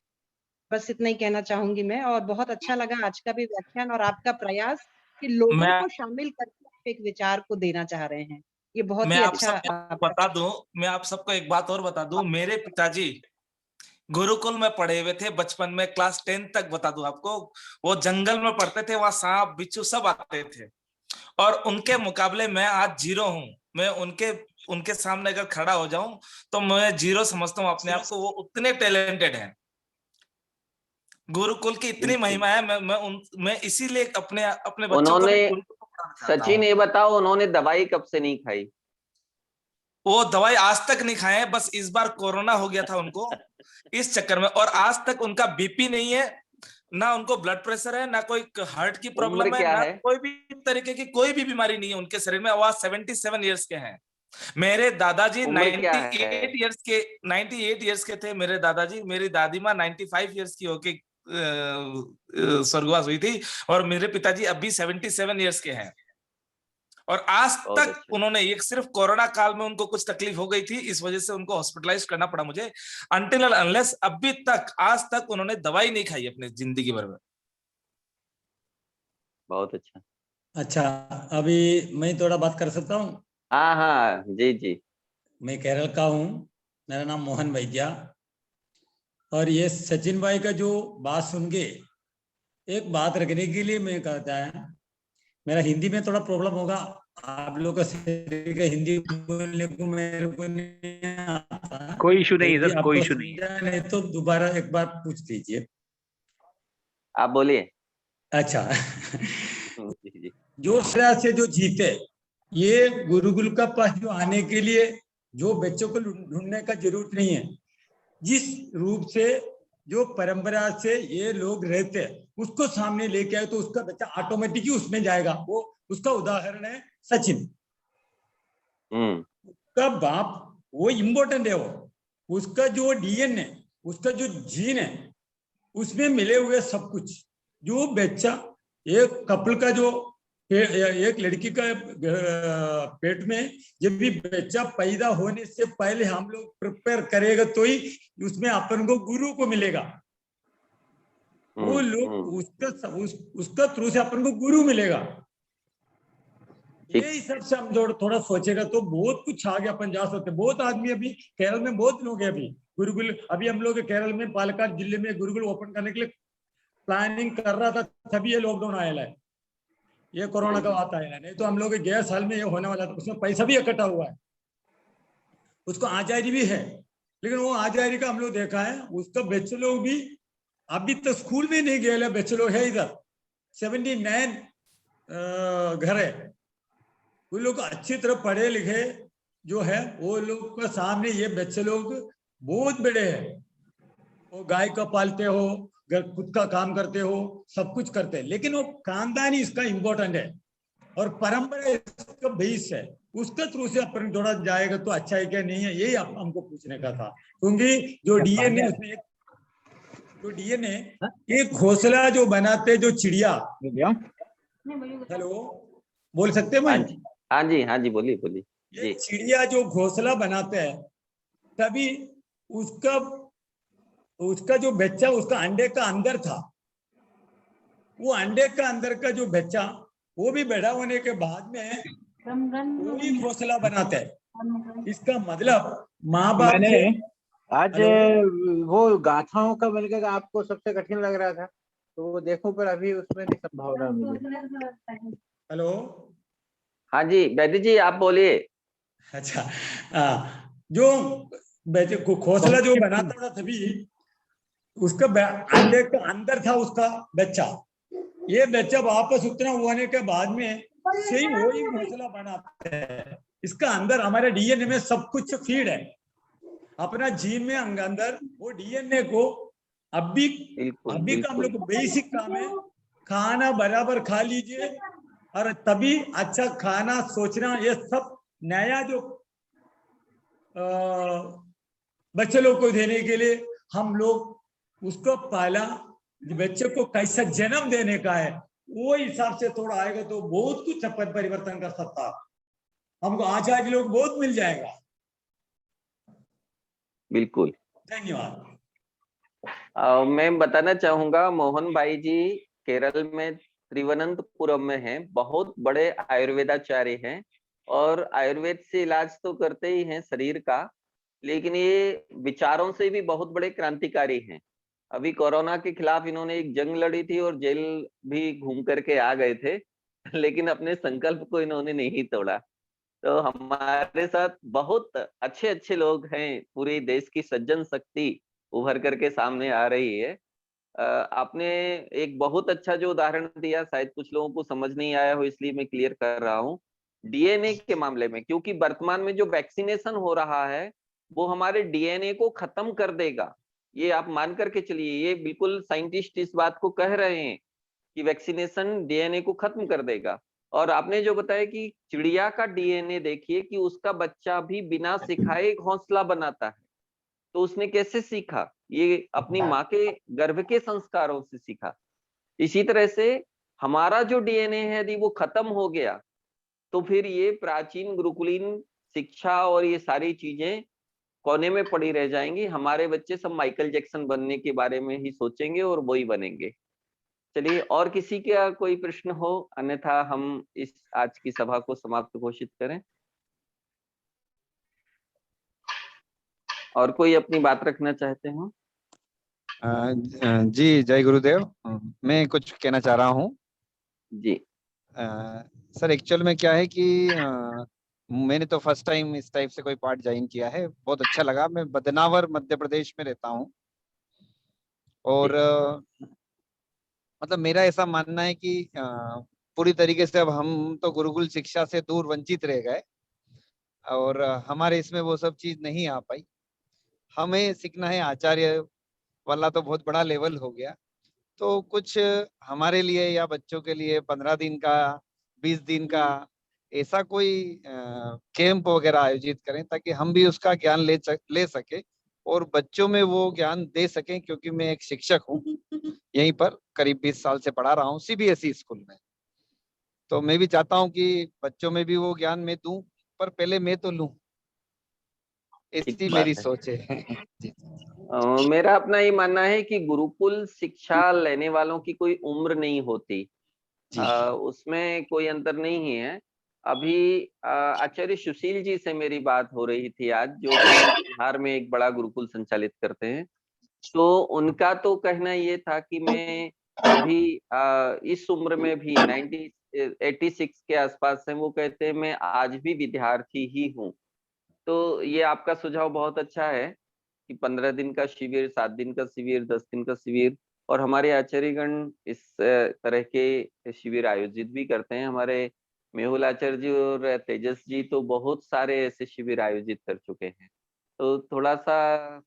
बस इतना ही कहना चाहूंगी मैं। और बहुत अच्छा लगा आज का भी व्याख्यान और आपका प्रयास कि लोगों को शामिल करके आप एक विचार को देना चाह रहे हैं, ये बहुत ही अच्छा। मैं आप सबको एक बात और बता दूं, मेरे पिताजी गुरुकुल में पढ़े हुए थे बचपन में, क्लास 10 तक बता दूं आपको। वो जंगल में पढ़ते थे, वहां सांप बिच्छू सब आते थे, और उनके मुकाबले मैं आज जीरो हूं। मैं उनके सामने अगर खड़ा हो जाऊं तो मैं जीरो समझता हूं अपने आप को। वो उतने टैलेंटेड हैं, गुरुकुल की इतनी महिमा है। मैं इसीलिए अपने बच्चों को सचिन ये बताओ, उन्होंने दवाई कब से नहीं खाई? वो दवाई आज तक नहीं खाए, बस इस बार कोरोना हो गया था उनको इस चक्कर में। और आज तक उनका बीपी नहीं है, ना उनको ब्लड प्रेशर है, ना कोई हार्ट की प्रॉब्लम है, ना कोई भी तरीके की कोई भी बीमारी नहीं है उनके शरीर में। वो 77 इयर्स के हैं। मेरे दादाजी 98 इयर्स के थे मेरे दादाजी। मेरी दादी माँ 95 इयर्स की होके स्वर्गवास हुई थी, और मेरे पिताजी अभी 77 इयर्स के हैं, और आज तक उन्होंने, एक सिर्फ कोरोना काल में उनको कुछ तकलीफ हो गई थी, इस वजह से उनको हॉस्पिटलाइज करना पड़ा मुझे। अनटिल अनलेस अभी तक, आज तक उन्होंने दवाई नहीं खाई अपने जिंदगी भर में। बहुत अच्छा। अच्छा, अभी मैं थोड़ा बात कर सकता हूँ? हाँ हाँ, जी जी। मैं केरल का हूँ, मेरा नाम मोहन वैद्या, और ये सचिन भाई का जो बात सुन के एक बात रखने के लिए मैं कहता है, मेरा हिंदी में थोड़ा प्रॉब्लम होगा, आप लोग का हिंदी बोलने को मेरे को नहीं आता। कोई इशू नहीं है सर, कोई इशू नहीं है। नहीं तो दोबारा एक बार पूछ लीजिए। आप बोलिए। अच्छा। जो तरह से जो जीते, ये गुरुकुल का पास जो आने के लिए जो बच्चों को ढूंढने का जरूरत नहीं है। जिस रूप से जो परंपरा से ये लोग रहते हैं उसको सामने लेके आए तो उसका बच्चा ऑटोमेटिक ही उसमें जाएगा। वो उसका उदाहरण है सचिन। उसका बाप वो इम्पोर्टेंट है, वो उसका जो डीएनए, उसका जो जीन है, उसमें मिले हुए सब कुछ। जो बच्चा, एक कपल का जो एक लड़की का पेट में जब भी बच्चा पैदा होने से पहले हम लोग प्रिपेयर करेगा तो ही उसमें अपन को गुरु को मिलेगा। वो लोग उसका थ्रू से अपन को गुरु मिलेगा। ये हिसाब से हम थोड़ा सोचेगा तो बहुत कुछ आगे अपन जा सकते। बहुत आदमी अभी केरल में बहुत लोग हैं अभी गुरुकुल। अभी हम लोग केरल में पालक्काड जिले में गुरुकुल ओपन करने के लिए प्लानिंग कर रहा था, तभी ये लॉकडाउन आया है, ये कोरोना का बात आया है। नहीं तो हम लोग गए साल में ये होने वाला था। उसमें पैसा भी इकट्ठा हुआ है, उसको आचार्य भी है, लेकिन वो आचार्य का हम लोग देखा है, उसका बच्चे लोग भी अभी तक स्कूल में नहीं गए, बच्चे लोग है इधर 79 घर है। वो लोग अच्छी तरह पढ़े लिखे जो है, वो लोग का सामने ये बच्चे लोग बहुत बड़े हैं। वो गाय का पालते हो, खुद का काम करते हो, सब कुछ करते हैं, लेकिन वो खानदानी इसका इम्पोर्टेंट है और परंपरा इसका बेस है। उसके थ्रू से अपन जोड़ा जाएगा तो अच्छा है क्या नहीं है, यही हमको पूछने का था। क्योंकि जो डीएनए, उसमें जो डीएनए एक घोंसला जो बनाते जो चिड़िया, हेलो बोल सकते हैं? हाँ जी हाँ जी, बोलिए बोलिए। ये चिड़िया जो घोंसला बनाते हैं, तभी उसका जो बच्चा उसका अंडे का अंदर था, वो अंडे का अंदर का जो बच्चा वो भी बड़ा होने के बाद में वो भी घोंसला बनाता है। इसका मतलब माँ बाप मैंने आज वो गाथाओं का बल्कि आपको सबसे कठिन लग रहा था, तो वो देखो पर अभी उसमें भी संभावना मुझे। हेलो, हाँ जी वैद्य जी आप बोलिए। अच्छा, जो बच्चे को घोंसला जो बनाता था, तभी उसका अंडे का अंदर था उसका बच्चा। ये बच्चा वापस उतना होने के बाद में सही वही घोंसला बनाते हैं। इसका अंदर हमारे डीएनए में सब कुछ फीड है, अपना जीन में अंदर वो डीएनए को अभी का हम लोग बेसिक काम है, खाना बराबर खा लीजिए और तभी अच्छा खाना सोचना। ये सब नया जो बच्चे लोग को देने के लिए हम लोग उसको पाला, बच्चे को कैसा जन्म देने का है, वो हिसाब से थोड़ा आएगा तो बहुत कुछ परिवर्तन कर सकता। हमको आचार्य लोग बहुत मिल जाएगा। बिल्कुल, धन्यवाद। मैं बताना चाहूंगा, मोहन भाई जी केरल में तिरुवनंतपुरम में हैं, बहुत बड़े आयुर्वेदाचार्य हैं और आयुर्वेद से इलाज तो करते ही हैं शरीर का, लेकिन ये विचारों से भी बहुत बड़े क्रांतिकारी हैं। अभी कोरोना के खिलाफ इन्होंने एक जंग लड़ी थी और जेल भी घूम करके आ गए थे, लेकिन अपने संकल्प को इन्होंने नहीं तोड़ा। तो हमारे साथ बहुत अच्छे अच्छे लोग हैं, पूरे देश की सज्जन शक्ति उभर करके सामने आ रही है। आपने एक बहुत अच्छा जो उदाहरण दिया, शायद कुछ लोगों को समझ नहीं आया हो, इसलिए मैं क्लियर कर रहा हूँ डीएनए के मामले में, क्योंकि वर्तमान में जो वैक्सीनेशन हो रहा है वो हमारे डीएनए को खत्म कर देगा। ये आप मान करके चलिए, ये बिल्कुल साइंटिस्ट इस बात को कह रहे हैं कि वैक्सीनेशन डीएनए को खत्म कर देगा। और आपने जो बताया कि चिड़िया का डीएनए देखिए कि उसका बच्चा भी बिना सिखाए घोंसला बनाता है, तो उसने कैसे सीखा? ये अपनी माँ के गर्भ के संस्कारों से सीखा। इसी तरह से हमारा जो डीएनए है यदि वो खत्म हो गया तो फिर ये प्राचीन गुरुकुलीन शिक्षा और ये सारी चीजें कोने में पड़ी रह जाएंगी। हमारे बच्चे सब माइकल जैक्सन बनने के बारे में ही सोचेंगे और वही बनेंगे। चलिए, और किसी का कोई प्रश्न हो, अन्यथा हम इस आज की सभा को समाप्त घोषित करें। और कोई अपनी बात रखना चाहते हो? जी, जय गुरुदेव। मैं कुछ कहना चाह रहा हूँ जी। सर, एक्चुअल में क्या है कि मैंने तो फर्स्ट टाइम इस टाइप से कोई पार्ट ज्वाइन किया है, बहुत अच्छा लगा। मैं बदनावर मध्य प्रदेश में रहता हूँ और मतलब मेरा ऐसा मानना है कि पूरी तरीके से अब हम तो गुरुकुल शिक्षा से दूर वंचित रह गए और हमारे इसमें वो सब चीज नहीं आ पाई। हमें सीखना है आचार्य वाला तो बहुत बड़ा लेवल हो गया, तो कुछ हमारे लिए या बच्चों के लिए 15 दिन का 20 दिन का ऐसा कोई कैंप वगैरह आयोजित करें ताकि हम भी उसका ज्ञान ले सके और बच्चों में वो ज्ञान दे सकें। क्योंकि मैं एक शिक्षक हूँ, यहीं पर करीब 20 साल से पढ़ा रहा हूँ सीबीएसई स्कूल में, तो मैं भी चाहता हूँ कि बच्चों में भी वो ज्ञान मैं दूं, पर पहले मैं तो लूं, ऐसी मेरी सोच है। मेरा अपना ये मानना है कि गुरुकुल शिक्षा लेने वालों की कोई उम्र नहीं होती, उसमें कोई अंतर नहीं है। अभी आचार्य सुशील जी से मेरी बात हो रही थी आज, जो कि बिहार में एक बड़ा गुरुकुल संचालित करते हैं। तो उनका तो कहना ये था कि मैं अभी इस उम्र में भी 86 के आसपास है, वो कहते हैं मैं आज भी विद्यार्थी ही हूँ। तो ये आपका सुझाव बहुत अच्छा है कि 15 दिन का शिविर, 7 दिन का शिविर, 10 दिन का शिविर, और हमारे आचार्यगण इस तरह के शिविर आयोजित भी करते हैं। हमारे मेहुल आचार्य जी और तेजस जी तो बहुत सारे ऐसे शिविर आयोजित कर चुके हैं। तो थोड़ा सा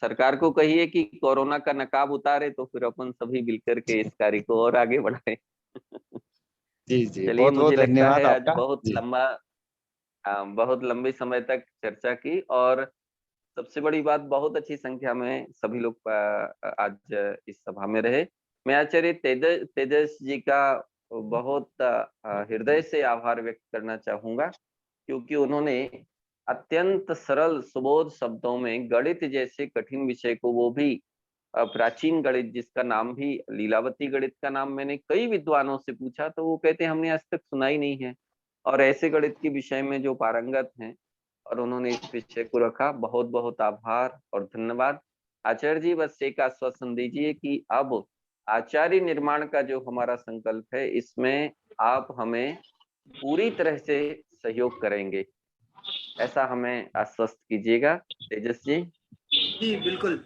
सरकार को कहिए कि कोरोना का नकाब उतारे, तो फिर अपन सभी मिलकर के इस कार्य को और आगे बढ़ाएं। जी जी, चलिए, बहुत बहुत मुझे लगता धन्यवाद है आज आपका। बहुत लंबे समय तक चर्चा की, और सबसे बड़ी बात बहुत अच्छी संख्या में सभी लोग आज इस सभा में रहे। मैं आचार्य तेजस जी का बहुत हृदय से आभार व्यक्त करना चाहूंगा, क्योंकि उन्होंने अत्यंत सरल सुबोध शब्दों में गणित जैसे कठिन विषय को, वो भी प्राचीन गणित जिसका नाम भी लीलावती गणित का नाम मैंने कई विद्वानों से पूछा तो वो कहते हैं हमने आज तक सुना ही नहीं है, और ऐसे गणित के विषय में जो पारंगत हैं, और उन्होंने इस विषय को रखा। बहुत बहुत आभार और धन्यवाद। आचार्य जी, बस एक आश्वासन दीजिए कि अब आचार्य निर्माण का जो हमारा संकल्प है, इसमें आप हमें पूरी तरह से सहयोग करेंगे, ऐसा हमें आश्वस्त कीजिएगा। तेजस जी। जी बिल्कुल।